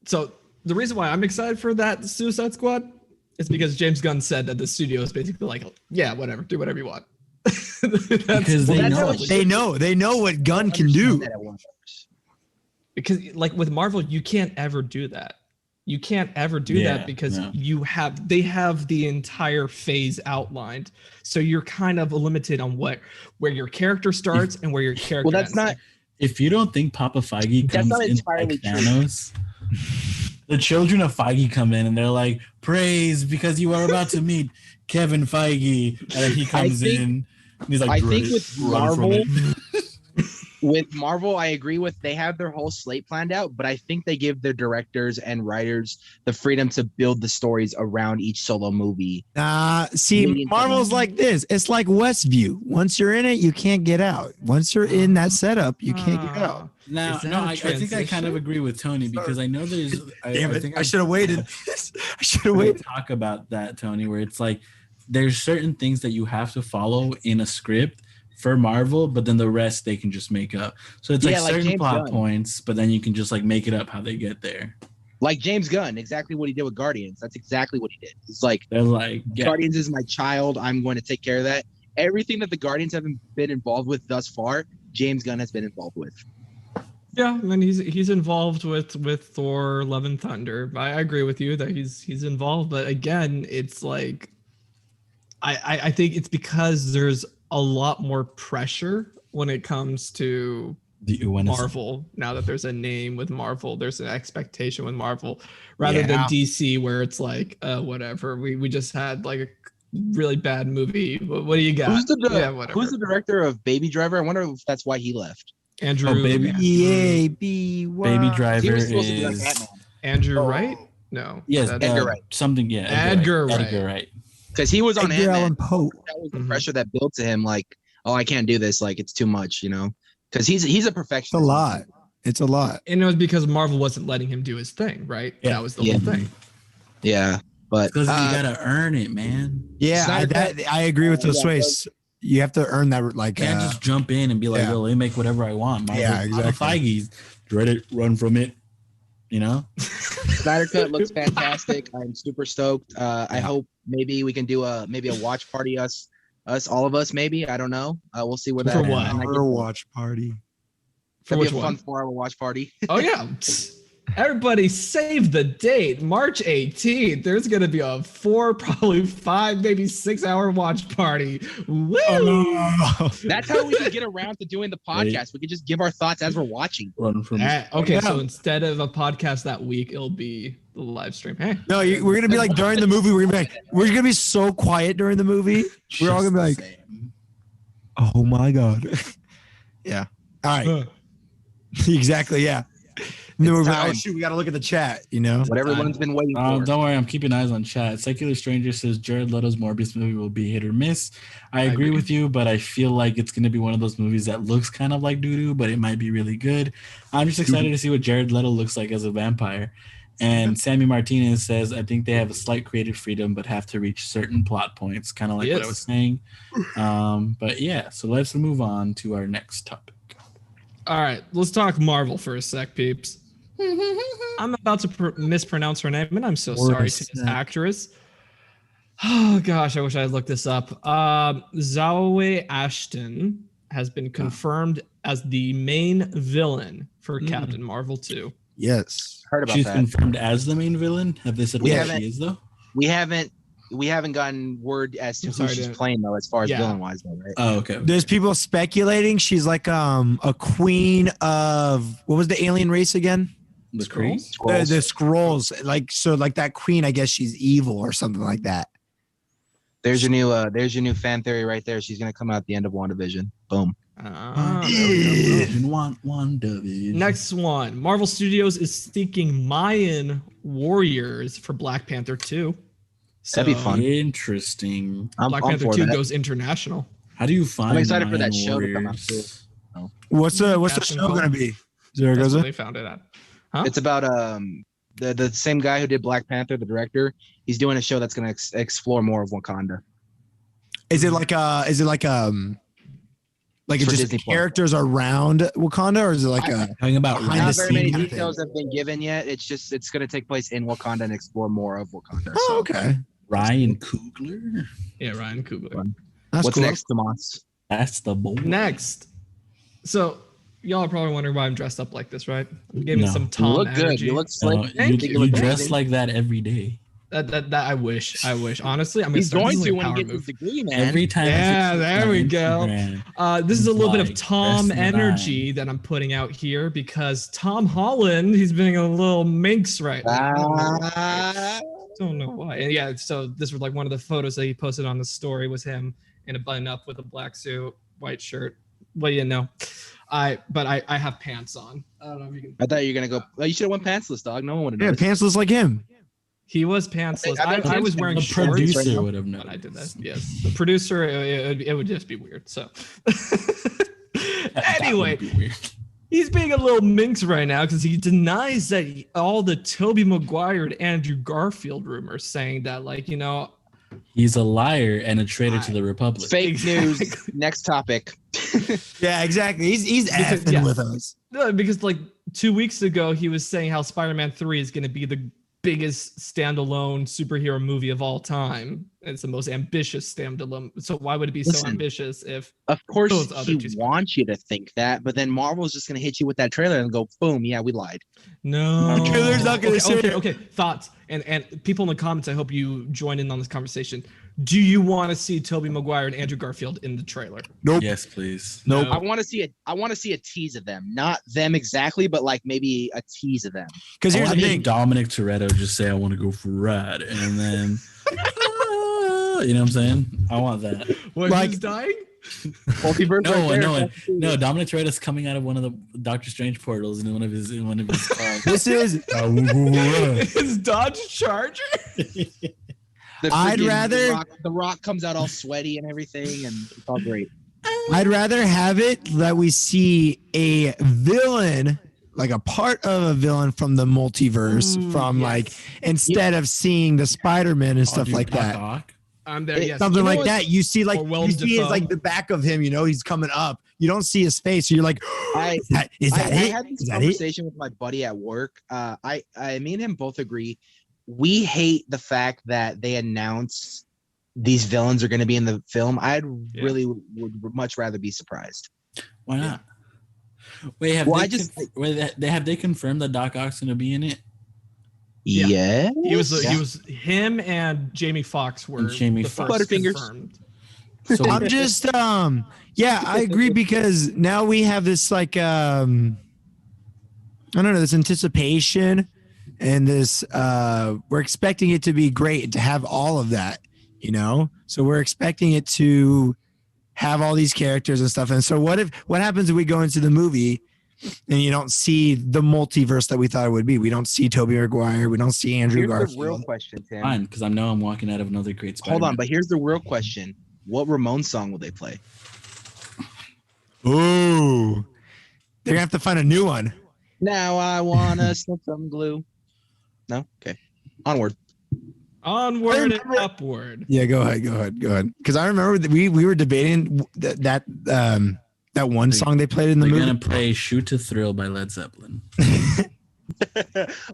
Speaker 3: so the reason why I'm excited for that Suicide Squad is because James Gunn said that the studio is basically like, yeah, whatever, do whatever you want.
Speaker 5: Because they
Speaker 4: know what Gunn can do.
Speaker 3: Because like with Marvel, you can't ever do that. You can't ever do that because they have the entire phase outlined. So you're kind of limited on where your character starts and where your character
Speaker 6: Well, that's
Speaker 3: ends.
Speaker 6: not.
Speaker 5: If you don't think Papa Feige
Speaker 6: That's
Speaker 5: comes
Speaker 6: not
Speaker 5: in
Speaker 6: entirely
Speaker 5: like Thanos, the children of Feige come in and they're like, praise because you are about to meet Kevin Feige. And then he comes in and he's like,
Speaker 6: I think with
Speaker 5: run from
Speaker 6: Marvel,
Speaker 5: it.
Speaker 6: with Marvel, I agree with they have their whole slate planned out, but I think they give their directors and writers the freedom to build the stories around each solo movie.
Speaker 4: See, Marvel's like this. It's like Westview. Once you're in it, you can't get out. Once you're in that setup, you can't get out.
Speaker 5: Now,
Speaker 3: Is that
Speaker 5: no,
Speaker 3: a
Speaker 5: I think I kind
Speaker 3: transition?
Speaker 5: of agree with Tony because I know there's.
Speaker 4: Damn it!
Speaker 5: think
Speaker 4: I should have waited. I should have
Speaker 5: we
Speaker 4: waited.
Speaker 5: talk about that, Tony, where it's like there's certain things that you have to follow in a script for Marvel, but then the rest they can just make up. So it's like certain
Speaker 6: James
Speaker 5: plot
Speaker 6: Gunn.
Speaker 5: points, but then you can just like make it up how they get there.
Speaker 6: Like James Gunn, exactly what he did with Guardians. That's exactly what he did. It's like
Speaker 5: They're like,
Speaker 6: Guardians is my child. I'm going to take care of that. Everything that the Guardians have been involved with thus far, James Gunn has been involved with.
Speaker 3: Yeah, I mean he's involved with Thor: Love and Thunder. I agree with you that he's involved, but again, it's like I think it's because there's a lot more pressure when it comes to Marvel. Now that there's a name with Marvel, there's an expectation with Marvel, rather than DC where it's like whatever. We just had like a really bad movie. What do you got?
Speaker 6: Who's
Speaker 3: Whatever.
Speaker 6: the director of Baby Driver? I wonder if that's why he left.
Speaker 3: Andrew?
Speaker 5: Baby
Speaker 4: Baby
Speaker 5: Driver
Speaker 6: He was supposed to be like
Speaker 5: is
Speaker 6: Batman.
Speaker 3: Andrew Wright? No.
Speaker 5: yes,
Speaker 6: Edgar Wright.
Speaker 5: Something. Yeah,
Speaker 3: Edgar Wright.
Speaker 5: Edgar Wright.
Speaker 6: Because he was on
Speaker 4: Edgar
Speaker 6: Ant-Man.
Speaker 4: Allan Poe.
Speaker 6: That was the pressure that built to him. Like, oh, I can't do this. Like, it's too much, Because he's a perfectionist.
Speaker 4: It's a lot. It's a lot.
Speaker 3: And it was because Marvel wasn't letting him do his thing, right?
Speaker 5: Yeah.
Speaker 3: That was the whole thing.
Speaker 6: Yeah, but
Speaker 5: Because you gotta earn it, man.
Speaker 4: Yeah, I agree with Josue. You have to earn that. Like,
Speaker 5: You can't just jump in and be like,
Speaker 4: yeah.
Speaker 5: "Well, let me make whatever I want."
Speaker 4: Yeah, exactly.
Speaker 5: Feige's dread it, run from it.
Speaker 6: Snyder Cut looks fantastic. I'm super stoked. I hope maybe we can do a watch party us all of us, maybe. I don't know. We'll see where that.
Speaker 3: For what?
Speaker 4: Our watch party.
Speaker 3: For
Speaker 6: That'd
Speaker 3: which
Speaker 6: be a
Speaker 3: one?
Speaker 6: fun 4-hour watch party.
Speaker 3: Oh yeah. Everybody save the date. March 18th. There's gonna be a 4, probably 5, maybe 6-hour watch party. Woo!
Speaker 6: That's how we can get around to doing the podcast. We can just give our thoughts as we're watching.
Speaker 5: Run from
Speaker 3: Okay,
Speaker 4: Yeah.
Speaker 3: so instead of a podcast that week, it'll be the live stream. Hey.
Speaker 4: No, we're gonna be like during the movie. We're gonna be so quiet during the movie. We're all gonna be like, "Oh my god." Yeah. All right. Exactly. Yeah. And then we're like, oh shoot, we gotta look at the chat. You know.
Speaker 6: What everyone's been waiting for.
Speaker 5: Don't worry, I'm keeping eyes on chat. Secular Stranger says Jared Leto's Morbius movie will be hit or miss. I agree with you, but I feel like it's going to be one of those movies that looks kind of like doo-doo, but it might be really good. I'm just excited to see what Jared Leto looks like as a vampire. And Sammy Martinez says, I think they have a slight creative freedom, but have to reach certain plot points, kind of like what I was saying. But yeah, so let's move on to our next topic.
Speaker 3: All right, let's talk Marvel for a sec, peeps. I'm about to mispronounce her name, and I'm so sorry to this actress. Oh gosh, I wish I had looked this up. Zawe Ashton has been confirmed as the main villain for Captain Marvel 2.
Speaker 4: Yes,
Speaker 6: heard about
Speaker 5: She's
Speaker 6: that.
Speaker 5: confirmed as the main villain. Have they said what she is though?
Speaker 6: We haven't gotten word as to who she's playing though, as far as villain wise though, right?
Speaker 5: Oh, okay.
Speaker 4: There's people speculating she's like a queen of what was the alien race again?
Speaker 5: The Skrulls?
Speaker 4: The Skrulls. Like that queen, I guess she's evil or something like that.
Speaker 6: There's your new fan theory right there. She's gonna come out at the end of WandaVision. Boom.
Speaker 5: WandaVision.
Speaker 3: Next one. Marvel Studios is seeking Mayan warriors for Black Panther 2. So
Speaker 6: That'd be fun.
Speaker 5: Interesting.
Speaker 3: Black Panther 2 goes international.
Speaker 5: How do you find?
Speaker 6: I'm excited
Speaker 5: Mayan
Speaker 6: for that show
Speaker 5: warriors?
Speaker 6: to come out too.
Speaker 4: What's the show gonna be?
Speaker 3: That's where they found it at. Huh?
Speaker 6: It's about the same guy who did Black Panther, the director. He's doing a show that's gonna explore more of Wakanda.
Speaker 4: Is it like it's just
Speaker 6: Disney Plus.
Speaker 4: characters around Wakanda, or is it like
Speaker 5: talking about
Speaker 4: behind
Speaker 6: Not
Speaker 4: the
Speaker 6: very many
Speaker 4: scene
Speaker 6: details have been given yet. It's gonna take place in Wakanda and explore more of Wakanda.
Speaker 4: Oh,
Speaker 6: so.
Speaker 4: okay.
Speaker 5: Ryan Coogler.
Speaker 3: Yeah, Ryan Coogler.
Speaker 4: That's
Speaker 6: What's
Speaker 4: cool.
Speaker 6: next, Tomas?
Speaker 5: That's the boy.
Speaker 3: Next. So y'all are probably wondering why I'm dressed up like this, right? I'm giving some Tom
Speaker 6: You look
Speaker 3: energy.
Speaker 6: good. You look slick.
Speaker 5: You dress like that every day.
Speaker 3: That I wish. Honestly, I'm
Speaker 6: He's going to
Speaker 3: when
Speaker 6: when he gets his degree, man.
Speaker 5: Every time.
Speaker 3: Yeah, there we go. This is a little bit of
Speaker 5: Like,
Speaker 3: Tom
Speaker 5: dress
Speaker 3: energy that I'm putting out here because Tom Holland, he's being a little minx right now. Don't know why. And yeah, so this was like one of the photos that he posted on the story was him in a button up with a black suit, white shirt. Well, you know, I have pants on. I don't know if you can.
Speaker 6: I thought you were gonna go. Oh, you should have went pantsless, dog. No one would have
Speaker 4: Yeah,
Speaker 6: noticed.
Speaker 4: pantsless like him.
Speaker 3: He was pantsless. I was wearing
Speaker 5: The
Speaker 3: shorts.
Speaker 5: producer would have known.
Speaker 3: When I did that. Yes, the producer. It would just be weird. So anyway, he's being a little minx right now because he denies that all the Tobey Maguire and Andrew Garfield rumors, saying that
Speaker 5: He's a liar and a traitor to the Republic.
Speaker 6: Fake news. Next topic.
Speaker 4: Yeah, exactly. He's effing with us.
Speaker 3: No, because 2 weeks ago he was saying how Spider-Man 3 is going to be the biggest standalone superhero movie of all time. It's the most ambitious standalone. So why would it be so ambitious if?
Speaker 6: Of course,
Speaker 3: those other
Speaker 6: he
Speaker 3: two
Speaker 6: wants you to think that, but then Marvel's just gonna hit you with that trailer and go, boom, yeah, we lied.
Speaker 3: No,
Speaker 4: trailer's not gonna say it.
Speaker 3: Okay. Thoughts and people in the comments. I hope you join in on this conversation. Do you want to see Tobey Maguire and Andrew Garfield in the trailer?
Speaker 4: Nope.
Speaker 5: Yes, please.
Speaker 4: Nope.
Speaker 6: I want to see it. I want to see a tease of them, not them exactly, but maybe a tease of them.
Speaker 4: Because here's
Speaker 5: I
Speaker 4: the
Speaker 5: want
Speaker 4: thing.
Speaker 5: Dominic Toretto just say, "I want to go for a ride," and then, you know what I'm saying? I want that.
Speaker 3: What, he's dying?
Speaker 5: No. Dominic Toretto's coming out of one of the Doctor Strange portals in one of his cars.
Speaker 4: This is.
Speaker 3: His Dodge Charger.
Speaker 4: I'd rather
Speaker 6: the rock comes out all sweaty and everything, and it's all great.
Speaker 4: I'd rather have it that we see a villain, like a part of a villain from the multiverse, instead of seeing the Spider-Man and stuff like that.
Speaker 3: I'm there. Yes.
Speaker 4: Something like that. You see,
Speaker 3: Willem
Speaker 4: you see
Speaker 3: Dafoe.
Speaker 4: is the back of him. He's coming up. You don't see his face. So you're like, is that
Speaker 6: I
Speaker 4: it?
Speaker 6: had this
Speaker 4: Is that it?
Speaker 6: conversation with my buddy at work. Me and him both agree. We hate the fact that they announced these villains are going to be in the film, I'd really would much rather be surprised.
Speaker 5: Why not? Wait, have they confirmed that Doc Ock's gonna be in it?
Speaker 6: Yeah,
Speaker 3: he was him and Jamie Foxx were
Speaker 5: Jamie
Speaker 3: the
Speaker 5: Foxx.
Speaker 3: first confirmed.
Speaker 5: So
Speaker 4: I'm just yeah, I agree, because now we have this like I don't know, this anticipation and this we're expecting it to be great, to have all of that, you know? So we're expecting it to have all these characters and stuff. And so what happens if we go into the movie and you don't see the multiverse that we thought it would be? We don't see Tobey Maguire, we don't see Andrew Garfield.
Speaker 6: Here's the real question, Tim.
Speaker 5: Fine, because I know I'm walking out of another great Spider-Man.
Speaker 6: Hold on, but here's the real question. What Ramones song will they play?
Speaker 4: Ooh. They're gonna have to find a new one.
Speaker 6: Now I wanna slip some glue. No? Okay. Onward.
Speaker 3: Onward and upward.
Speaker 4: Yeah, go ahead. Because I remember that we were debating that one song they played in the movie.
Speaker 5: They're gonna play "Shoot to Thrill" by Led Zeppelin.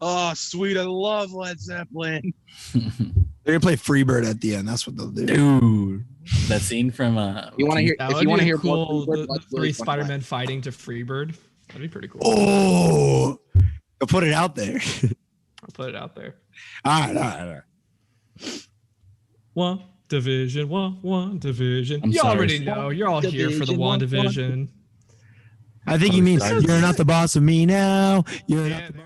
Speaker 6: Oh, sweet! I love Led Zeppelin.
Speaker 4: They're gonna play Freebird at the end. That's what they'll do.
Speaker 5: Dude, that scene from
Speaker 6: You want to hear? If you want to hear
Speaker 3: cool,
Speaker 6: Freebird,
Speaker 3: the three Spider-Men fighting to Freebird, that'd be pretty cool.
Speaker 4: Oh, I'll put it out there.
Speaker 3: I'll put it out there.
Speaker 4: All right.
Speaker 3: WandaVision.
Speaker 5: I'm
Speaker 3: You
Speaker 5: sorry.
Speaker 3: already know. You're all here for the WandaVision.
Speaker 4: I think he means you're not the boss of me now. You're not the boss.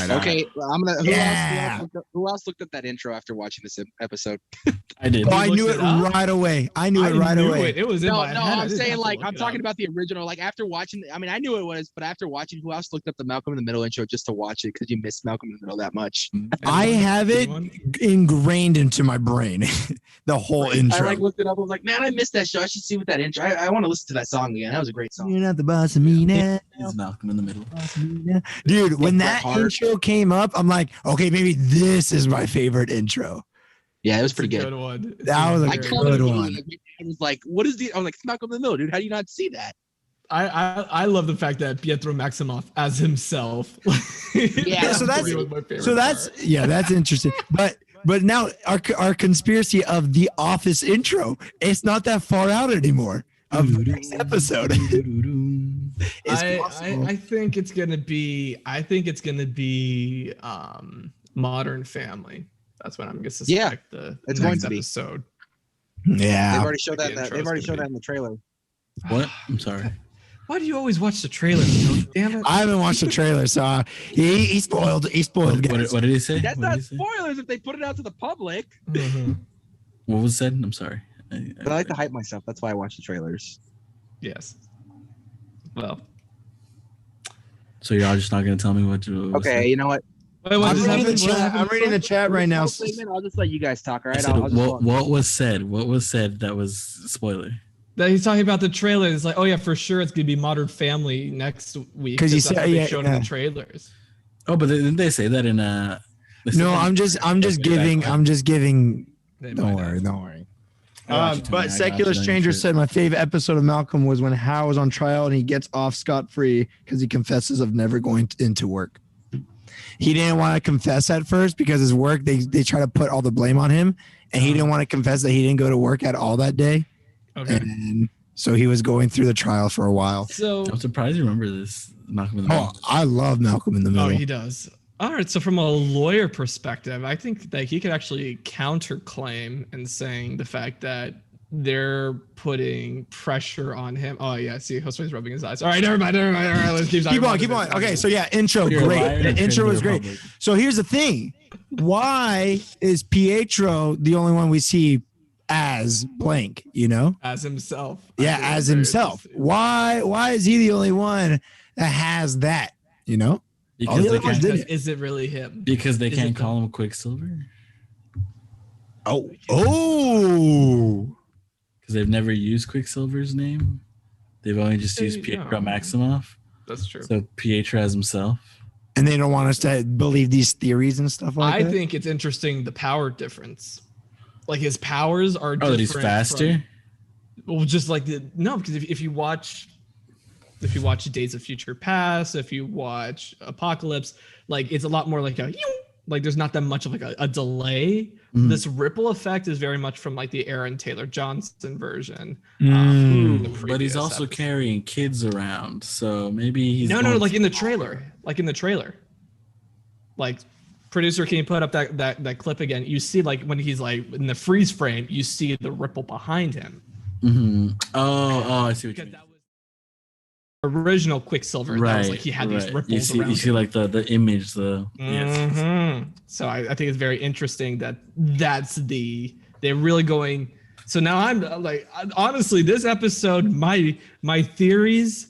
Speaker 6: Okay, I'm gonna.
Speaker 4: Yeah.
Speaker 6: Who else looked up that intro after watching this episode?
Speaker 5: I did.
Speaker 4: Oh, I knew
Speaker 3: looked
Speaker 4: it
Speaker 3: it up?
Speaker 4: right away. I knew it right away.
Speaker 3: It was in my head.
Speaker 6: I'm saying like I'm talking about the original. Like after watching, I mean, I knew it was, but after watching, who else looked up the Malcolm in the Middle intro just to watch it because you missed Malcolm in the Middle that much?
Speaker 4: I have it ingrained into my brain. The whole intro.
Speaker 6: I like looked it up. I was like, man, I missed that show. I should see what that intro. I want to listen to that song again. That was a great song.
Speaker 4: You're not the boss of me now.
Speaker 5: It's Malcolm in the Middle.
Speaker 4: Dude, when that intro came up, I'm like, okay, maybe this is my favorite intro.
Speaker 6: Yeah, it was pretty
Speaker 3: Good
Speaker 6: good.
Speaker 3: one.
Speaker 4: That was a
Speaker 6: I
Speaker 4: good
Speaker 6: called it.
Speaker 4: one.
Speaker 6: I was like, what is the? I was like, it's Malcolm in the Middle, dude. How do you not see that?
Speaker 3: I love the fact that Pietro Maximoff as himself.
Speaker 6: Yeah,
Speaker 4: so
Speaker 3: that's
Speaker 4: that's interesting. But now our conspiracy of the Office intro, it's not that far out anymore of the next episode.
Speaker 3: I think it's gonna be Modern Family. That's what I'm gonna suspect.
Speaker 6: It's
Speaker 3: the
Speaker 6: going
Speaker 3: next
Speaker 6: to be.
Speaker 3: episode.
Speaker 4: Yeah.
Speaker 6: They've already showed
Speaker 3: The
Speaker 6: that.
Speaker 3: intro
Speaker 6: They've
Speaker 3: is
Speaker 6: already
Speaker 3: gonna
Speaker 6: showed
Speaker 3: be-
Speaker 6: that in the trailer.
Speaker 5: What? I'm sorry.
Speaker 3: Why do you always watch the trailer? Damn it!
Speaker 4: I haven't watched the trailer, so he spoiled. He spoiled.
Speaker 5: What did he say?
Speaker 6: That's
Speaker 5: What did
Speaker 6: not
Speaker 5: he say?
Speaker 6: spoilers if they put it out to the public.
Speaker 3: Mhm.
Speaker 5: What was said? I'm sorry.
Speaker 6: I like to hype myself. That's why I watch the trailers.
Speaker 3: Yes. Well.
Speaker 5: So you're all just not gonna tell me what to?
Speaker 6: Okay, you know what?
Speaker 3: Wait, what
Speaker 4: I'm
Speaker 3: just
Speaker 4: reading the
Speaker 3: happened? What
Speaker 4: chat.
Speaker 3: happened?
Speaker 4: I'm reading the chat right now.
Speaker 6: I'll just let you guys talk. All
Speaker 5: I
Speaker 6: right.
Speaker 5: said,
Speaker 6: I'll just
Speaker 5: what was said? What was said that was spoiler?
Speaker 3: That he's talking about the trailer. It's like, oh yeah, for sure, it's gonna be Modern Family next week.
Speaker 4: 'Cause you
Speaker 3: that's
Speaker 4: said-
Speaker 3: what they
Speaker 4: yeah,
Speaker 3: showed in
Speaker 4: yeah.
Speaker 3: the trailers.
Speaker 5: Oh, but didn't they say that in
Speaker 4: No, I'm just giving.
Speaker 3: They
Speaker 4: Don't
Speaker 3: might
Speaker 4: worry.
Speaker 3: have.
Speaker 4: Don't worry.
Speaker 5: I got you, Tony. I
Speaker 4: But
Speaker 5: got
Speaker 4: Secular
Speaker 5: you. Don't
Speaker 4: Stranger
Speaker 5: you trip.
Speaker 4: said my favorite episode of Malcolm was when Hal was on trial and he gets off scot-free because he confesses of never going into work. He didn't want to confess at first because his work, they try to put all the blame on him, and he didn't want to confess that he didn't go to work at all that day.
Speaker 3: Okay.
Speaker 4: And so he was going through the trial for a while.
Speaker 3: So,
Speaker 5: I'm surprised you remember this, Malcolm in the
Speaker 4: Oh,
Speaker 5: Middle.
Speaker 4: I love Malcolm in the Middle.
Speaker 3: oh, he does. All right. So from a lawyer perspective, I think that he could actually counterclaim and saying the fact that they're putting pressure on him. Oh yeah, see, Josue's rubbing his eyes. All right, never mind. All right, let's keep talking.
Speaker 4: Keep on. Okay, so yeah, intro,
Speaker 5: You're a liar
Speaker 4: great.
Speaker 5: and
Speaker 4: The intro was
Speaker 5: traitor
Speaker 4: great.
Speaker 5: Republic.
Speaker 4: So here's the thing. Why is Pietro the only one we see as blank, you know?
Speaker 3: As himself.
Speaker 4: Yeah, as himself. Why is he the only one that has that, you know? All
Speaker 5: Because
Speaker 4: the
Speaker 5: they
Speaker 4: other ones
Speaker 5: can't,
Speaker 4: didn't.
Speaker 3: Is it really him?
Speaker 5: because they
Speaker 3: Is
Speaker 5: can't
Speaker 3: it
Speaker 5: call him Quicksilver
Speaker 4: Oh.
Speaker 5: because they've never used Quicksilver's name. They've only just used Pietro
Speaker 3: Yeah.
Speaker 5: Maximoff.
Speaker 3: That's true.
Speaker 5: So Pietro as himself.
Speaker 4: And they don't want us to believe these theories and stuff like
Speaker 3: I
Speaker 4: that.
Speaker 3: think it's interesting the power difference. Like his powers are
Speaker 5: Oh, that he's
Speaker 3: different
Speaker 5: faster.
Speaker 3: Well, just like because if you watch Days of Future Past, if you watch Apocalypse, like it's a lot more like a like there's not that much of like a delay. This ripple effect is very much from like the Aaron Taylor Johnson version.
Speaker 5: But he's also carrying kids around, so maybe he's
Speaker 3: no, like in the trailer, like producer, can you put up that clip again? You see like when he's like in the freeze frame, you see the ripple behind him.
Speaker 5: Oh, I see what you mean.
Speaker 3: Original Quicksilver, that was like he had these ripples around
Speaker 5: you see like the image,
Speaker 3: yes. So I think it's very interesting that they're really going. So now I'm like, honestly, this episode, my theories,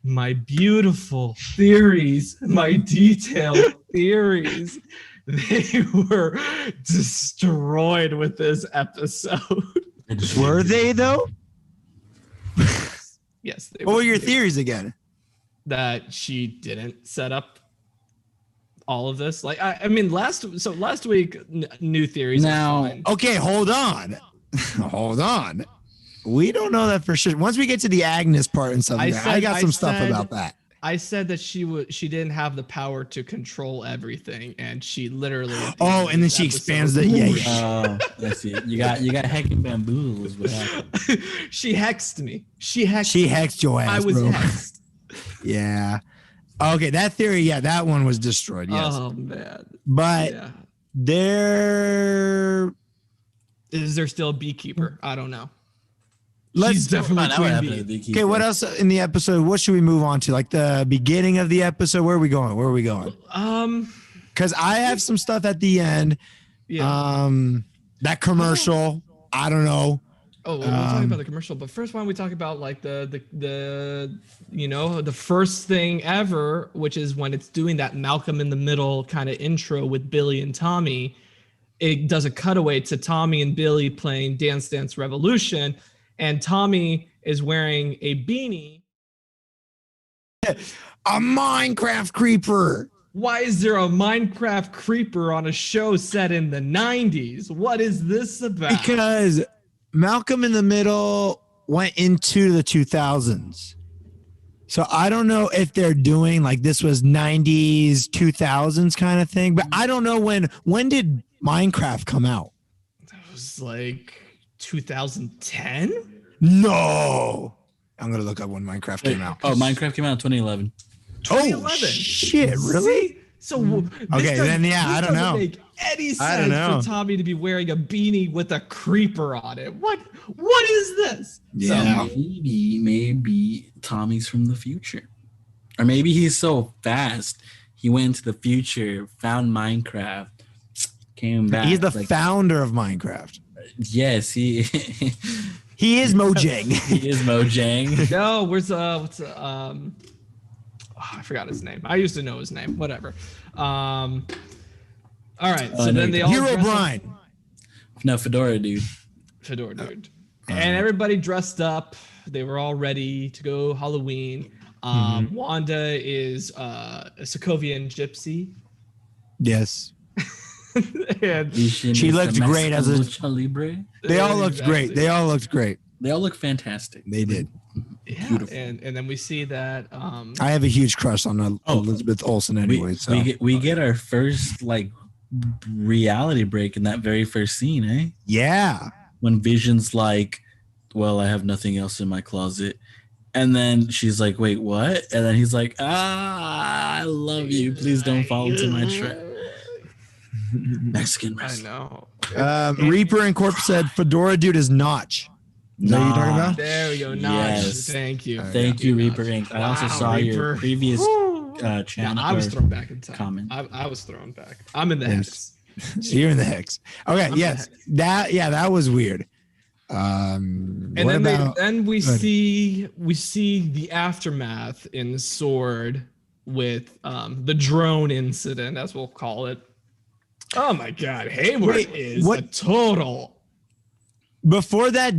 Speaker 3: my beautiful theories, my detailed theories, they were destroyed with this episode.
Speaker 4: Were they though?
Speaker 3: Yes.
Speaker 4: What were your theories again?
Speaker 3: That she didn't set up all of this. Like, I mean, last week, new theories.
Speaker 5: Now,
Speaker 4: okay, hold on. We don't know that for sure. Once we get to the Agnes part and stuff, I got some stuff about that.
Speaker 3: I said that she didn't have the power to control everything, and she literally.
Speaker 4: Oh, and then she expands that. Yeah.
Speaker 5: Let's see. You got hecking bamboozles. What happened?
Speaker 3: She hexed me. She
Speaker 4: hexed your ass.
Speaker 3: I was
Speaker 4: bro.
Speaker 3: hexed.
Speaker 4: Yeah. Okay, that theory. Yeah, that one was destroyed. Yes.
Speaker 3: Oh man.
Speaker 4: But
Speaker 3: is there still a beekeeper? I don't know.
Speaker 4: Let's
Speaker 3: definitely queen bee.
Speaker 4: Okay, what else in the episode? What should we move on to? Like the beginning of the episode? Where are we going? Because I have some stuff at the end.
Speaker 3: Yeah.
Speaker 4: That commercial. I don't know.
Speaker 3: Oh, we'll talk about the commercial, but first, why don't we talk about like the first thing ever, which is when it's doing that Malcolm in the Middle kind of intro with Billy and Tommy. It does a cutaway to Tommy and Billy playing Dance Dance Revolution. And Tommy is wearing a beanie.
Speaker 4: A Minecraft creeper.
Speaker 3: Why is there a Minecraft creeper on a show set in the 90s? What is this about?
Speaker 4: Because Malcolm in the Middle went into the 2000s. So I don't know if they're doing like this was 90s, 2000s kind of thing. But I don't know when did Minecraft come out?
Speaker 3: That was like 2010?
Speaker 4: No. I'm going to look up when Minecraft came out.
Speaker 5: Oh, Minecraft came out in 2011.
Speaker 3: 2011.
Speaker 4: Oh, shit. Really?
Speaker 3: So
Speaker 4: okay, then I don't know.
Speaker 3: Make any sense for Tommy to be wearing a beanie with a creeper on it? What is this?
Speaker 4: Yeah.
Speaker 5: So maybe Tommy's from the future. Or maybe he's so fast, he went into the future, found Minecraft, came back.
Speaker 4: He's the founder of Minecraft.
Speaker 5: Yes, he is
Speaker 4: Mojang.
Speaker 5: He is Mojang.
Speaker 3: No, I forgot his name. I used to know his name. Whatever. All right. So then they all
Speaker 4: Hero Brian.
Speaker 5: No, Fedora dude.
Speaker 3: And everybody dressed up. They were all ready to go Halloween. Wanda is a Sokovian gypsy.
Speaker 4: Yes.
Speaker 3: And
Speaker 4: she looked great as a
Speaker 5: Libre.
Speaker 4: They all looked great. They all looked great.
Speaker 5: They all look fantastic.
Speaker 4: They did.
Speaker 3: Yeah.
Speaker 5: Beautiful.
Speaker 3: And then we see that
Speaker 4: I have a huge crush on Elizabeth Olsen anyway.
Speaker 5: We get our first like reality break in that very first scene, eh?
Speaker 4: Yeah.
Speaker 5: When Vision's like, well, I have nothing else in my closet. And then she's like, wait, what? And then he's like, I love you. Please don't fall into my trap. Mexican wrestler.
Speaker 3: I know.
Speaker 4: Reaper and Corp said Fedora dude is Notch. Is that what you're talking about?
Speaker 3: There we go. Notch.
Speaker 5: Yes.
Speaker 3: Thank you.
Speaker 5: Thank you, Reaper Inc. I also saw
Speaker 3: Reaper.
Speaker 5: your previous channel.
Speaker 3: I was thrown back in time.
Speaker 5: Comment.
Speaker 3: I was thrown back. I'm in the hex.
Speaker 4: You're in the hex. Okay. Yes. That was weird. And
Speaker 3: then we see the aftermath in Sword with the drone incident, as we'll call it. Oh my God, Hayward is a total.
Speaker 4: Before that,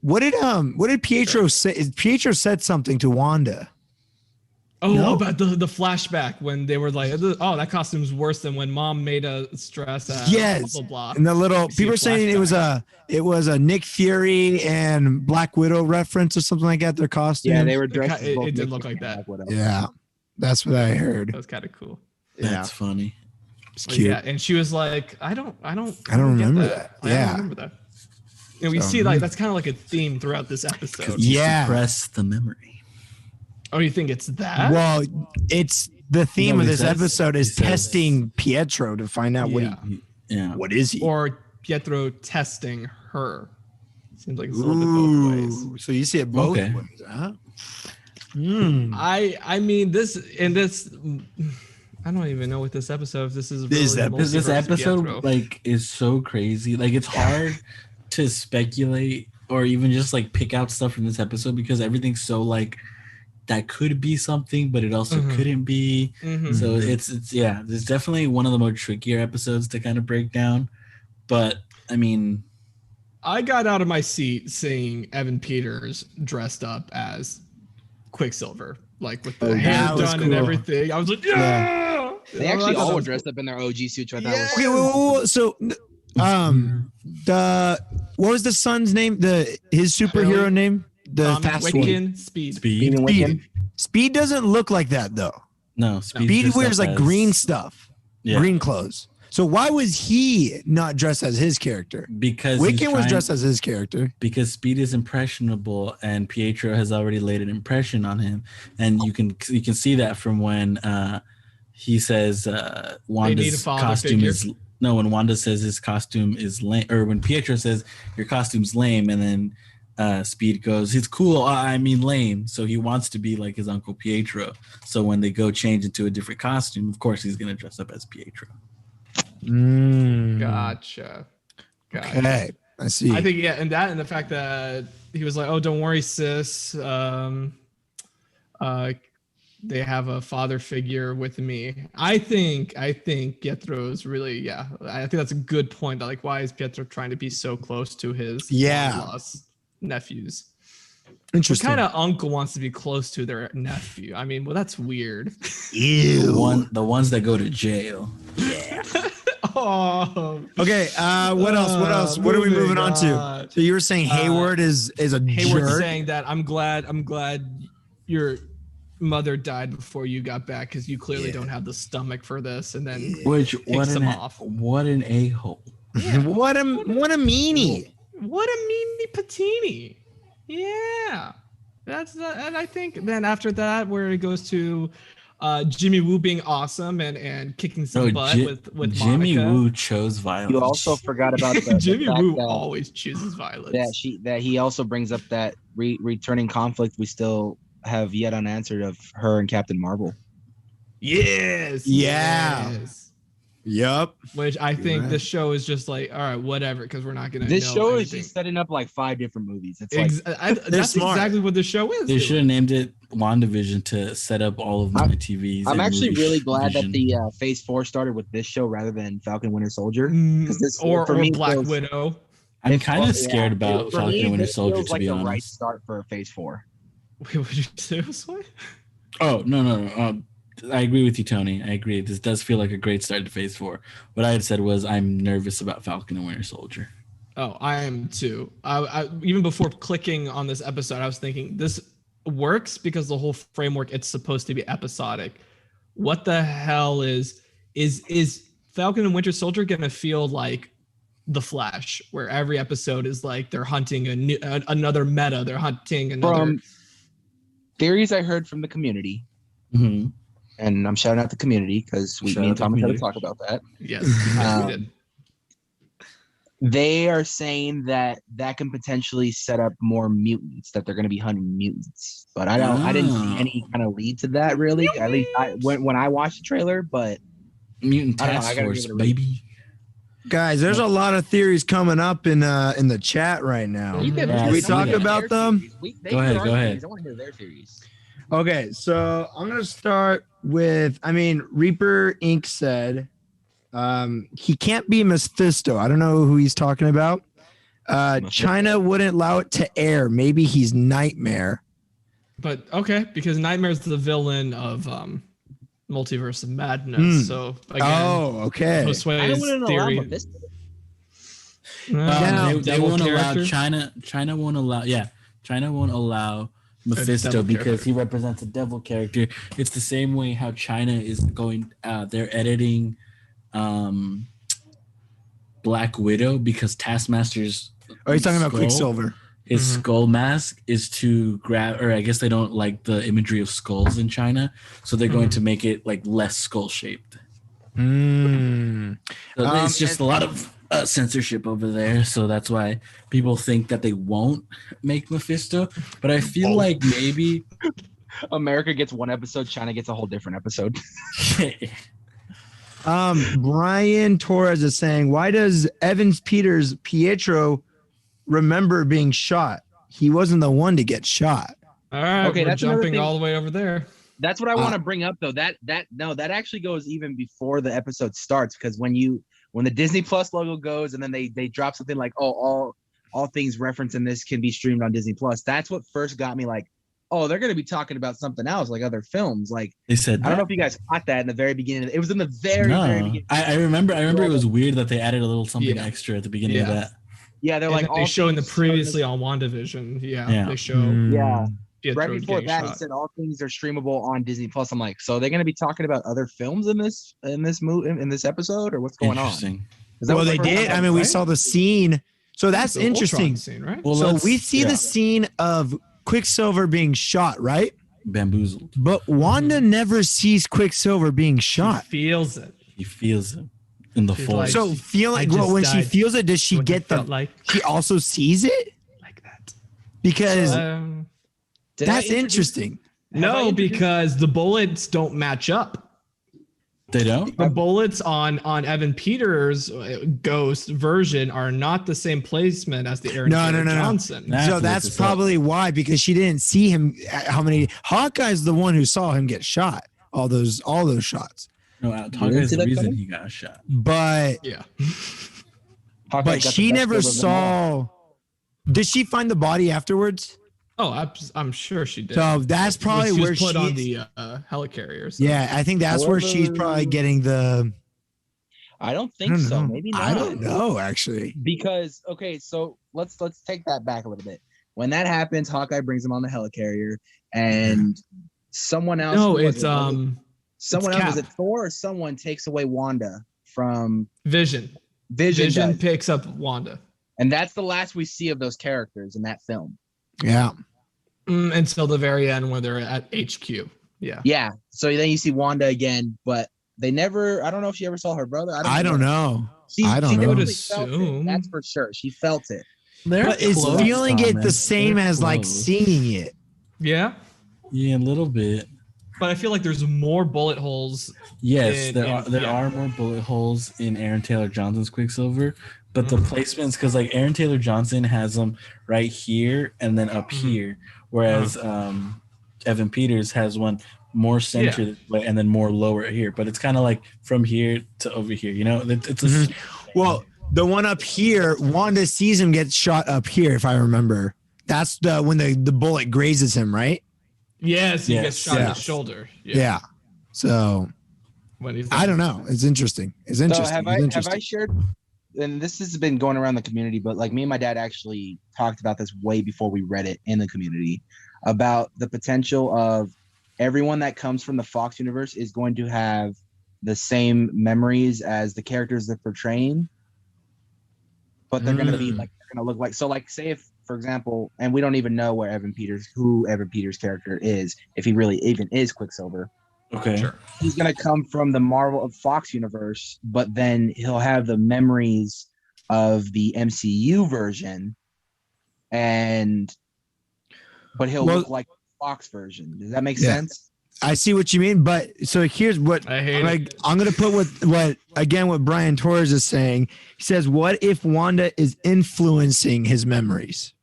Speaker 4: what did Pietro say? Pietro said something to Wanda.
Speaker 3: Oh, no? About the flashback when they were like, oh, that costume's worse than when Mom made us dress.
Speaker 4: Yes,
Speaker 3: blah, blah, blah.
Speaker 4: And the little people were saying it was a Nick Fury and Black Widow reference or something like that. Their costume.
Speaker 6: Yeah, they were dressed.
Speaker 3: It did look like that.
Speaker 4: Yeah, that's what I heard.
Speaker 3: That was kind of cool.
Speaker 5: That's funny.
Speaker 4: It's cute.
Speaker 3: Yeah, and she was like, I don't
Speaker 4: remember
Speaker 3: get
Speaker 4: that.
Speaker 3: I
Speaker 4: Yeah.
Speaker 3: don't remember that. And we see like that's kind of like a theme throughout this episode.
Speaker 4: Yeah.
Speaker 5: Suppress the memory.
Speaker 3: Oh, you think it's that?
Speaker 4: Well, it's the theme of
Speaker 5: he
Speaker 4: this
Speaker 5: says-
Speaker 4: episode is
Speaker 5: he says-
Speaker 4: testing Pietro to find out
Speaker 5: Yeah.
Speaker 4: what is he.
Speaker 3: Or Pietro testing her. Seems like it's a little bit both ways.
Speaker 4: Ooh, so you see it both
Speaker 5: Okay.
Speaker 4: ways, huh? Hmm.
Speaker 3: I mean this I don't even know what this episode. If this is really
Speaker 5: Because this
Speaker 3: multiverse
Speaker 5: episode
Speaker 3: Pietro.
Speaker 5: like is so crazy. Like it's hard to speculate or even just like pick out stuff from this episode because everything's so like that could be something, but it also couldn't be.
Speaker 3: Mhm.
Speaker 5: So it's it's definitely one of the more trickier episodes to kind of break down. But I mean,
Speaker 3: I got out of my seat seeing Evan Peters dressed up as Quicksilver, like with the hair
Speaker 4: that was
Speaker 3: done and
Speaker 4: cool.
Speaker 3: everything. I was like, yeah.
Speaker 6: They actually all were dressed up in their OG suits. Which I thought was
Speaker 4: Okay, whoa. So, what was the son's name? His superhero name? The
Speaker 3: Tom
Speaker 4: fast one.
Speaker 3: Wiccan, Speed.
Speaker 4: Speed doesn't look like that though.
Speaker 5: no,
Speaker 4: Speed wears like green stuff,
Speaker 5: Yeah.
Speaker 4: green clothes. So why was he not dressed as his character?
Speaker 5: because he's
Speaker 4: Wiccan was
Speaker 5: trying-
Speaker 4: dressed as his character.
Speaker 5: because Speed is impressionable and Pietro has already laid an impression on him, and you can see that from when he says
Speaker 3: need a
Speaker 5: Wanda's
Speaker 3: father
Speaker 5: costume
Speaker 3: figure.
Speaker 5: is no, when Wanda says his costume is lame, or when Pietro says your costume's lame, and then Speed goes, it's cool, I mean lame. So he wants to be like his uncle Pietro. So when they go change into a different costume, of course he's gonna dress up as Pietro.
Speaker 3: Gotcha.
Speaker 4: Okay, I see.
Speaker 3: I think and the fact that he was like, "Oh, don't worry, sis. They have a father figure with me." I think Pietro's really I think that's a good point. Like, why is Pietro trying to be so close to his long-lost nephews?
Speaker 4: Interesting.
Speaker 3: What kind of uncle wants to be close to their nephew? I mean, well, that's weird.
Speaker 4: Ew.
Speaker 5: The ones that go to jail.
Speaker 3: Oh.
Speaker 4: Okay. What else? What are we moving on to?
Speaker 3: on.
Speaker 4: So you were saying Hayward is a
Speaker 3: Hayward's
Speaker 4: jerk.
Speaker 3: saying that I'm glad your mother died before you got back because you clearly don't have the stomach for this, and then
Speaker 5: What
Speaker 3: Takes
Speaker 5: an
Speaker 3: him off.
Speaker 5: what an a-hole.
Speaker 4: What a meanie.
Speaker 3: what a meanie patini. Yeah, that's and I think then after that where it goes to Jimmy Woo being awesome and kicking some butt with
Speaker 5: Jimmy
Speaker 3: Monica.
Speaker 5: Woo chose violence.
Speaker 6: You also forgot about the
Speaker 3: Jimmy
Speaker 6: fact
Speaker 3: Woo
Speaker 6: that,
Speaker 3: always chooses violence.
Speaker 6: that he also brings up that returning conflict we still have yet unanswered of her and Captain Marvel.
Speaker 3: Yes.
Speaker 4: Yeah.
Speaker 3: yes.
Speaker 4: Yup.
Speaker 3: Which I think
Speaker 4: right.
Speaker 3: this show is just like, all right, whatever, because we're not gonna.
Speaker 6: This
Speaker 3: know
Speaker 6: show is
Speaker 3: anything.
Speaker 6: just setting up like 5 different movies. It's like
Speaker 3: That's
Speaker 4: smart.
Speaker 3: exactly what the show is.
Speaker 5: They
Speaker 3: doing.
Speaker 5: should have named it WandaVision to set up all of my TVs.
Speaker 6: I'm
Speaker 5: and
Speaker 6: actually
Speaker 5: movie
Speaker 6: really glad that
Speaker 5: vision.
Speaker 6: the Phase 4 started with this show rather than Falcon Winter Soldier.
Speaker 3: Or
Speaker 6: for me,
Speaker 3: Black
Speaker 6: feels-
Speaker 3: Widow.
Speaker 5: I'm kind of scared about
Speaker 6: For
Speaker 5: Falcon
Speaker 6: me,
Speaker 5: and Winter
Speaker 6: this
Speaker 5: Soldier,
Speaker 6: feels
Speaker 5: to
Speaker 6: like
Speaker 5: be
Speaker 6: the
Speaker 5: honest.
Speaker 6: right start for Phase 4.
Speaker 3: Wait, what did you say? What?
Speaker 5: Oh, no. I agree with you, Tony. I agree. This does feel like a great start to Phase 4. What I had said was I'm nervous about Falcon and Winter Soldier.
Speaker 3: Oh, I am too. I even before clicking on this episode, I was thinking this works because the whole framework, it's supposed to be episodic. What the hell is Falcon and Winter Soldier gonna feel like The Flash, where every episode is like they're hunting another meta, they're hunting another.
Speaker 6: From theories I heard from the community,
Speaker 5: Mm-hmm.
Speaker 6: and I'm shouting out the community because me and Thomas had to talk about that.
Speaker 3: Yes, we did.
Speaker 6: They are saying that can potentially set up more mutants, that they're going to be hunting mutants. But I didn't see any kind of lead to that really. At least when I watched the trailer, but
Speaker 5: Mutant
Speaker 6: I don't know,
Speaker 5: Task
Speaker 6: I gotta
Speaker 5: Force,
Speaker 6: give it a read.
Speaker 5: baby.
Speaker 4: Guys, there's a lot of theories coming up in the chat right now.
Speaker 5: Yeah,
Speaker 4: Should we
Speaker 5: I see
Speaker 4: talk
Speaker 5: that.
Speaker 4: about them?
Speaker 5: Go ahead.
Speaker 6: I want to hear their theories.
Speaker 4: Okay, so I'm gonna start with, Reaper Inc. said he can't be Mephisto. I don't know who he's talking about. China wouldn't allow it to air. Maybe he's Nightmare.
Speaker 3: But okay, because Nightmare's the villain of Multiverse of Madness. So again,
Speaker 4: okay.
Speaker 3: Josue's theory.
Speaker 5: They
Speaker 3: devil
Speaker 5: won't allow
Speaker 3: character?
Speaker 5: China won't allow. Yeah, China won't allow Mephisto
Speaker 3: devil
Speaker 5: because
Speaker 3: character.
Speaker 5: he represents a devil character. It's the same way how China is going. They're editing Black Widow because Taskmaster's
Speaker 4: Oh, he's talking about
Speaker 5: skull-
Speaker 4: Quicksilver.
Speaker 5: His skull mask is to grab, or I guess they don't like the imagery of skulls in China, so they're going to make it like less skull shaped.
Speaker 4: Mm.
Speaker 5: So it's just a lot of censorship over there, so that's why people think that they won't make Mephisto. But I feel like maybe
Speaker 6: America gets one episode, China gets a whole different episode.
Speaker 4: Brian Torres is saying, why does Evans Peters Pietro remember being shot? He wasn't the one to get shot.
Speaker 3: All right,
Speaker 6: Okay,
Speaker 3: we're
Speaker 6: that's another
Speaker 3: jumping
Speaker 6: thing.
Speaker 3: all the way over there.
Speaker 6: That's what I want to bring up though. That actually goes even before the episode starts, because when the Disney Plus logo goes and then they drop something like, oh, all things referenced in this can be streamed on Disney Plus. That's what first got me like, oh, they're gonna be talking about something else, like other films. Like
Speaker 5: they said,
Speaker 6: I don't know if you guys caught that in the very beginning. It was in the very beginning.
Speaker 5: I remember it was weird that they added a little something extra at the beginning of that.
Speaker 6: Yeah, they're like
Speaker 3: they
Speaker 6: all
Speaker 3: show in the
Speaker 6: things
Speaker 3: previously on WandaVision.
Speaker 5: Yeah.
Speaker 3: They show.
Speaker 6: Yeah.
Speaker 3: Pietro
Speaker 6: Right before
Speaker 3: getting
Speaker 6: that,
Speaker 3: shot.
Speaker 6: it said all things are streamable on Disney Plus. I'm like, so they're going to be talking about other films in this episode, or what's going on?
Speaker 5: Interesting.
Speaker 6: Is that
Speaker 4: Well,
Speaker 6: what
Speaker 4: they
Speaker 6: the
Speaker 4: did.
Speaker 6: first
Speaker 4: I
Speaker 6: one
Speaker 4: mean, we
Speaker 6: was,
Speaker 4: saw the scene. So that's
Speaker 3: The Ultron
Speaker 4: interesting.
Speaker 3: scene, right?
Speaker 5: Well,
Speaker 4: So we see the scene of Quicksilver being shot, right?
Speaker 5: Bamboozled.
Speaker 4: But Wanda never sees Quicksilver being shot.
Speaker 3: She feels it.
Speaker 5: He feels it in the
Speaker 3: She's
Speaker 5: force.
Speaker 3: like,
Speaker 4: So feeling
Speaker 3: I
Speaker 4: well,
Speaker 3: just
Speaker 4: when she
Speaker 3: died.
Speaker 4: feels it, does she
Speaker 3: What
Speaker 4: get
Speaker 3: it
Speaker 4: the?
Speaker 3: felt like
Speaker 4: She also sees it
Speaker 3: that.
Speaker 4: because
Speaker 6: did I
Speaker 4: that's
Speaker 6: introduce-
Speaker 4: interesting.
Speaker 6: I
Speaker 3: No,
Speaker 6: introduced-
Speaker 3: because the bullets don't match up.
Speaker 5: They don't?
Speaker 3: The bullets on Evan Peters' ghost version are not the same placement as the Aaron
Speaker 4: No,
Speaker 3: Taylor
Speaker 4: no.
Speaker 3: Johnson.
Speaker 5: Nah. I have
Speaker 4: So
Speaker 5: to look
Speaker 4: that's
Speaker 5: this up.
Speaker 4: probably why, because she didn't see him. How many? Hawkeye's the one who saw him get shot. All those shots.
Speaker 5: No,
Speaker 6: didn't
Speaker 5: Hawkeye's
Speaker 6: see
Speaker 5: the
Speaker 6: that
Speaker 5: reason
Speaker 6: coming?
Speaker 5: he got shot.
Speaker 4: But
Speaker 3: Yeah.
Speaker 6: Hawkeye
Speaker 4: but
Speaker 6: got the
Speaker 4: she
Speaker 6: best
Speaker 4: never
Speaker 6: build of them all.
Speaker 4: saw. Did she find the body afterwards?
Speaker 3: Oh, I'm sure she did.
Speaker 4: So that's probably
Speaker 3: she was
Speaker 4: where
Speaker 3: put on
Speaker 4: she.
Speaker 3: the helicarrier. So.
Speaker 4: Yeah, I think that's where she's probably getting the.
Speaker 6: I don't
Speaker 4: I
Speaker 6: think
Speaker 4: don't
Speaker 6: so.
Speaker 4: know.
Speaker 6: Maybe not.
Speaker 4: I don't know actually.
Speaker 6: Because okay, so let's take that back a little bit. When that happens, Hawkeye brings him on the helicarrier, and someone else.
Speaker 3: No,
Speaker 6: who was
Speaker 3: it's
Speaker 6: it? Someone
Speaker 3: it's
Speaker 6: else. Was
Speaker 3: Cap.
Speaker 6: it Thor or someone takes away Wanda from
Speaker 3: Vision.
Speaker 6: Vision?
Speaker 3: Vision
Speaker 6: does.
Speaker 3: picks up Wanda.
Speaker 6: And that's the last we see of those characters in that film.
Speaker 4: Yeah.
Speaker 3: Until the very end where they're at HQ. Yeah.
Speaker 6: Yeah. So then you see Wanda again, but they never. I don't know if she ever saw her brother.
Speaker 4: I don't know.
Speaker 6: She,
Speaker 4: I don't
Speaker 6: she
Speaker 4: know.
Speaker 6: definitely
Speaker 3: Would
Speaker 6: felt it.
Speaker 3: assume.
Speaker 6: That's for sure. She felt it.
Speaker 5: They're
Speaker 4: But is
Speaker 5: close,
Speaker 4: feeling it the
Speaker 5: Thomas.
Speaker 4: same
Speaker 5: They're
Speaker 4: as like
Speaker 5: close.
Speaker 4: seeing it?
Speaker 3: Yeah.
Speaker 5: Yeah, a little bit.
Speaker 3: But I feel like there's more bullet holes.
Speaker 5: Yes,
Speaker 3: In-
Speaker 5: there
Speaker 3: yeah.
Speaker 5: are more bullet holes in Aaron Taylor Johnson's Quicksilver, but the placements, because like Aaron Taylor Johnson has them right here and then up here, whereas Evan Peters has one more center this way and then more lower here. But it's kind of like from here to over here. You know, it's a
Speaker 4: Well, the one up here, Wanda sees him get shot up here, if I remember. That's the when the bullet grazes him, right?
Speaker 3: Yes, he
Speaker 5: Yes,
Speaker 3: gets shot in
Speaker 4: yes.
Speaker 3: the shoulder.
Speaker 4: Yeah. So
Speaker 3: When he's
Speaker 4: I don't know. It's interesting. It's
Speaker 6: So
Speaker 4: interesting.
Speaker 6: have
Speaker 4: It's
Speaker 6: I
Speaker 4: interesting.
Speaker 6: shared? And this has been going around the community, but like me and my dad actually talked about this way before we read it in the community about the potential of everyone that comes from the Fox universe is going to have the same memories as the characters they're portraying, but they're going to be like they're going to look like. So like say if, for example, and we don't even know who Evan Peters' character is, if he really even is Quicksilver.
Speaker 5: okay.
Speaker 3: Sure.
Speaker 6: He's gonna come from the Marvel of Fox universe, but then he'll have the memories of the MCU version, but he'll
Speaker 4: Well-
Speaker 6: look like the Fox version. Does that make
Speaker 4: Yeah.
Speaker 6: sense?
Speaker 4: I see what you mean, but so here's what
Speaker 3: I hate it.
Speaker 4: I'm gonna put what Brian Torres is saying. He says, "What if Wanda is influencing his memories?"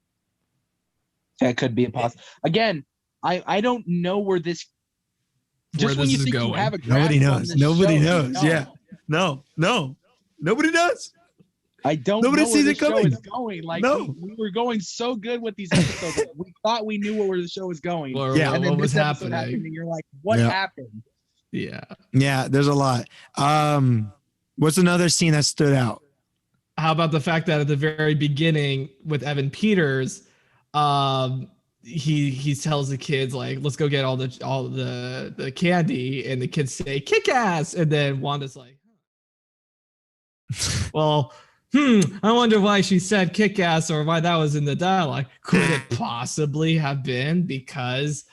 Speaker 6: That could be a possible. Again, I don't know where this.
Speaker 3: Where
Speaker 6: Just when
Speaker 3: this
Speaker 6: you
Speaker 3: is
Speaker 6: think you
Speaker 3: going.
Speaker 6: have a grasp
Speaker 4: Nobody
Speaker 6: on
Speaker 4: knows.
Speaker 6: this
Speaker 4: Nobody
Speaker 6: show,
Speaker 4: knows.
Speaker 6: you don't.
Speaker 4: Yeah. No. Nobody does.
Speaker 6: I don't
Speaker 4: Nobody
Speaker 6: know
Speaker 4: sees
Speaker 6: where
Speaker 4: it
Speaker 6: the show
Speaker 4: coming.
Speaker 6: is going. Like
Speaker 4: No.
Speaker 6: we were going so good with these episodes. Like, we thought we knew where the show was going.
Speaker 3: Or
Speaker 4: Yeah.
Speaker 6: And then
Speaker 3: what was
Speaker 6: this episode
Speaker 3: happening.
Speaker 6: happened, and you're like, what
Speaker 4: Yeah.
Speaker 6: happened?
Speaker 3: Yeah.
Speaker 4: Yeah, there's a lot. What's another scene that stood out?
Speaker 3: How about the fact that at the very beginning with Evan Peters, he tells the kids like, let's go get all the candy, and the kids say kick ass, and then Wanda's like, well, I wonder why she said kick-ass or why that was in the dialogue. Could it possibly have been because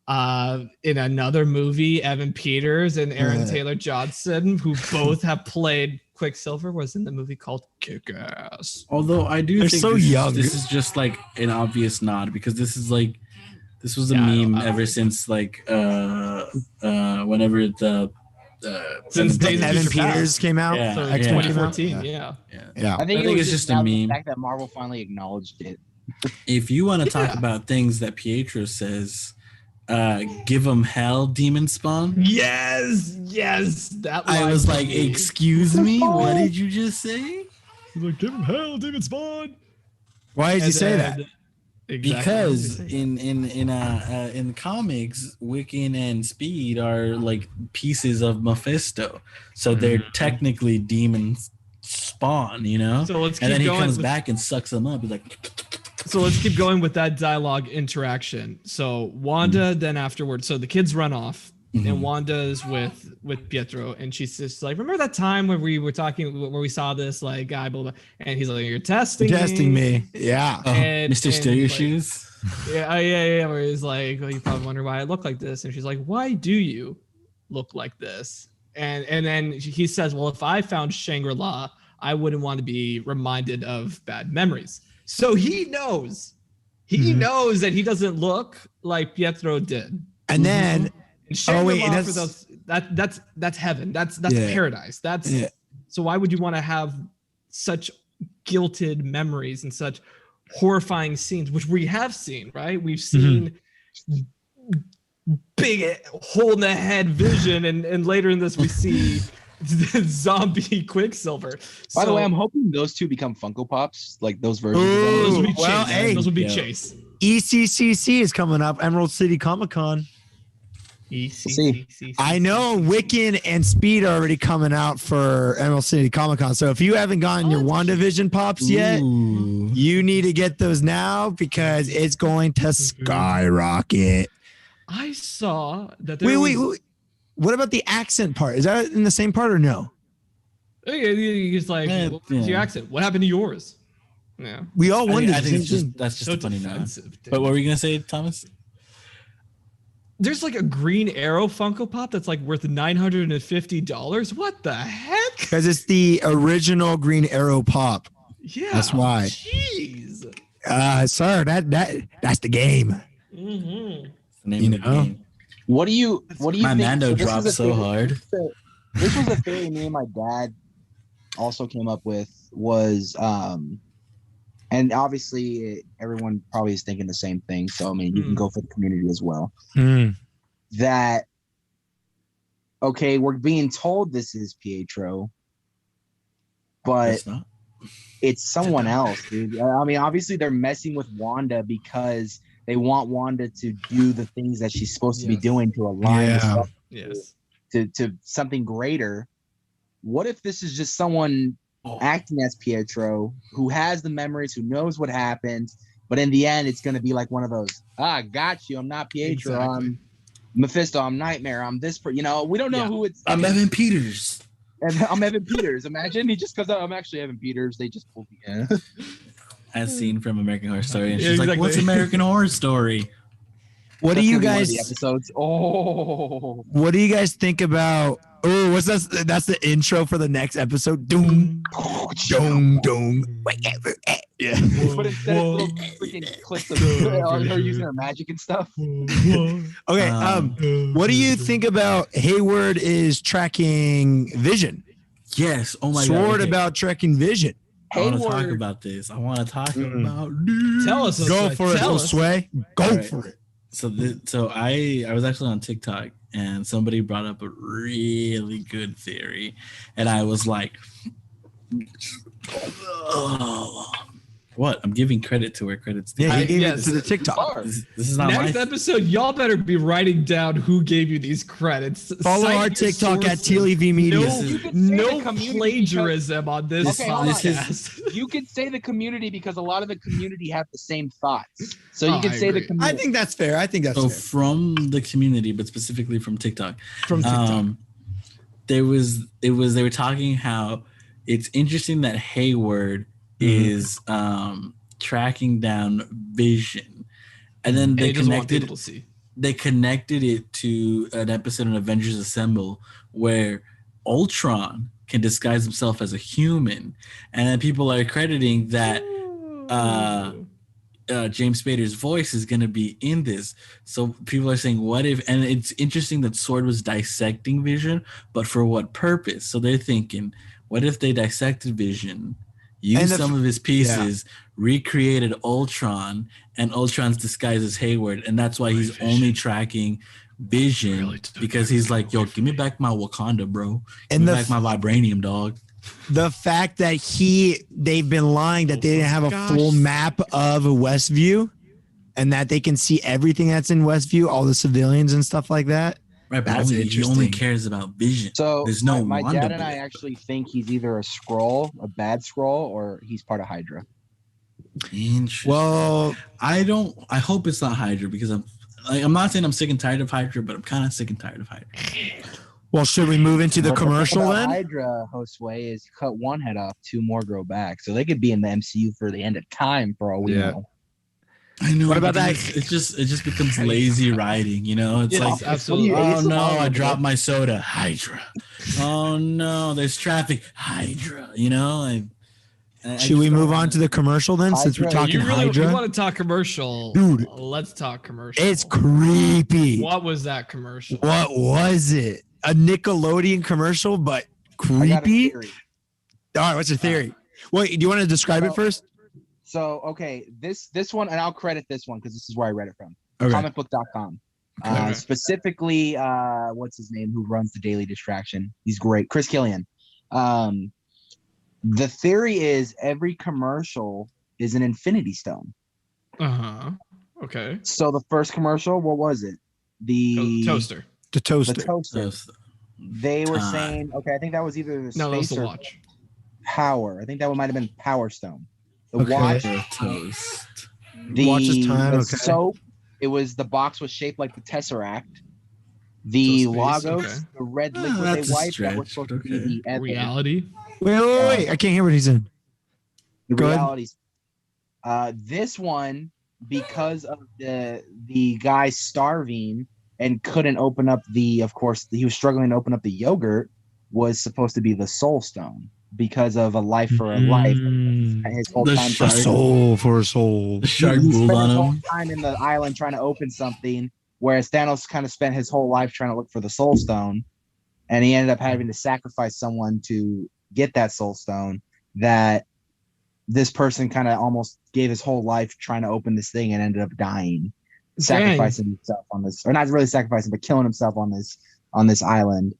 Speaker 3: in another movie, Evan Peters and Aaron Taylor Johnson, who both have played Quicksilver, was in the movie called Kick-Ass.
Speaker 5: Although I do
Speaker 4: They're
Speaker 5: think
Speaker 4: so young.
Speaker 5: This is just like an obvious nod because this was a meme ever since like whenever the
Speaker 3: Since Days of
Speaker 4: Evan
Speaker 3: Future
Speaker 4: Peters
Speaker 3: Past.
Speaker 4: came out.
Speaker 5: Yeah.
Speaker 3: So
Speaker 5: Yeah.
Speaker 3: 2014, yeah.
Speaker 6: I think
Speaker 5: I think it's just a
Speaker 6: the
Speaker 5: meme.
Speaker 6: fact that Marvel finally acknowledged it.
Speaker 5: If you want to talk about things that Pietro says, give him hell, Demon Spawn.
Speaker 3: Yes. That
Speaker 5: I
Speaker 3: line
Speaker 5: was
Speaker 3: for
Speaker 5: like,
Speaker 3: me.
Speaker 5: excuse me, what did you just say?
Speaker 3: He's like, give him hell, Demon Spawn.
Speaker 4: Why did you say that?
Speaker 3: Exactly.
Speaker 5: Because in comics, Wiccan and Speed are like pieces of Mephisto, so they're technically demon spawn, you know.
Speaker 3: So let's
Speaker 5: and then he
Speaker 3: keep
Speaker 5: comes
Speaker 3: going
Speaker 5: back and sucks them up. He's like,
Speaker 3: So let's keep going with that dialogue interaction. So Wanda then afterwards, so the kids run off, and Wanda's with Pietro, and she's just like, remember that time where we were talking, where we saw this like guy, blah, blah, and he's like, you're testing
Speaker 4: me. Yeah.
Speaker 3: And,
Speaker 5: Mr. Steal Your
Speaker 3: like,
Speaker 5: Shoes.
Speaker 3: Yeah. Where he's like, well, you probably wonder why I look like this, and she's like, why do you look like this? And then he says, well, if I found Shangri-La, I wouldn't want to be reminded of bad memories. So he knows that he doesn't look like Pietro did.
Speaker 4: And then,
Speaker 3: that's heaven. That's paradise. So why would you want to have such guilted memories and such horrifying scenes, which we have seen, right? We've seen big hole in the head Vision, and later in this we see zombie Quicksilver.
Speaker 6: By the way, I'm hoping those two become Funko Pops, like those versions.
Speaker 3: Those would be
Speaker 4: well,
Speaker 3: Chase.
Speaker 4: hey.
Speaker 3: Those would be Chase.
Speaker 4: ECCC is coming up, Emerald City Comic Con. I know Wiccan and Speed are already coming out for Emerald City Comic Con. So if you haven't gotten your WandaVision pops yet, you need to get those now because it's going to skyrocket.
Speaker 3: I saw that.
Speaker 4: Wait. What about the accent part? Is that in the same part or no?
Speaker 3: He's like, what's your accent? What happened to yours? Yeah.
Speaker 4: We all wondered.
Speaker 5: I think that's just a funny nod. But what were you gonna say, Thomas?
Speaker 3: There's like a Green Arrow Funko Pop that's like worth $950. What the heck?
Speaker 4: Because it's the original Green Arrow pop.
Speaker 3: Yeah.
Speaker 4: That's why.
Speaker 3: Jeez.
Speaker 4: Sir, that's the game.
Speaker 5: The name of the game.
Speaker 6: What do you
Speaker 5: My
Speaker 6: think?
Speaker 5: Mando dropped so hard.
Speaker 6: This was a theory me and my dad also came up with was and obviously everyone probably is thinking the same thing. So I mean you can go for the community as well. That okay, we're being told this is Pietro, but it's someone else, dude. I mean, obviously they're messing with Wanda because they want Wanda to do the things that she's supposed to be doing to align to something greater. What if this is just someone acting as Pietro who has the memories, who knows what happened, but in the end it's going to be like one of those, got you, I'm not Pietro, I'm Mephisto, I'm Nightmare, I'm this, we don't know who it's.
Speaker 5: I'm Evan Peters.
Speaker 6: And I'm Evan Peters. Imagine he just goes out, I'm actually Evan Peters. They just pulled me in.
Speaker 5: As seen from American Horror Story, and she's like, "What's American Horror Story?"
Speaker 4: What do you guys?
Speaker 6: Episodes.
Speaker 4: What do you guys think about? Oh, what's that? That's the intro for the next episode. Doom, doom, doom. Yeah.
Speaker 6: But instead of little freaking clips of her using her magic and stuff.
Speaker 4: Okay. What do you think about Hayward is tracking Vision?
Speaker 5: Yes. Oh my God.
Speaker 4: Sword about tracking Vision.
Speaker 5: I want to talk about this. I want to talk about.
Speaker 3: Tell us.
Speaker 4: Go for it, Josue. Go for it.
Speaker 5: So I was actually on TikTok and somebody brought up a really good theory, and I was like, oh. What? I'm giving credit to where credit's due.
Speaker 4: Yeah, he gave it to the TikTok.
Speaker 5: This is not
Speaker 3: next episode. Y'all better be writing down who gave you these credits.
Speaker 4: Follow our TikTok at TLEV Media.
Speaker 3: No plagiarism on this
Speaker 6: podcast. You could say the community because a lot of the community have the same thoughts. So you can say the community.
Speaker 4: I think that's fair.
Speaker 5: So from the community, but specifically from TikTok. They were talking how it's interesting that Hayward is tracking down Vision, and then they connected. They connected it to an episode in Avengers Assemble where Ultron can disguise himself as a human, and then people are crediting that James Spader's voice is going to be in this. So people are saying, what if, and it's interesting that Sword was dissecting Vision, but for what purpose? So they're thinking, what if they dissected Vision, used some of his pieces, recreated Ultron, and Ultron's disguised as Hayward, and that's why he's only tracking Vision, because he's like, yo, give me back my Wakanda, bro. Give me back my vibranium, dog.
Speaker 4: The fact that they've been lying that they didn't have a full map of Westview and that they can see everything that's in Westview, all the civilians and stuff like that.
Speaker 5: Right, but he only cares about Vision.
Speaker 6: So
Speaker 5: there's no
Speaker 6: my dad and I actually think he's either a Skrull, a bad Skrull, or he's part of Hydra.
Speaker 5: Interesting.
Speaker 4: Well,
Speaker 5: I hope it's not Hydra, because I'm not saying I'm sick and tired of Hydra, but I'm kind of sick and tired of Hydra.
Speaker 4: Well, should we move into the commercial then?
Speaker 6: Hydra, Josue, is cut one head off, two more grow back, so they could be in the MCU for the end of time for all we know.
Speaker 5: I know.
Speaker 4: What about that?
Speaker 5: It just becomes lazy writing, you know? It's like,
Speaker 3: absolutely.
Speaker 5: Oh no, I dropped my soda. Hydra. Oh no, there's traffic. Hydra. You know?
Speaker 4: Should we move on to the commercial then, since we're talking Hydra?
Speaker 3: You want to talk commercial?
Speaker 4: Dude,
Speaker 3: let's talk commercial.
Speaker 4: It's creepy.
Speaker 3: What was that commercial?
Speaker 4: What was it? A Nickelodeon commercial, but creepy? All right, what's your theory? Wait, do you want to describe it first?
Speaker 6: So, okay, this one, and I'll credit this one because this is where I read it from.
Speaker 4: Okay.
Speaker 6: Comicbook.com. Specifically, what's his name, who runs the Daily Distraction? He's great. Chris Killian. The theory is every commercial is an Infinity Stone.
Speaker 3: Okay.
Speaker 6: So the first commercial, what was it? The
Speaker 3: toaster.
Speaker 4: The toaster.
Speaker 6: The toaster. They were saying, okay, I think that was either the space
Speaker 3: was the
Speaker 6: or
Speaker 3: watch.
Speaker 6: Power. I think that one might have been Power Stone. The watch.
Speaker 5: Toast.
Speaker 4: Watch's time.
Speaker 6: The
Speaker 4: Okay.
Speaker 6: soap. It was, the box was shaped like the Tesseract. The logos, the red liquid they wiped, that was supposed to be the ether.
Speaker 3: Reality.
Speaker 4: Wait. I can't hear what he's in.
Speaker 6: The
Speaker 4: Go
Speaker 6: realities. This one, because of the guy starving and couldn't open up of course, he was struggling to open up the yogurt, was supposed to be the Soul Stone because of a life for a life. His whole time,
Speaker 4: a soul for a soul.
Speaker 5: The shark
Speaker 6: he
Speaker 5: ruled
Speaker 6: spent
Speaker 5: on
Speaker 6: his whole
Speaker 5: him.
Speaker 6: time in the island trying to open something, whereas Thanos kind of spent his whole life trying to look for the Soul Stone, and he ended up having to sacrifice someone to get that Soul Stone. That this person kind of almost gave his whole life trying to open this thing and ended up dying, sacrificing himself on this, or not really sacrificing, but killing himself on this island.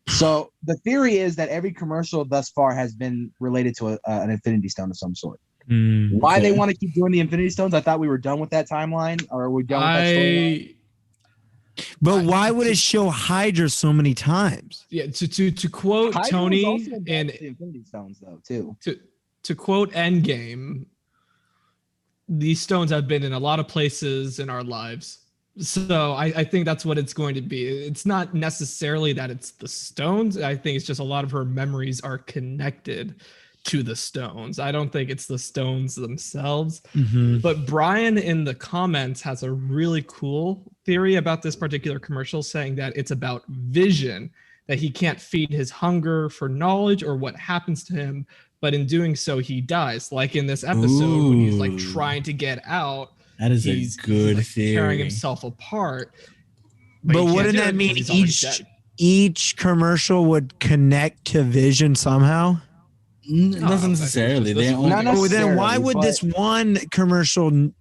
Speaker 6: So the theory is that every commercial thus far has been related to an Infinity Stone of some sort. Why they want to keep doing the Infinity Stones? I thought we were done with that timeline, or are we done with that storyline?
Speaker 4: But why would it show Hydra so many times?
Speaker 3: Yeah, to quote
Speaker 6: Hydra
Speaker 3: Tony
Speaker 6: was also
Speaker 3: and
Speaker 6: the Infinity Stones though too.
Speaker 3: To quote Endgame, these stones have been in a lot of places in our lives. So I think that's what it's going to be. It's not necessarily that it's the stones. I think it's just a lot of her memories are connected to the stones. I don't think it's the stones themselves. But Brian in the comments has a really cool theory about this particular commercial, saying that it's about Vision, that he can't feed his hunger for knowledge or what happens to him, but in doing so he dies, like in this episode when he's like trying to get out.
Speaker 5: That is
Speaker 3: he's
Speaker 5: a good
Speaker 3: like
Speaker 5: theory.
Speaker 3: Tearing himself apart.
Speaker 4: But wouldn't that mean each commercial would connect to Vision somehow?
Speaker 5: Not necessarily.
Speaker 4: Then why would this one commercial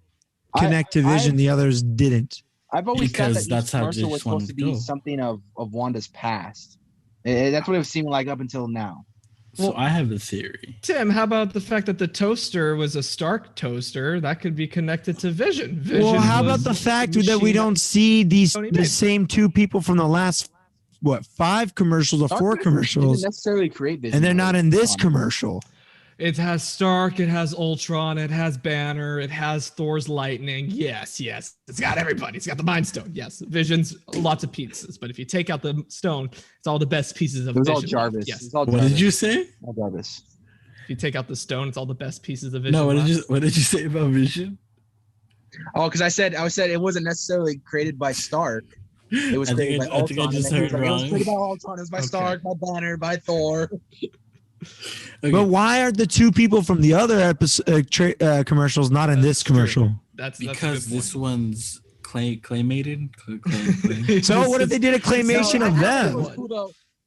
Speaker 4: connect to Vision, the others didn't?
Speaker 6: I've always thought that
Speaker 5: that's how
Speaker 6: commercial was supposed to be something of Wanda's past. That's what it was seeming like up until now.
Speaker 5: So I have a theory.
Speaker 3: Tim, how about the fact that the toaster was a Stark toaster? That could be connected to Vision.
Speaker 4: Well, how about the fact that we don't see the same two people from the last, 5 commercials or 4 commercials?
Speaker 6: Didn't necessarily create Vision,
Speaker 4: and they're not in this commercial.
Speaker 3: It has Stark, it has Ultron, it has Banner, it has Thor's lightning. Yes. It's got everybody. It's got the Mind Stone. Yes. Vision's lots of pieces. But if you take out the stone, it's all the best pieces of Vision.
Speaker 6: All Jarvis.
Speaker 3: Yes.
Speaker 6: It's all
Speaker 5: What
Speaker 6: Jarvis.
Speaker 5: did you say?
Speaker 6: All Jarvis.
Speaker 3: If you take out the stone, it's all the best pieces of Vision.
Speaker 5: No, what
Speaker 3: left.
Speaker 5: did you say about Vision?
Speaker 6: Oh, because I said it wasn't necessarily created by Stark. It was
Speaker 5: I
Speaker 6: created
Speaker 5: think
Speaker 6: by
Speaker 5: I
Speaker 6: Ultron.
Speaker 5: just
Speaker 6: and then he
Speaker 5: heard
Speaker 6: was like, it was
Speaker 5: wrong.
Speaker 6: created by Ultron. It was by Stark, by Banner, by Thor.
Speaker 5: Okay.
Speaker 4: But why are the two people from the other commercials not in this commercial?
Speaker 3: That's
Speaker 5: because
Speaker 3: a good
Speaker 5: this
Speaker 3: point.
Speaker 5: one's claymated. Clay.
Speaker 4: So what if they did a claymation of them?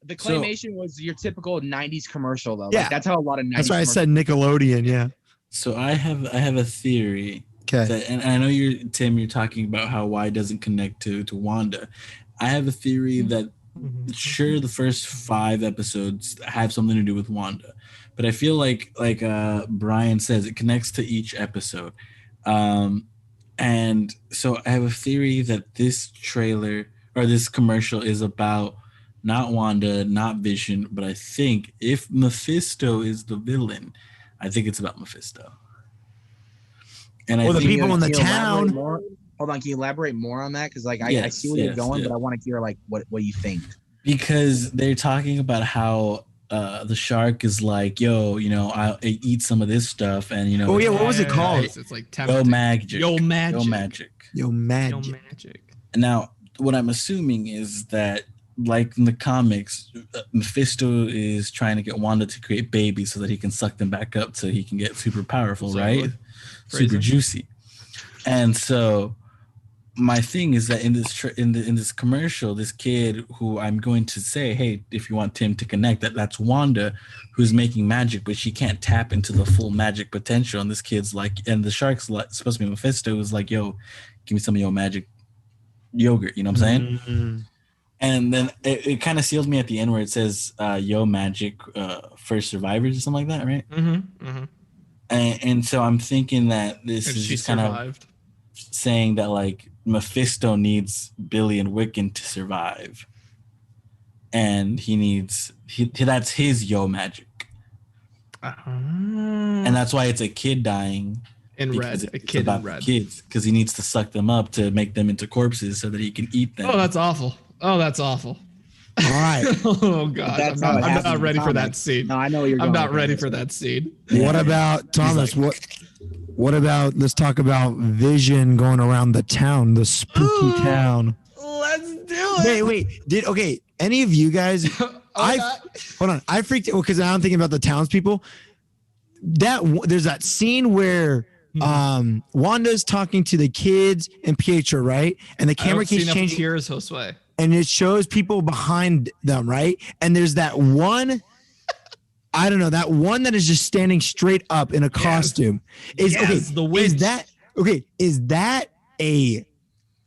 Speaker 6: The claymation was your typical 90s commercial, though.
Speaker 4: Yeah.
Speaker 6: Like, that's how a lot of 90s
Speaker 4: That's why I said Nickelodeon. Yeah.
Speaker 5: So I have a theory.
Speaker 4: Okay.
Speaker 5: That, and I know you're talking about how why it doesn't connect to Wanda. I have a theory that sure the first 5 episodes have something to do with Wanda, but I feel like Brian says, it connects to each episode. And so I have a theory that this trailer or this commercial is about not Wanda, not Vision, but I think if Mephisto is the villain, I think it's about Mephisto. And I
Speaker 4: Well, the
Speaker 5: think
Speaker 4: people in the
Speaker 6: Can you elaborate
Speaker 4: town.
Speaker 6: more? Hold on, can you elaborate more on that? Because I see where you're going, but I want to hear like what you think.
Speaker 5: because they're talking about how the shark is like, yo, I eat some of this stuff, and
Speaker 4: Oh, yeah, what was it called?
Speaker 3: It's like
Speaker 5: Yo
Speaker 3: tempting.
Speaker 5: magic.
Speaker 3: Yo magic.
Speaker 5: Yo magic.
Speaker 4: Yo,
Speaker 3: Yo
Speaker 4: magic.
Speaker 3: magic.
Speaker 5: Now, what I'm assuming is that, like in the comics, Mephisto is trying to get Wanda to create babies so that he can suck them back up so he can get super powerful, right? Super juicy. And so my thing is that in this commercial, this kid who I'm going to say, hey, if you want Tim to connect, that's Wanda, who's making magic, but she can't tap into the full magic potential. And this kid's like, and the shark's like, supposed to be Mephisto, is like, yo, give me some of your magic yogurt. You know what I'm saying?
Speaker 4: Mm-hmm.
Speaker 5: And then it kind of seals me at the end where it says, yo, magic, first survivors or something like that, right?
Speaker 3: Mm-hmm. Mm-hmm.
Speaker 5: And so I'm thinking that this
Speaker 3: And
Speaker 5: is
Speaker 3: she
Speaker 5: just kind of
Speaker 3: survived.
Speaker 5: saying that like Mephisto needs Billy and Wiccan to survive, and that's his yo magic, and that's why it's a kid dying
Speaker 3: In
Speaker 5: because
Speaker 3: red. A
Speaker 5: it's
Speaker 3: kid
Speaker 5: about
Speaker 3: in
Speaker 5: the
Speaker 3: red.
Speaker 5: kids, because he needs to suck them up to make them into corpses so that he can eat them.
Speaker 3: Oh, that's awful. Oh, that's awful.
Speaker 4: All right.
Speaker 3: Oh God,
Speaker 6: That's
Speaker 3: I'm
Speaker 6: how it
Speaker 3: not
Speaker 6: happens in
Speaker 3: ready
Speaker 6: the
Speaker 3: for that
Speaker 6: comics.
Speaker 3: scene.
Speaker 6: No, I know you're.
Speaker 3: I'm
Speaker 6: going
Speaker 3: not
Speaker 6: with
Speaker 3: ready
Speaker 6: this.
Speaker 3: for that scene.
Speaker 4: What about Thomas?
Speaker 5: like-
Speaker 4: What about? Let's talk about Vision going around the town, the spooky town.
Speaker 3: Let's do it.
Speaker 4: Wait. Any of you guys? Hold on. I freaked out because I'm thinking about the townspeople. There's that scene where Wanda's talking to the kids and Pietro, right? And the camera keeps changing,
Speaker 3: Tears, Josue.
Speaker 4: and it shows people behind them, right? And there's that one. I don't know, that one that is just standing straight up in a costume.
Speaker 3: The witch.
Speaker 4: Is that a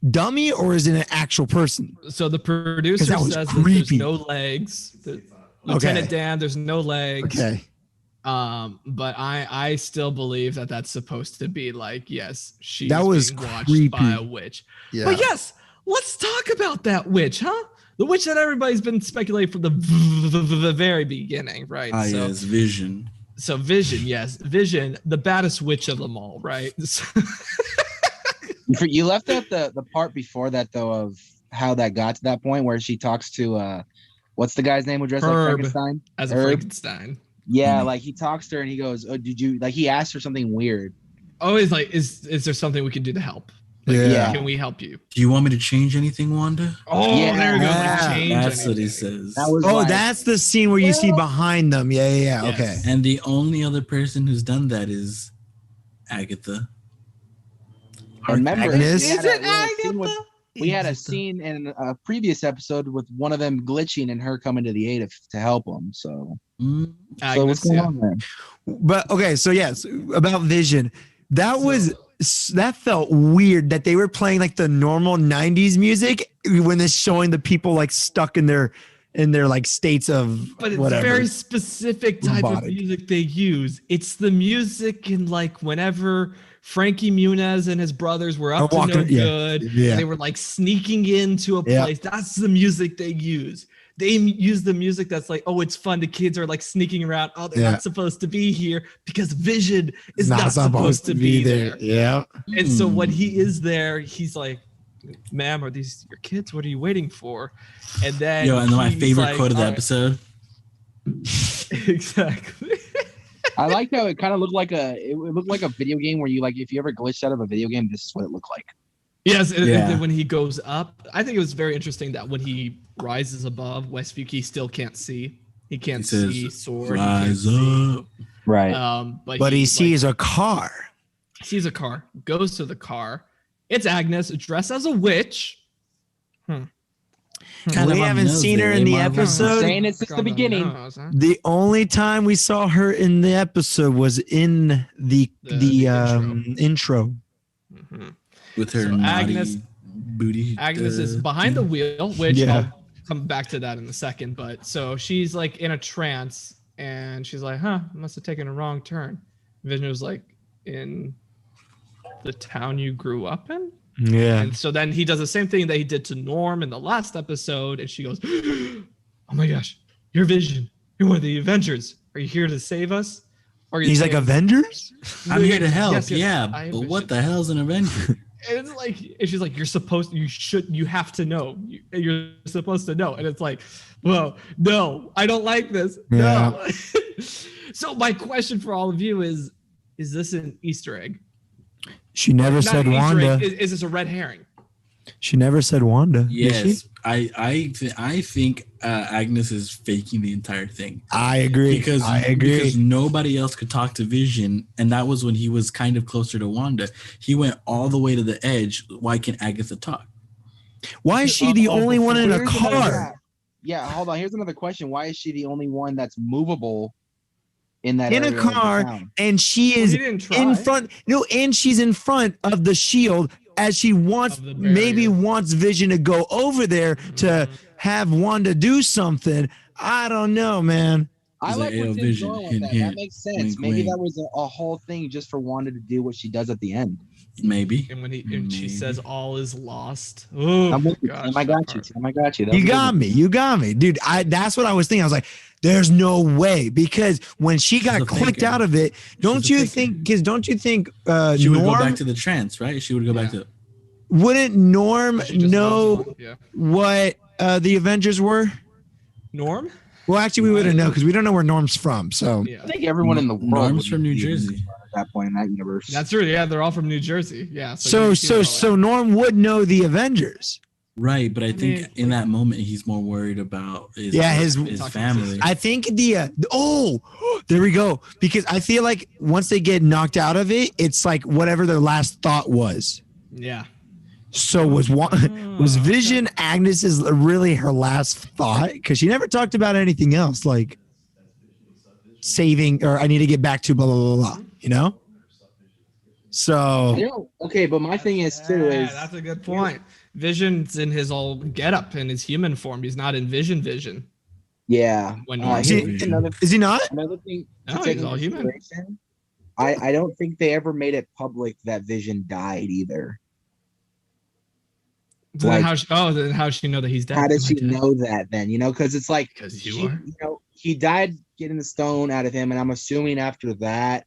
Speaker 4: dummy or is it an actual person?
Speaker 3: So the producer
Speaker 4: that was
Speaker 3: says that there's
Speaker 4: creepy.
Speaker 3: no legs. Lieutenant Dan, there's no legs.
Speaker 4: Okay.
Speaker 3: But I still believe that that's supposed to be like, yes, she's
Speaker 4: That was
Speaker 3: being watched
Speaker 4: creepy.
Speaker 3: by a witch.
Speaker 4: Yeah.
Speaker 3: But yes, let's talk about that witch, huh? The witch that everybody's been speculating from the very beginning, right?
Speaker 5: Yes, Vision.
Speaker 3: So Vision, yes, Vision, the baddest witch of them all, right?
Speaker 6: You left out the part before that though of how that got to that point where she talks to what's the guy's name who dressed like
Speaker 3: Herb.
Speaker 6: Frankenstein?
Speaker 3: As a
Speaker 6: Herb.
Speaker 3: Frankenstein.
Speaker 6: Yeah, like he talks to her and he goes, "Oh, did you like?" He asked her something weird.
Speaker 3: Always like, is there something we can do to help?
Speaker 4: Yeah.
Speaker 3: Can we help you?
Speaker 5: Do you want me to change anything, Wanda?
Speaker 3: Oh,
Speaker 6: Yeah.
Speaker 3: there we go.
Speaker 4: Yeah.
Speaker 3: Like, change
Speaker 5: That's what he
Speaker 3: anything.
Speaker 5: says.
Speaker 6: That was
Speaker 4: Oh,
Speaker 6: like,
Speaker 4: that's the scene where you see behind them. Yeah.
Speaker 3: Yes.
Speaker 4: Okay.
Speaker 5: And the only other person who's done that is Agatha.
Speaker 6: remember
Speaker 4: Agnes?
Speaker 6: we had
Speaker 3: Is
Speaker 6: a-
Speaker 3: it
Speaker 6: we had a scene with-
Speaker 3: Agatha?
Speaker 6: We had a scene in a previous episode with one of them glitching and her coming to the aid to help him. So, so
Speaker 3: Agnes,
Speaker 6: what's going
Speaker 3: yeah.
Speaker 6: on there?
Speaker 4: But okay, so yes, about Vision. That felt weird that they were playing like the normal 90s music when they're showing the people like stuck in their like states of
Speaker 3: But it's
Speaker 4: whatever.
Speaker 3: very specific type of
Speaker 4: Robotic.
Speaker 3: music they use. It's the music in like whenever Frankie Muniz and his brothers were up to no
Speaker 4: Walker- yeah.
Speaker 3: good.
Speaker 4: Yeah.
Speaker 3: They were like sneaking into a
Speaker 4: Yeah.
Speaker 3: place. That's the music they use. they use the music that's like, oh, it's fun. The kids are like sneaking around. Oh, they're not supposed to be here because Vision is not supposed to be there.
Speaker 4: Yeah.
Speaker 3: And so when he is there, he's like, ma'am, are these your kids? What are you waiting for? And then
Speaker 5: and my favorite
Speaker 3: like,
Speaker 5: quote of the episode.
Speaker 3: Exactly.
Speaker 6: I like how it kind of looked like it looked like a video game where you like if you ever glitched out of a video game, this is what it looked like.
Speaker 3: Yes, and when he goes up, I think it was very interesting that when he rises above Westview, he still can't see. He can't see Sword.
Speaker 5: Rise up.
Speaker 6: Right.
Speaker 4: But he sees a car.
Speaker 3: Sees a car, goes to the car. It's Agnes dressed as a witch.
Speaker 4: We haven't seen her in the episode.
Speaker 6: Saying it's just the beginning.
Speaker 4: The only time we saw her in the episode was in the intro.
Speaker 3: Mm-hmm.
Speaker 5: With her Agnes booty.
Speaker 3: Agnes is behind the wheel, which I'll come back to that in a second. But so she's like in a trance and she's like, I must have taken a wrong turn. Vision was like, in the town you grew up in?
Speaker 4: Yeah.
Speaker 3: And so then he does the same thing that he did to Norm in the last episode. And she goes, oh my gosh, you're Vision. You're one of the Avengers. Are you here to save us?
Speaker 4: He's like, Avengers?
Speaker 5: I'm here to help.
Speaker 3: Yes,
Speaker 5: yeah. But what the hell's an Avenger?
Speaker 3: And it's like, and she's like, you have to know. You're supposed to know. And it's like, well, no, I don't like this.
Speaker 4: Yeah.
Speaker 3: No. So my question for all of you is this an Easter egg?
Speaker 4: She never said Wanda.
Speaker 3: Is this a red herring?
Speaker 4: She never said Wanda.
Speaker 5: Yes. I think Agnes is faking the entire thing.
Speaker 4: I agree.
Speaker 5: Because nobody else could talk to Vision, and that was when he was kind of closer to Wanda. He went all the way to the edge. Why can't Agatha talk?
Speaker 4: Why is she the only one in a car?
Speaker 6: Yeah, hold on. Here's another question. Why is she the only one that's movable in that
Speaker 4: in a car? And she is in front. No, and she's in front of the shield. As she wants Vision to go over there to have Wanda do something. I don't know, man.
Speaker 6: I like what Tim's going with that. That makes sense. Maybe that was a whole thing just for Wanda to do what she does at the end.
Speaker 5: Maybe.
Speaker 3: And when she says all is lost. Oh,
Speaker 6: I got you, Tim. I got you.
Speaker 4: You got me, dude. That's what I was thinking. I was like, there's no way, because when she got clicked out of it, don't you think she would
Speaker 5: go back to the trance, right? She would go back to.
Speaker 4: Wouldn't Norm know what the Avengers were?
Speaker 3: Norm?
Speaker 4: Well, actually, we wouldn't know because we don't know where Norm's from. So
Speaker 6: I think everyone in the world
Speaker 5: Norm's from New Jersey
Speaker 6: at that point in that universe.
Speaker 3: That's true. Yeah, they're all from New Jersey. Yeah.
Speaker 4: So Norm would know the Avengers.
Speaker 5: Right, but I think in that moment he's more worried about his family.
Speaker 4: I think there we go. Because I feel like once they get knocked out of it, it's like whatever their last thought was.
Speaker 3: Yeah.
Speaker 4: So was Vision Agnes's really her last thought? Because she never talked about anything else like saving or I need to get back to blah blah blah blah. You know. So
Speaker 6: okay, but my thing is too is
Speaker 3: that's a good point. Vision's in his old getup in his human form. He's not in Vision.
Speaker 6: Yeah.
Speaker 4: Is he not?
Speaker 6: Another thing.
Speaker 3: No, he's all human.
Speaker 6: I don't think they ever made it public that Vision died either.
Speaker 3: So then how does she know that he's dead?
Speaker 6: How does she know that then? You know, because it's like
Speaker 3: he
Speaker 6: died getting the stone out of him, and I'm assuming after that,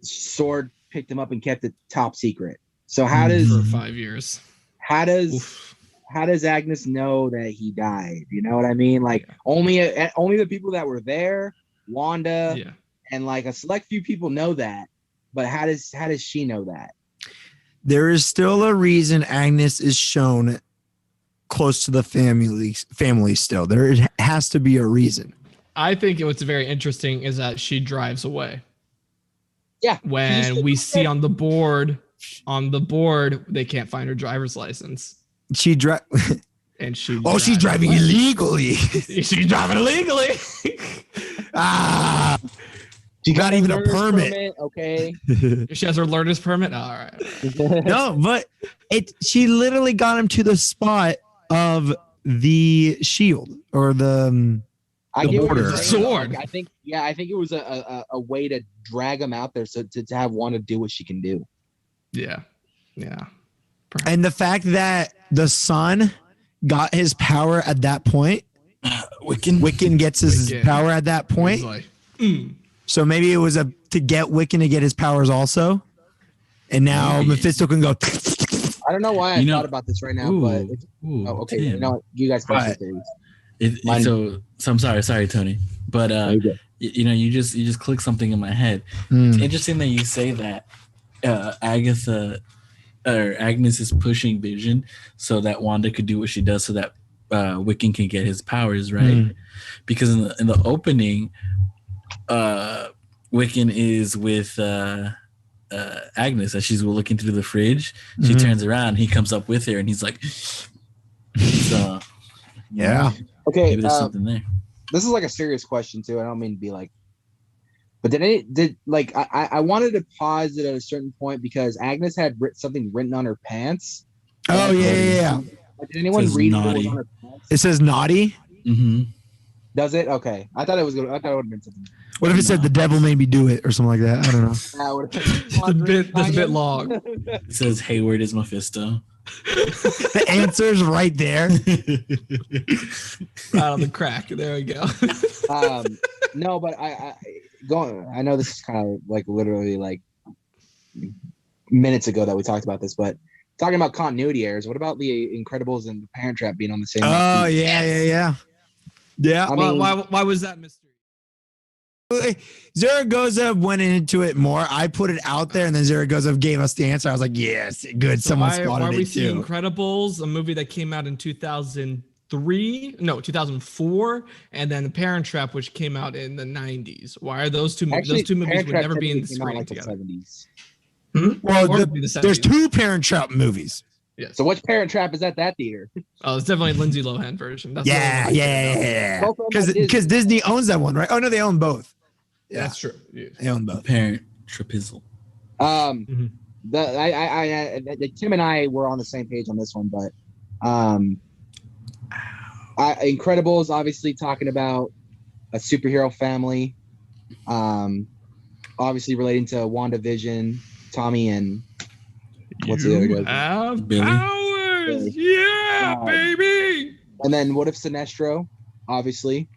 Speaker 6: Sword picked him up and kept it top secret. So how does
Speaker 3: for 5 years?
Speaker 6: How does Agnes know that he died? You know what I mean? Like only the people that were there, Wanda, and like a select few people know that. But how does she know that?
Speaker 4: There is still a reason Agnes is shown close to the family still. There has to be a reason.
Speaker 3: I think what's very interesting is that she drives away.
Speaker 6: Yeah.
Speaker 3: When we see on the board, they can't find her driver's license.
Speaker 4: She's driving illegally.
Speaker 3: She's driving illegally.
Speaker 4: She got even a permit.
Speaker 6: Okay.
Speaker 3: She has her learner's permit. All right.
Speaker 4: No, but she literally got him to the spot of the shield or the border.
Speaker 3: Sword.
Speaker 6: I think it was a way to drag him out there so to have Wanda do what she can do.
Speaker 3: Yeah. Yeah.
Speaker 4: And the fact that the son got his power at that point Wiccan gets his
Speaker 3: Wiccan.
Speaker 4: power at that point.
Speaker 3: He's like,
Speaker 4: So maybe it was to get Wiccan to get his powers also. And now Mephisto can go.
Speaker 6: I don't know why I thought about this right now, but okay.
Speaker 5: Tim.
Speaker 6: You know what? You guys finish your theories.
Speaker 5: So I'm sorry, Tony, but you just clicked something in my head.
Speaker 4: Hmm.
Speaker 5: It's interesting that you say that Agnes is pushing Vision so that Wanda could do what she does, so that Wiccan can get his powers, right? Because in the opening, Wiccan is with Agnes as she's looking through the fridge. She turns around, he comes up with her, and he's like, so
Speaker 4: Yeah.
Speaker 6: Okay.
Speaker 5: maybe there's something there.
Speaker 6: This is like a serious question too. I don't mean to be like, but I wanted to pause it at a certain point because Agnes had something written on her pants.
Speaker 4: Oh yeah.
Speaker 6: Did anyone read what was on her pants?
Speaker 4: It says naughty.
Speaker 5: Mm-hmm.
Speaker 6: Does it? Okay. I thought it was good. I thought it would have been something.
Speaker 4: What if it said the devil made me do it or something like that? I don't know.
Speaker 3: that's a bit long.
Speaker 5: It says Hayward is Mephisto.
Speaker 4: The answer's right there.
Speaker 3: Right on the crack. There we go.
Speaker 6: No, but I know this is kind of like literally like minutes ago that we talked about this, but talking about continuity errors, what about the Incredibles and the Parent Trap being on the same?
Speaker 4: Oh yeah.
Speaker 6: I mean,
Speaker 3: Why was that mystery?
Speaker 4: Zaragoza went into it more. I put it out there, and then Zaragoza gave us the answer. I was like, yes, good.
Speaker 3: So
Speaker 4: Someone spotted
Speaker 3: why are we
Speaker 4: it too.
Speaker 3: seeing Incredibles, a movie that came out in 2004, and then The Parent Trap, which came out in the 90s? Why are those two movies? Those two movies would never be in the screen
Speaker 6: like
Speaker 3: together.
Speaker 6: The 70s.
Speaker 4: Well,
Speaker 3: Or it'd be the 70s.
Speaker 4: there's two Parent Trap movies.
Speaker 3: Yes.
Speaker 6: So which Parent Trap is at that theater?
Speaker 3: Oh, it's definitely Lindsay Lohan version. That's
Speaker 4: Yeah.
Speaker 6: Both of them are
Speaker 4: Because Disney owns that one, right? Oh no, they own both.
Speaker 3: Yeah, that's true. Yeah.
Speaker 4: They own both.
Speaker 5: Parent Trapizzle.
Speaker 6: The Tim and I were on the same page on this one, but Incredibles obviously talking about a superhero family, obviously relating to WandaVision, Tommy, and what's the other guy?
Speaker 5: Billy.
Speaker 3: Powers, yeah, baby.
Speaker 6: And then what if Sinestro, obviously,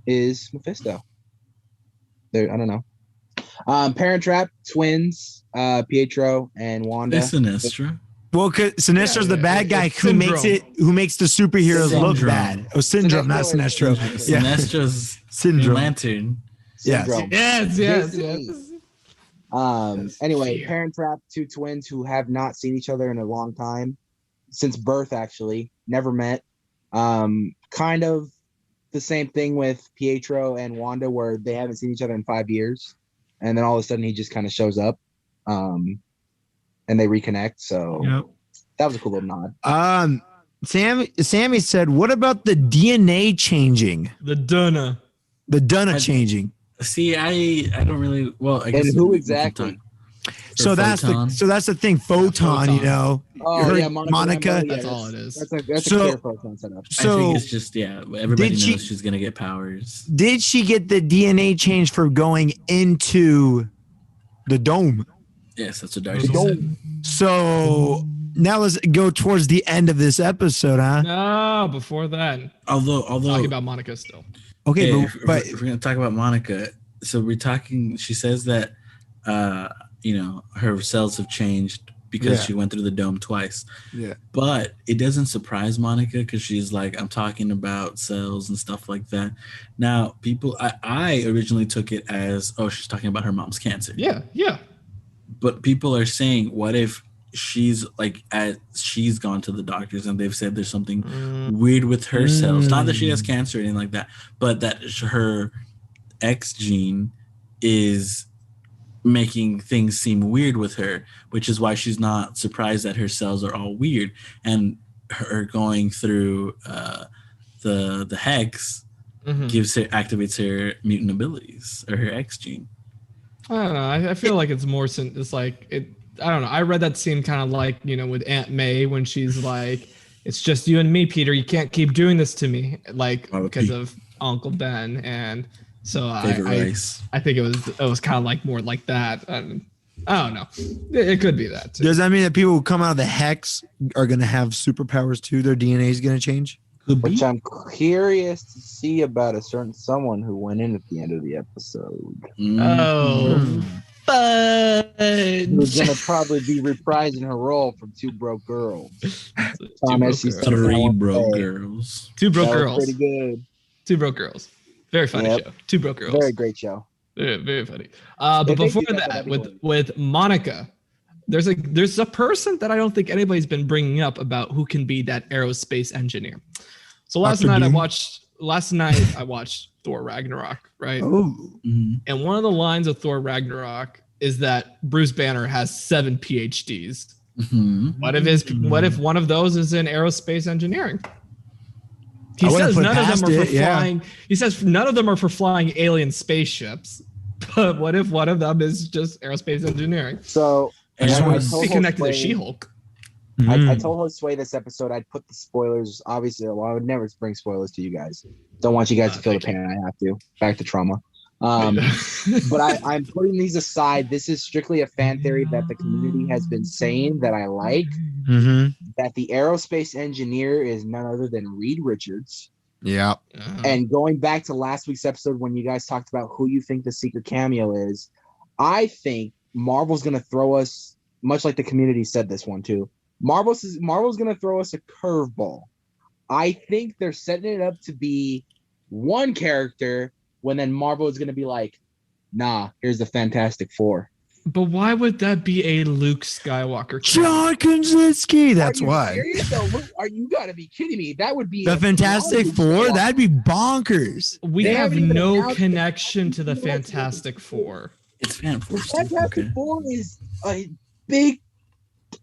Speaker 6: is Mephisto? There, I don't know. Parent Trap, twins, Pietro and Wanda.
Speaker 5: That's Sinestro.
Speaker 4: Well, because Sinestro's the bad guy
Speaker 3: It's
Speaker 4: who makes the superheroes look
Speaker 5: Syndrome.
Speaker 4: bad. Oh, Syndrome, not Sinestro. Yeah.
Speaker 5: Sinestro's
Speaker 4: Syndrome.
Speaker 5: Lantern.
Speaker 4: Yes.
Speaker 6: Syndrome.
Speaker 3: Yes.
Speaker 6: Anyway, Parent Trap, two twins who have not seen each other in a long time, since birth actually, never met. Kind of the same thing with Pietro and Wanda, where they haven't seen each other in 5 years, and then all of a sudden he just kind of shows up, and they reconnect. So that was a cool little nod.
Speaker 4: Sammy said, "What about the DNA changing?
Speaker 3: The Dunna
Speaker 4: changing."
Speaker 5: See, I don't really. Well, I guess.
Speaker 6: And who exactly?
Speaker 4: So that's the thing. Photon, you know.
Speaker 6: Oh yeah,
Speaker 4: Monica.
Speaker 3: That's all it is.
Speaker 6: That's a clear Photon setup.
Speaker 5: I think it's just everybody knows she's gonna get powers.
Speaker 4: Did she get the DNA change for going into the dome?
Speaker 5: Yes, that's what Darcy said.
Speaker 4: So now let's go towards the end of this episode, huh?
Speaker 3: No, before that.
Speaker 5: Although
Speaker 3: Talking about Monica still.
Speaker 4: Okay, but
Speaker 5: if we're gonna talk about Monica, so we're talking. She says that her cells have changed because she went through the dome twice. Yeah, but it doesn't surprise Monica because she's like, I'm talking about cells and stuff like that. Now, people, I originally took it as, she's talking about her mom's cancer.
Speaker 3: Yeah.
Speaker 5: But people are saying, what if she's she's gone to the doctors and they've said there's something weird with her cells, not that she has cancer or anything like that, but that her X gene is making things seem weird with her, which is why she's not surprised that her cells are all weird, and her going through the hex activates her mutant abilities or her X gene.
Speaker 3: I don't know. I feel like it's more. It's like it. I don't know. I read that scene kind of like, with Aunt May when she's like, "It's just you and me, Peter. You can't keep doing this to me," like because of Uncle Ben. And so I think it was kind of like more like that. I don't know. It could be that too.
Speaker 4: Does that mean that people who come out of the hex are going to have superpowers too? Their DNA is going to change?
Speaker 6: which I'm curious to see about a certain someone who went in at the end of the episode.
Speaker 3: Oh, fudge.
Speaker 6: Who's gonna probably be reprising her role from Two Broke Girls. Thomas,
Speaker 5: Three broke girls.
Speaker 3: Two broke
Speaker 6: that was
Speaker 3: girls.
Speaker 6: pretty good.
Speaker 3: Two broke girls. Very funny show. Two broke girls.
Speaker 6: Very great show.
Speaker 3: Very, very funny. But before that, with Monica, there's a person that I don't think anybody's been bringing up about who can be that aerospace engineer. So last night I watched Thor Ragnarok, right?
Speaker 4: Oh.
Speaker 3: And one of the lines of Thor Ragnarok is that Bruce Banner has 7 PhDs. What if one of those is in aerospace engineering? He says none of them are for flying. He says none of them are for flying alien spaceships. But what if one of them is just aerospace engineering?
Speaker 6: So
Speaker 3: I just want to be connected to She-Hulk.
Speaker 6: I told Josue this episode I'd put the spoilers. Obviously, well, I would never bring spoilers to you guys. Don't want you guys to feel the pain. I have to. Back to trauma. But I'm putting these aside. This is strictly a fan theory that the community has been saying that I like. That the aerospace engineer is none other than Reed Richards.
Speaker 4: Yeah.
Speaker 6: And going back to last week's episode when you guys talked about who you think the secret cameo is, I think Marvel's going to throw us, much like the community said this one too, Marvel's going to throw us a curveball. I think they're setting it up to be one character when then Marvel is going to be like, nah, here's the Fantastic Four.
Speaker 3: But why would that be a Luke Skywalker?
Speaker 4: John Krasinski. That's why.
Speaker 6: You got to be kidding me. That would be
Speaker 4: the Fantastic Four. That'd be bonkers.
Speaker 3: We have no connection to the Fantastic Four.
Speaker 5: It's
Speaker 6: Fantastic Four is a big.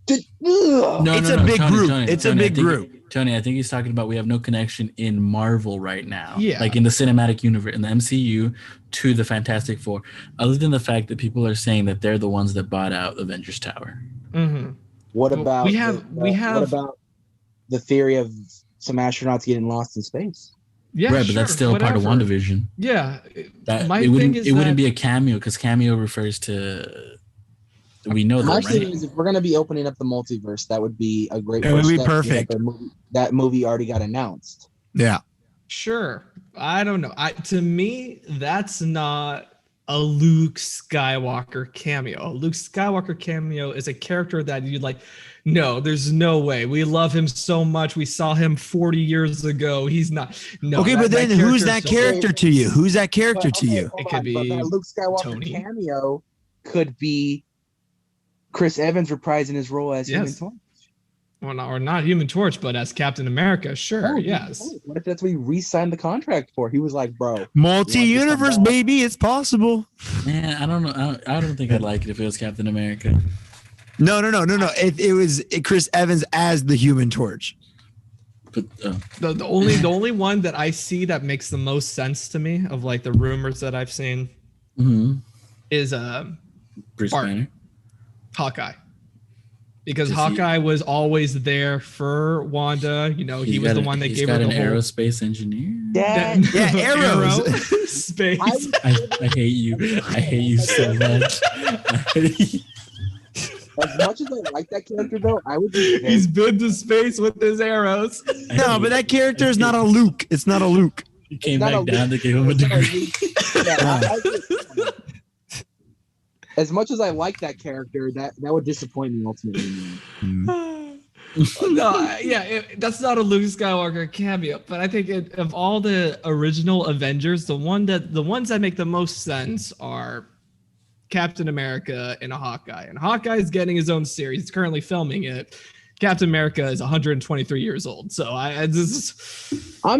Speaker 4: It's a big group. It's a big group.
Speaker 5: Tony, I think he's talking about we have no connection in Marvel right now.
Speaker 3: Yeah.
Speaker 5: Like in the cinematic universe, in the MCU to the Fantastic Four, other than the fact that people are saying that they're the ones that bought out Avengers Tower.
Speaker 6: What about
Speaker 3: what
Speaker 6: about the theory of some astronauts getting lost in space?
Speaker 3: Yeah,
Speaker 5: right, but that's still part of WandaVision.
Speaker 3: Yeah.
Speaker 5: It wouldn't be a cameo because cameo refers to we know that,
Speaker 6: My
Speaker 5: right?
Speaker 6: thing is, if we're going to be opening up the multiverse, that would be a great.
Speaker 4: It would be perfect.
Speaker 6: That movie already got announced.
Speaker 4: Yeah.
Speaker 3: Sure. I don't know. To me, that's not a Luke Skywalker cameo. A Luke Skywalker cameo is a character that you'd like. No, there's no way. We love him so much. We saw him 40 years ago. He's not. No.
Speaker 4: Okay, but then who's that character to you? Who's that character to you?
Speaker 3: It could be
Speaker 6: that Luke Skywalker
Speaker 3: Tony.
Speaker 6: Cameo could be Chris Evans reprising his role as Human Torch.
Speaker 3: Well, or not Human Torch, but as Captain America. Sure, yes.
Speaker 6: What if that's what he re-signed the contract for? He was like, bro.
Speaker 4: Multi-universe, baby. It's possible.
Speaker 5: Man, I don't know. I don't think I'd like it if it was Captain America.
Speaker 4: No. If it was Chris Evans as the Human Torch.
Speaker 5: But
Speaker 3: the only one that I see that makes the most sense to me of like the rumors that I've seen is
Speaker 5: Bruce Banner.
Speaker 3: Hawkeye. Because Hawkeye was always there for Wanda. You know, he was the one that gave her the
Speaker 5: whole
Speaker 3: aerospace
Speaker 5: engineer.
Speaker 6: Yeah,
Speaker 4: arrows.
Speaker 3: Space.
Speaker 5: I hate you. I hate you so much.
Speaker 6: As much as I like that character, though, I would be.
Speaker 3: He's been to space with his arrows.
Speaker 4: No, but that character is not a Luke. It's not a Luke.
Speaker 5: He came back down to give him a degree.
Speaker 6: As much as I like that character, that would disappoint me ultimately.
Speaker 3: That's not a Luke Skywalker cameo. But I think of all the original Avengers, the ones that make the most sense are Captain America and Hawkeye. And Hawkeye is getting his own series. He's currently filming it. Captain America is 123 years old. So I'm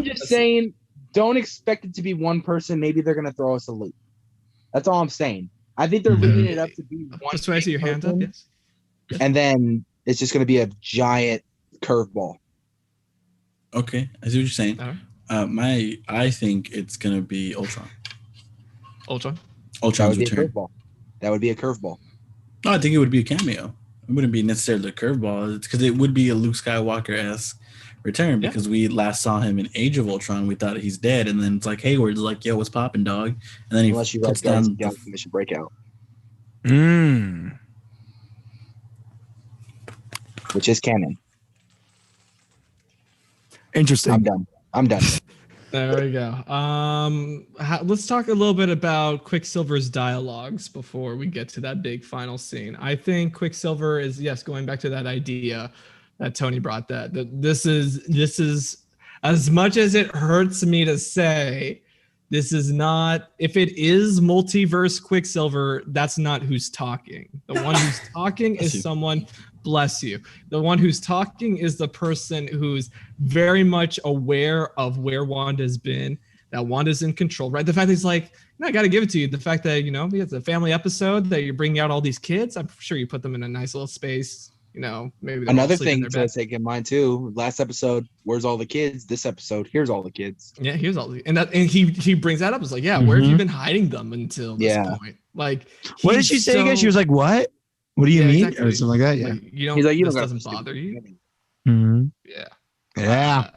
Speaker 3: just
Speaker 6: saying, don't expect it to be one person. Maybe they're gonna throw us a loop. That's all I'm saying. I think they're leaving it up to be one.
Speaker 3: Just I see your hand up, yes.
Speaker 6: And then it's just going to be a giant curveball.
Speaker 5: Okay, I see what you're saying. I think it's going to be Ultron. Ultron's return.
Speaker 6: That would be a curveball.
Speaker 5: No, I think it would be a cameo. It wouldn't be necessarily a curveball. It's because it would be a Luke Skywalker-esque return because we last saw him in Age of Ultron. We thought he's dead, and then it's like Hayward's like, "Yo, what's poppin', dog?" And then he
Speaker 6: unless you
Speaker 5: puts
Speaker 6: down Mission Breakout, which is canon.
Speaker 4: Interesting.
Speaker 6: I'm done.
Speaker 3: There we go. Let's talk a little bit about Quicksilver's dialogues before we get to that big final scene. I think Quicksilver is, yes, going back to that idea that Tony brought, that this is as much as it hurts me to say, this is not, if it is multiverse Quicksilver, that's not who's talking. The one who's talking is someone, bless you. The one who's talking is the person who's very much aware of where Wanda's been, that Wanda's in control, right? The fact that he's like, no, I got to give it to you. The fact that, it's a family episode that you're bringing out all these kids. I'm sure you put them in a nice little space. Maybe
Speaker 6: another thing to take in mind too. Last episode, where's all the kids? This episode, here's all the kids.
Speaker 3: Yeah, here's all the, and he brings that up. It's like, yeah, where have you been hiding them until this point? Like,
Speaker 4: what did she say again? She was like, "What? What do you mean?"
Speaker 3: Exactly.
Speaker 4: Or something like that. Yeah.
Speaker 3: Like,
Speaker 6: He's like,
Speaker 3: this doesn't bother you.
Speaker 4: Mm-hmm.
Speaker 3: Yeah.
Speaker 4: Yeah.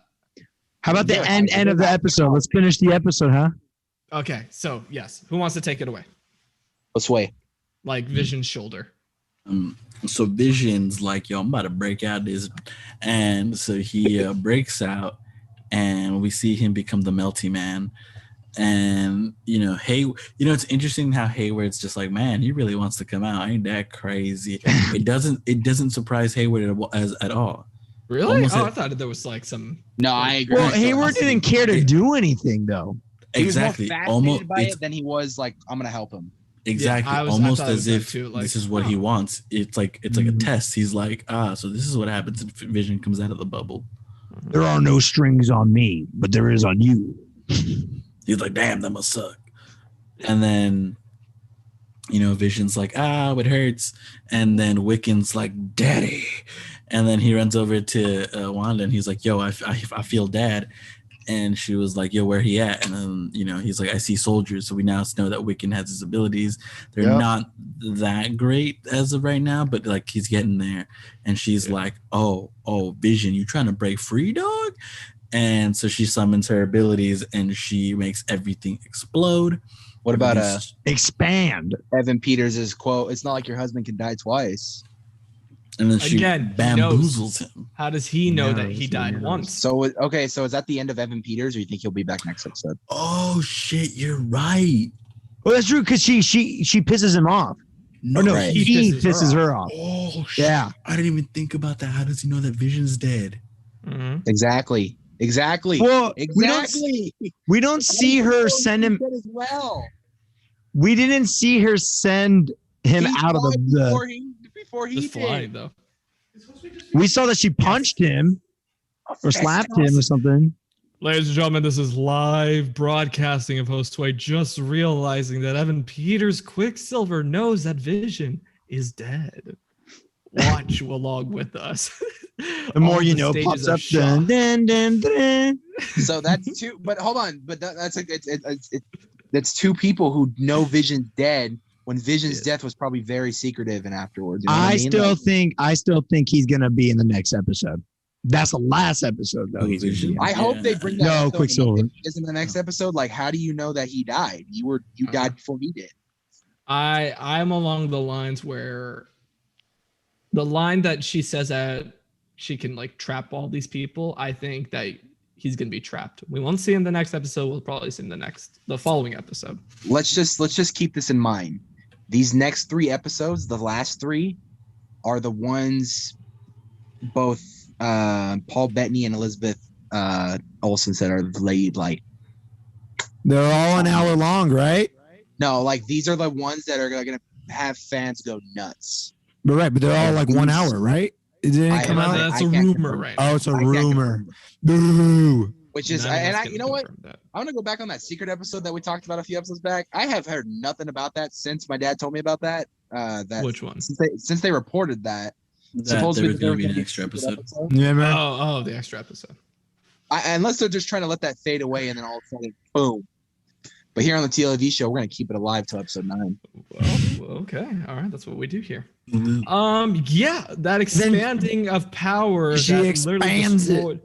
Speaker 4: How about the end of the episode? Let's finish the episode, huh?
Speaker 3: Okay. So yes, who wants to take it away?
Speaker 6: Let's wait.
Speaker 3: Like Vision's shoulder.
Speaker 5: So Vision's like, yo, I'm about to break out this, and so he breaks out, and we see him become the Melty Man, and it's interesting how Hayward's just like, man, he really wants to come out. Ain't that crazy? It doesn't surprise Hayward at all.
Speaker 3: Really? I thought there was like some.
Speaker 6: No, I agree.
Speaker 4: Well, Hayward didn't care to do anything though.
Speaker 5: Exactly.
Speaker 6: He was more fascinated by it than he was like, I'm gonna help him.
Speaker 5: Exactly.
Speaker 3: Yeah,
Speaker 5: almost as if this is what he wants. It's like a test. He's like, so this is what happens if Vision comes out of the bubble.
Speaker 4: There are no strings on me, but there is on you.
Speaker 5: He's like, damn, that must suck. And then, Vision's like, it hurts. And then Wiccan's like, daddy. And then he runs over to Wanda and he's like, yo, I feel dad. And she was like, yo, where he at? And then, he's like, I see soldiers. So we now know that Wiccan has his abilities. They're not that great as of right now, but like he's getting there. And she's like, oh, Vision, you trying to break free, dog? And so she summons her abilities and she makes everything explode.
Speaker 6: What about
Speaker 4: expand?
Speaker 6: Evan Peters' quote, it's not like your husband can die twice.
Speaker 5: And then she bamboozles him.
Speaker 3: How does he know that he died once?
Speaker 6: So is that the end of Evan Peters, or you think he'll be back next episode?
Speaker 5: Oh shit, you're right.
Speaker 4: Well, that's true because she pisses him off. No,
Speaker 6: right.
Speaker 4: he pisses her off.
Speaker 5: Oh shit.
Speaker 4: Yeah.
Speaker 5: I didn't even think about that. How does he know that Vision's dead?
Speaker 3: Mm-hmm.
Speaker 6: Exactly.
Speaker 4: Well,
Speaker 6: exactly.
Speaker 4: We don't see her send him
Speaker 6: as well.
Speaker 4: We didn't see her send him out of the
Speaker 6: before he
Speaker 3: did. Though.
Speaker 4: We saw that she punched him or slapped him or something.
Speaker 3: Ladies and gentlemen, this is live broadcasting of Hostway, just realizing that Evan Peters Quicksilver knows that Vision is dead. Watch along with us.
Speaker 4: The more you know pops up. Dun, dun, dun, dun.
Speaker 6: So that's two, but hold on, but that's two people who know Vision's dead when Vision's death was probably very secretive and afterwards. You know
Speaker 4: I still think he's gonna be in the next episode. That's the last episode though.
Speaker 6: I hope they bring that.
Speaker 4: No, Quicksilver
Speaker 6: is in the next episode. Like, how do you know that he died? You died before he did.
Speaker 3: I'm along the lines where the line that she says that she can like trap all these people. I think that he's gonna be trapped. We won't see him the next episode. We'll probably see him the following episode.
Speaker 6: Let's just keep this in mind. These next 3 episodes, the last 3, are the ones both Paul Bettany and Elizabeth Olsen said are laid like.
Speaker 4: They're all an hour long, right?
Speaker 6: No, like these are the ones that are gonna have fans go nuts.
Speaker 4: But they're all like 1 hour, right? It didn't come out.
Speaker 3: That's a rumor, right?
Speaker 4: Oh, it's a rumor. Boo.
Speaker 6: Which is, you know what? I'm gonna go back on that secret episode that we talked about a few episodes back. I have heard nothing about that since my dad told me about that.
Speaker 3: Which one?
Speaker 6: Since they reported that.
Speaker 5: Supposedly there was going to be an extra episode.
Speaker 4: Yeah, man.
Speaker 3: Oh, the extra episode.
Speaker 6: Unless they're just trying to let that fade away and then all of a sudden, boom. But here on the TLEV show, we're going to keep it alive till episode 9.
Speaker 3: Well, okay. All right. That's what we do here. Yeah, that expanding of power that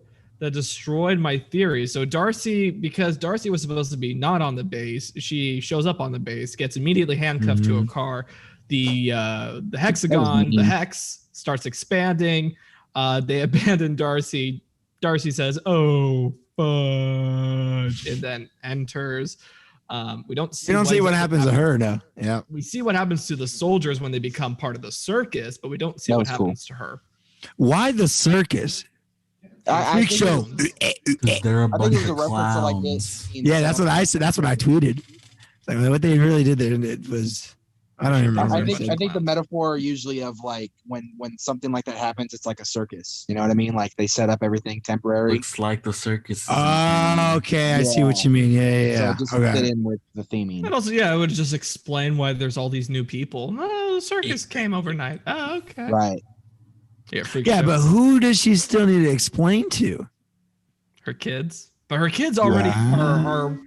Speaker 3: destroyed my theory. So because Darcy was supposed to be not on the base, she shows up on the base, gets immediately handcuffed to a car. The hexagon, the hex starts expanding. They abandon Darcy. Darcy says, "Oh, fudge," and then enters. We don't see
Speaker 4: what happens to her now. Yeah.
Speaker 3: We see what happens to the soldiers when they become part of the circus, but we don't see what happens to her.
Speaker 4: Why the circus? Freak show.
Speaker 8: They're a bunch of
Speaker 6: clowns.
Speaker 4: Yeah, that's what I said. That's what I tweeted. Like what they really did there, it was. I don't even remember.
Speaker 6: I think the metaphor usually of like when something like that happens, it's like a circus. You know what I mean? Like they set up everything temporary.
Speaker 5: Looks like the circus.
Speaker 4: Oh, okay. I see what you mean. Yeah.
Speaker 6: So just fit in with the theming.
Speaker 3: And also, it would just explain why there's all these new people. Oh, the circus came overnight. Oh, okay.
Speaker 6: Right.
Speaker 3: Yeah,
Speaker 4: but who does she still need to explain to?
Speaker 3: Her kids. But her kids already are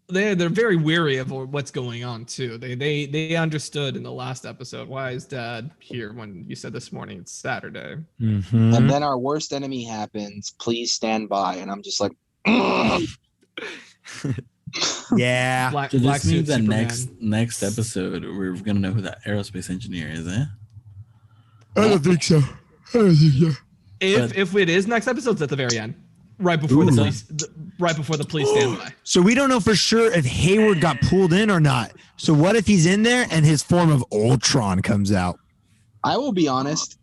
Speaker 3: they're very weary of what's going on too. They understood in the last episode, why is Dad here when you said this morning it's Saturday?
Speaker 4: Mm-hmm.
Speaker 6: And then our worst enemy happens. Please stand by. And I'm just like,
Speaker 4: yeah.
Speaker 5: So this means that next episode we're gonna know who that aerospace engineer is, eh?
Speaker 4: I don't think so.
Speaker 3: If it is next episode, it's at the very end. Right before the police stand by.
Speaker 4: So we don't know for sure if Hayward got pulled in or not. So what if he's in there and his form of Ultron comes out?
Speaker 6: I will be honest.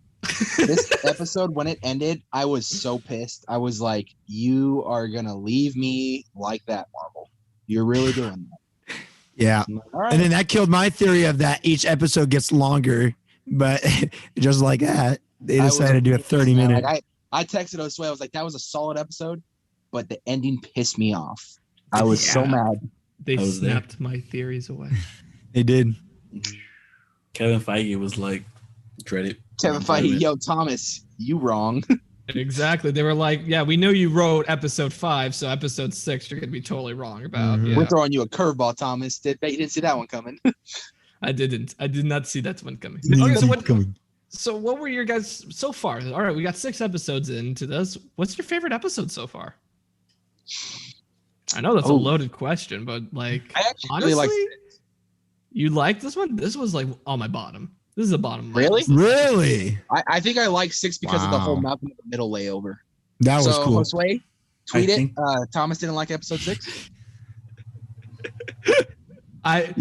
Speaker 6: This episode, when it ended, I was so pissed. I was like, "You are gonna leave me like that, Marvel? You're really doing that?"
Speaker 4: Yeah.
Speaker 6: Right.
Speaker 4: And then that killed my theory of that each episode gets longer, but just like that, they decided to do a 30-minute.
Speaker 6: Like I texted Josue. I was like, "That was a solid episode, but the ending pissed me off." I was so mad.
Speaker 3: They snapped my theories away.
Speaker 4: They did.
Speaker 5: Kevin Feige was like, "Dread it."
Speaker 6: Kevin Feige, yo, Thomas, you wrong.
Speaker 3: Exactly. They were like, "Yeah, we know you wrote episode 5, so episode 6 you're gonna be totally wrong about."
Speaker 4: Mm-hmm.
Speaker 3: Yeah.
Speaker 6: We're throwing you a curveball, Thomas. Bet you didn't see that one coming.
Speaker 3: I didn't. I did not see that one coming. So what were your guys so far? All right, we got 6 episodes into this. What's your favorite episode so far? I know that's a loaded question, but like,
Speaker 6: I actually
Speaker 3: honestly,
Speaker 6: really like
Speaker 3: you like this one? This was like on my bottom. This is the bottom.
Speaker 6: Really?
Speaker 4: Really?
Speaker 6: I think I like 6 because of the whole Malcolm in the Middle layover.
Speaker 4: That was cool.
Speaker 6: Josue, tweet it. Thomas didn't like episode 6.
Speaker 5: I'm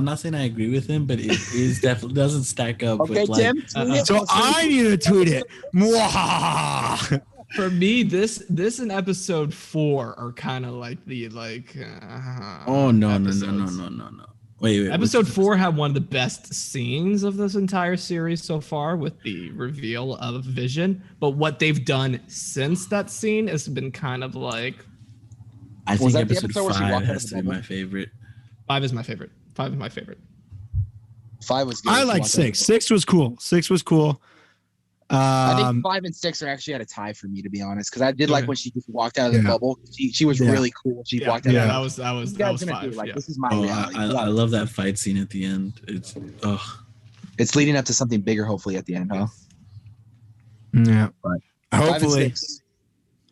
Speaker 5: not saying I agree with him, but it is definitely doesn't stack up with like.
Speaker 6: Tim,
Speaker 4: so I need to tweet it. Mwah!
Speaker 3: For me, this and episode 4 are kind of like the
Speaker 5: Oh no. Wait.
Speaker 3: Episode 4 had one of the best scenes of this entire series so far with the reveal of Vision, but what they've done since that scene has been kind of like.
Speaker 5: I think episode 5 has to be my favorite.
Speaker 3: 5 is my favorite. 5 is my favorite.
Speaker 6: 5 was good.
Speaker 4: I like 6. 6 was cool. 6 was cool.
Speaker 6: I think 5 and 6 are actually at a tie for me, to be honest, because I did like when she just walked out of the bubble. She was really cool. She walked out.
Speaker 3: Yeah, that was 5.
Speaker 6: Like, this is my reality.
Speaker 5: I love that fight scene at the end.
Speaker 6: It's leading up to something bigger, hopefully, at the end, huh?
Speaker 4: Yeah,
Speaker 6: but
Speaker 4: hopefully.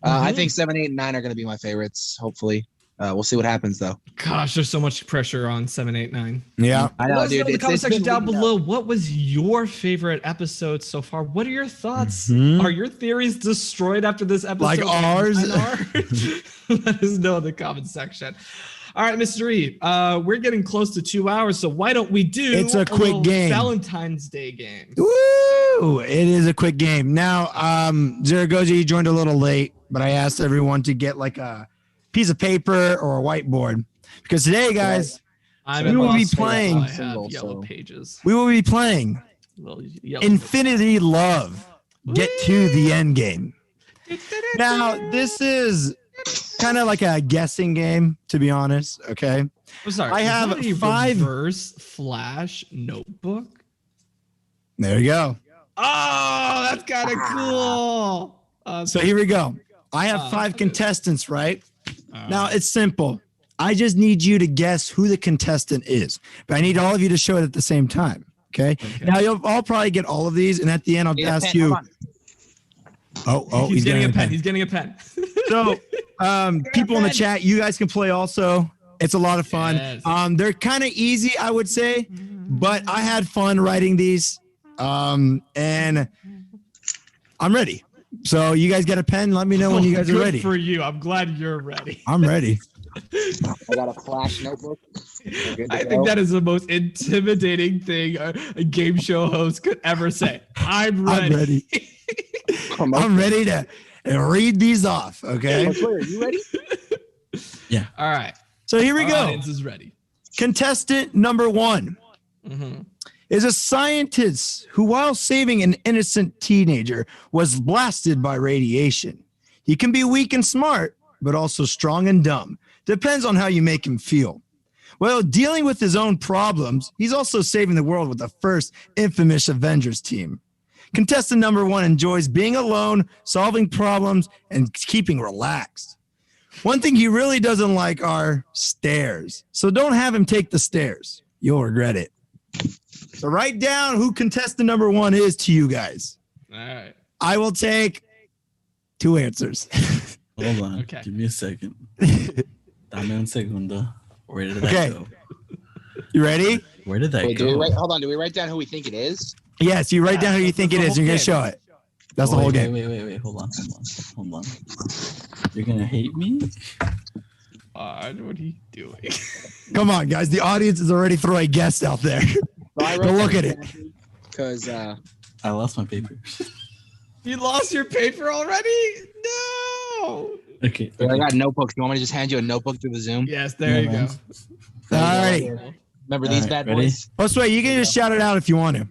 Speaker 6: I think 7, 8, and 9 are going to be my favorites. Hopefully, we'll see what happens though.
Speaker 3: Gosh, there's so much pressure on 7, 8, 9.
Speaker 4: Yeah,
Speaker 6: I know, dude.
Speaker 3: In the comment section down below, what was your favorite episode so far? What are your thoughts? Are your theories destroyed after this episode?
Speaker 4: Like ours?
Speaker 3: Let us know in the comment section. All right, Mr. E, we're getting close to 2 hours, so why don't we do
Speaker 4: a quick game.
Speaker 3: Valentine's Day game?
Speaker 4: Woo! It is a quick game. Now, Zaragoza, you joined a little late, but I asked everyone to get like a piece of paper or a whiteboard because today, guys, we will be playing.
Speaker 3: Yellow pages.
Speaker 4: We will be playing Infinity Love. Get to the end game. Now, this is kind of like a guessing game, to be honest. Okay.
Speaker 3: I'm sorry.
Speaker 4: I have 5
Speaker 3: reverse flash notebook.
Speaker 4: There you go.
Speaker 3: Oh, that's kind of cool.
Speaker 4: So here we go. I have 5 contestants, right? Now it's simple. I just need you to guess who the contestant is, but I need all of you to show it at the same time. Okay. Now you'll all probably get all of these, and at the end I'll ask you. Oh,
Speaker 3: he's getting a pen. He's getting a pen.
Speaker 4: So, people in the chat, you guys can play also. It's a lot of fun. Yes. They're kind of easy, I would say, but I had fun writing these. And I'm ready. So you guys got a pen? Let me know when you guys are ready.
Speaker 3: Good for you. I'm glad you're ready.
Speaker 4: I'm ready.
Speaker 6: I got a flash notebook.
Speaker 3: I think that is the most intimidating thing a game show host could ever say. I'm ready.
Speaker 4: I'm ready to read these off. Okay.
Speaker 6: Are you ready?
Speaker 3: Yeah. All right.
Speaker 4: So here we go.
Speaker 3: Audience is ready.
Speaker 4: Contestant number 1 is a scientist who, while saving an innocent teenager, was blasted by radiation. He can be weak and smart, but also strong and dumb. Depends on how you make him feel. While dealing with his own problems, he's also saving the world with the first infamous Avengers team. Contestant number 1 enjoys being alone, solving problems, and keeping relaxed. One thing he really doesn't like are stairs. So don't have him take the stairs. You'll regret it. So write down who contestant number 1 is to you guys.
Speaker 3: All right.
Speaker 4: I will take 2 answers.
Speaker 5: Hold on.
Speaker 3: Okay.
Speaker 5: Give me a second. Dame un segundo. Where did that go?
Speaker 4: You ready?
Speaker 5: Where did that go?
Speaker 6: Hold on. Do we write down who we think it is?
Speaker 4: Yes, you write down who you think it is. You're going to show it. That's the whole game.
Speaker 5: Wait. Hold on. You're going to hate me?
Speaker 3: What are you doing?
Speaker 4: Come on, guys. The audience is already throwing guests out there. Go look at it.
Speaker 6: Because
Speaker 5: I lost my paper.
Speaker 3: You lost your paper already? No.
Speaker 5: Okay.
Speaker 6: I got notebooks. You want me to just hand you a notebook through the Zoom?
Speaker 3: Yes, there you go.
Speaker 4: All right.
Speaker 6: Remember these bad boys?
Speaker 4: Oh, wait, you can just shout it out if you want to.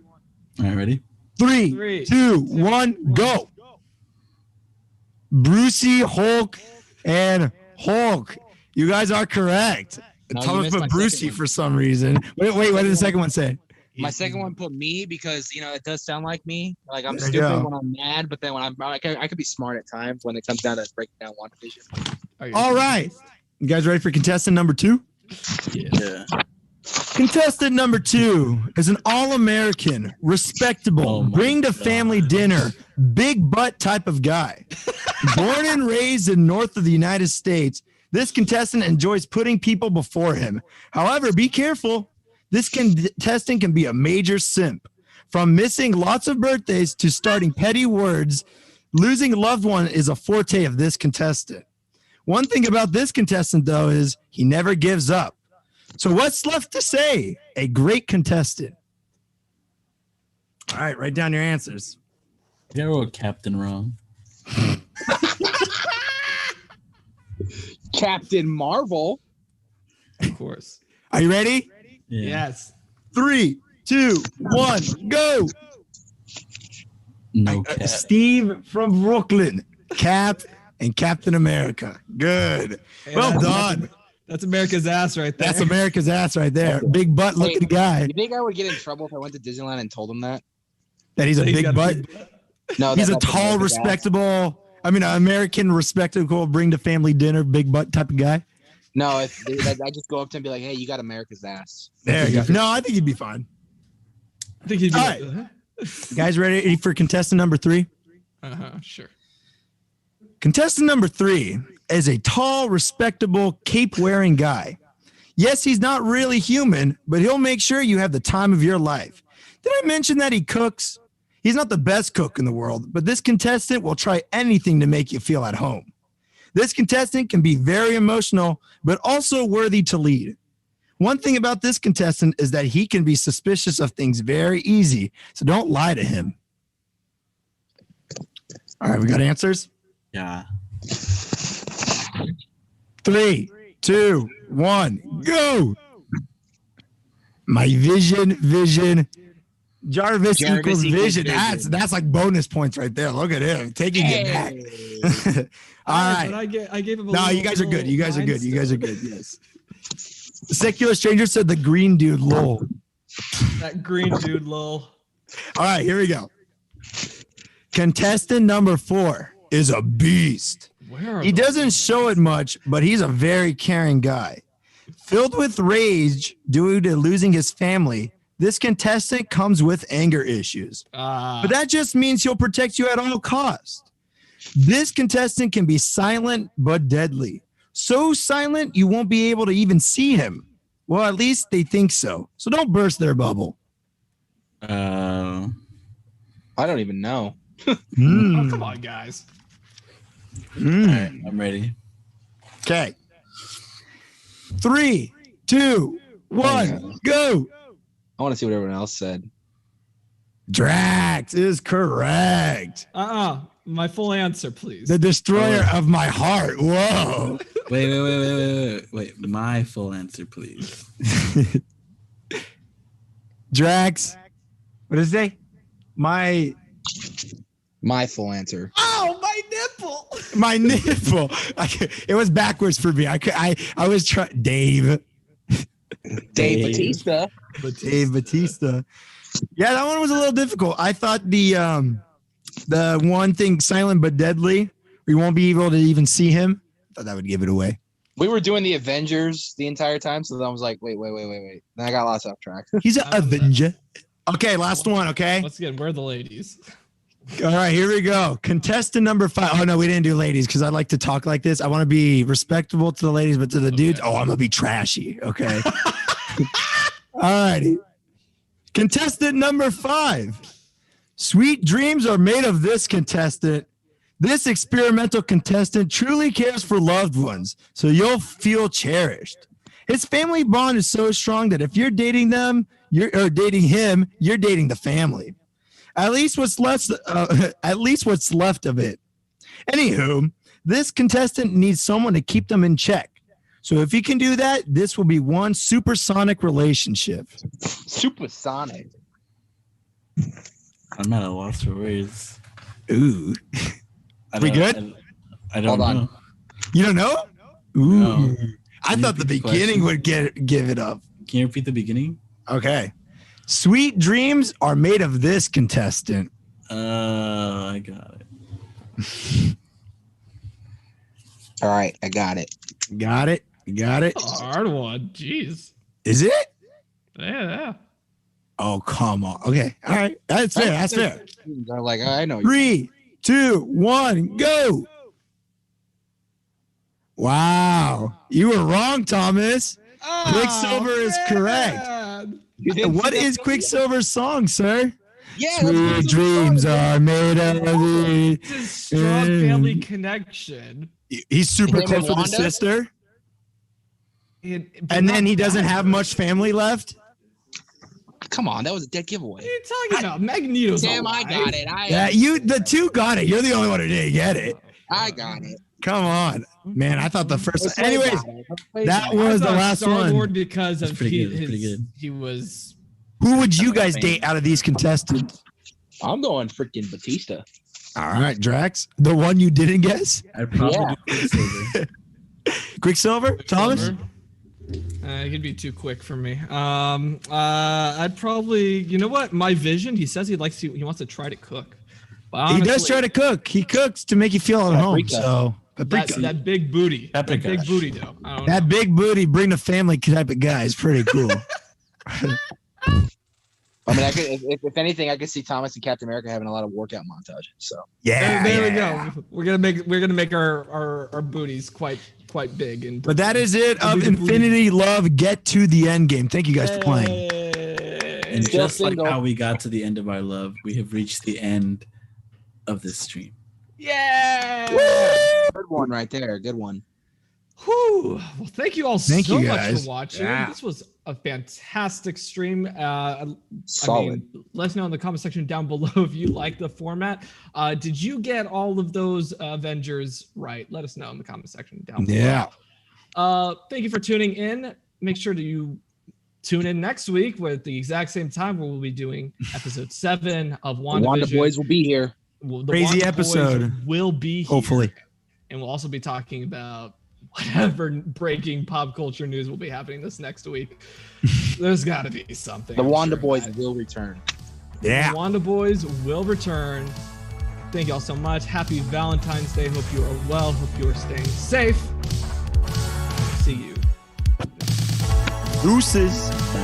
Speaker 5: All right, ready?
Speaker 4: 3, 2, 1, go. Brucey, Hulk, and Hulk. You guys are correct. Thomas put Brucey for some reason. Wait, what did the second one say?
Speaker 6: My second one put me because, it does sound like me. Like I'm stupid when I'm mad, but then when I could be smart at times when it comes down to breaking down WandaVision.
Speaker 4: All right. You guys ready for contestant number 2?
Speaker 5: Yeah.
Speaker 4: Contestant number 2 is an all-American, respectable, bring to family dinner, big butt type of guy. Born and raised in north of the United States, this contestant enjoys putting people before him. However, be careful. This contestant can be a major simp. From missing lots of birthdays to starting petty words, losing a loved one is a forte of this contestant. One thing about this contestant, though, is he never gives up. So what's left to say? A great contestant. All right, write down your answers.
Speaker 5: You wrote Captain wrong.
Speaker 6: Captain Marvel.
Speaker 3: Of course.
Speaker 4: Are you ready?
Speaker 5: Yeah.
Speaker 3: Yes.
Speaker 4: 3, 2, 1, go.
Speaker 5: No Cap.
Speaker 4: Steve from Brooklyn. Cap and Captain America. Good.
Speaker 3: Hey,
Speaker 4: well done.
Speaker 3: That's America's ass right there.
Speaker 4: That's America's ass right there. Big butt looking guy.
Speaker 6: You think I would get in trouble if I went to Disneyland and told him that?
Speaker 4: That he's a big butt?
Speaker 6: No,
Speaker 4: he's a tall, respectable, American, respectable, bring to family dinner, big butt type of guy.
Speaker 6: No, I just go up to him and be like, hey, you got America's ass.
Speaker 4: There you go. No, I think he'd be fine.
Speaker 3: I think he'd be
Speaker 4: all right. Guys, ready for contestant number 3?
Speaker 3: Sure.
Speaker 4: Contestant number 3 is a tall, respectable, cape-wearing guy. Yes, he's not really human, but he'll make sure you have the time of your life. Did I mention that he cooks? He's not the best cook in the world, but this contestant will try anything to make you feel at home. This contestant can be very emotional, but also worthy to lead. One thing about this contestant is that he can be suspicious of things very easy, so don't lie to him. All right, we got answers?
Speaker 5: Yeah.
Speaker 4: 3, 2, 1, go. My vision. Jarvis equals vision. That's like bonus points right there. Look at him taking it back. All right.
Speaker 3: I gave him
Speaker 4: no, you guys are good. You guys are good. You guys are good. Yes. The secular stranger said the green dude, lol.
Speaker 3: That green dude, lol.
Speaker 4: All right, here we go. Contestant number 4 is a beast. He doesn't show it much, but he's a very caring guy. Filled with rage due to losing his family, this contestant comes with anger issues. But that just means he'll protect you at all costs. This contestant can be silent but deadly. So silent you won't be able to even see him. Well, at least they think so. So don't burst their bubble.
Speaker 6: I don't even know.
Speaker 3: Oh, come on, guys.
Speaker 5: All right, I'm ready.
Speaker 4: Okay. 3, 2, 1, go.
Speaker 6: I want to see what everyone else said.
Speaker 4: Drax is correct.
Speaker 3: My full answer, please.
Speaker 4: The destroyer of my heart. Whoa.
Speaker 5: Wait. My full answer, please.
Speaker 4: Drax. What does it say? My
Speaker 6: full answer.
Speaker 3: Oh, my nipple.
Speaker 4: My nipple. It was backwards for me. I was trying. Dave
Speaker 6: Bautista.
Speaker 4: Dave Bautista. Yeah, that one was a little difficult. I thought the one thing, silent but deadly, we won't be able to even see him. I thought that would give it away.
Speaker 6: We were doing the Avengers the entire time, so then I was like, wait. Then I got lost off track.
Speaker 4: He's an Avenger. Okay, last one, okay?
Speaker 3: Once again, we're the ladies.
Speaker 4: All right, here we go. Contestant number 5. Oh, no, we didn't do ladies because I like to talk like this. I want to be respectable to the ladies, but to the dudes, I'm going to be trashy, okay? All righty. Contestant number 5. Sweet dreams are made of this contestant. This experimental contestant truly cares for loved ones, so you'll feel cherished. His family bond is so strong that if you're dating them, you're dating him, you're dating the family. At least what's left of it. Anywho, this contestant needs someone to keep them in check. So if you can do that, this will be one supersonic relationship.
Speaker 6: Supersonic.
Speaker 5: I'm at a loss for words.
Speaker 4: Ooh. We good?
Speaker 5: I don't know.
Speaker 4: You don't know? Ooh.
Speaker 5: No.
Speaker 4: I thought the beginning would give it up.
Speaker 5: Can you repeat the beginning?
Speaker 4: Okay. Sweet dreams are made of this contestant.
Speaker 5: I got it.
Speaker 6: All right, I got it.
Speaker 4: Got it.
Speaker 3: Hard one. Jeez.
Speaker 4: Is it?
Speaker 3: Yeah.
Speaker 4: Oh, come on. Okay. All right. That's fair.
Speaker 6: They're like, I know.
Speaker 4: 3, 2, 1, go. Wow. You were wrong, Thomas. Quicksilver is correct. What is Quicksilver's song, sir?
Speaker 6: Yeah.
Speaker 4: Sweet dreams are made of it.
Speaker 3: It's a strong family connection.
Speaker 4: He's super
Speaker 6: Him
Speaker 4: close
Speaker 6: and
Speaker 4: with his
Speaker 6: Wanda?
Speaker 4: sister.
Speaker 3: But
Speaker 4: And then
Speaker 3: not
Speaker 4: he doesn't
Speaker 3: that.
Speaker 4: have much family left.
Speaker 6: Come on, that was a dead giveaway.
Speaker 3: What are you talking about? Magneto's
Speaker 6: Damn,
Speaker 3: alive.
Speaker 6: I got it.
Speaker 4: Yeah, the two got it. You're the only one who didn't get it.
Speaker 6: I got it.
Speaker 4: Come on, man. I thought the first.
Speaker 6: Josue
Speaker 4: Anyways,
Speaker 6: got it.
Speaker 4: that
Speaker 3: I
Speaker 4: was the
Speaker 3: thought
Speaker 4: last
Speaker 3: Star-Lord
Speaker 4: one.
Speaker 3: because of
Speaker 5: pretty good, pretty good.
Speaker 3: he was.
Speaker 4: Who would you guys date out of these contestants?
Speaker 6: I'm going freaking Batista.
Speaker 4: All right, Drax, the one you didn't guess.
Speaker 5: I'd probably do Quicksilver.
Speaker 4: Quicksilver, Thomas.
Speaker 3: It could be too quick for me. I'd probably, you know what? My vision. He says he wants to try to cook. But
Speaker 4: He does
Speaker 3: honestly,
Speaker 4: try to cook. He cooks to make you feel at home.
Speaker 6: Paprika.
Speaker 4: So paprika.
Speaker 3: that big booty. That
Speaker 5: Paprika.
Speaker 3: big booty though. I don't
Speaker 4: That
Speaker 3: know.
Speaker 4: big booty, bring the family type of guy is pretty cool.
Speaker 6: I mean, if anything, I could see Thomas and Captain America having a lot of workout montages. So
Speaker 4: Yeah,
Speaker 3: There we
Speaker 4: yeah.
Speaker 3: go. We're gonna make our booties quite big and.
Speaker 4: But that is it of Infinity Love. Get to the end game. Thank you guys for playing.
Speaker 5: And
Speaker 6: Still
Speaker 5: just like
Speaker 6: single.
Speaker 5: how we got to the end of our love, we have reached the end of this stream.
Speaker 3: Yeah.
Speaker 6: good one right there. Good one.
Speaker 3: Whew. Well, thank you all
Speaker 4: Thank
Speaker 3: so
Speaker 4: you,
Speaker 3: much
Speaker 4: guys.
Speaker 3: for watching.
Speaker 4: Yeah.
Speaker 3: This was a fantastic stream.
Speaker 6: Solid.
Speaker 3: Let us know in the comment section down below if you like the format. Did you get all of those Avengers right? Let us know in the comment section down below.
Speaker 4: Yeah.
Speaker 3: Thank you for tuning in. Make sure that you tune in next week at the exact same time where we'll be doing episode 7 of
Speaker 6: The
Speaker 3: WandaVision.
Speaker 6: Wanda boys will be here.
Speaker 3: The
Speaker 4: Crazy
Speaker 3: Wanda
Speaker 4: episode.
Speaker 3: Boys will be here.
Speaker 4: Hopefully.
Speaker 3: And we'll also be talking about whatever breaking pop culture news will be happening this next week. There's got to be something.
Speaker 6: The
Speaker 3: I'm
Speaker 6: Wanda
Speaker 3: sure
Speaker 6: boys
Speaker 3: about it.
Speaker 6: will return.
Speaker 4: Yeah.
Speaker 3: The Wanda Boys will return. Thank y'all so much. Happy Valentine's Day. Hope you are well. Hope you are staying safe. See you.
Speaker 4: Deuces.
Speaker 5: Bye.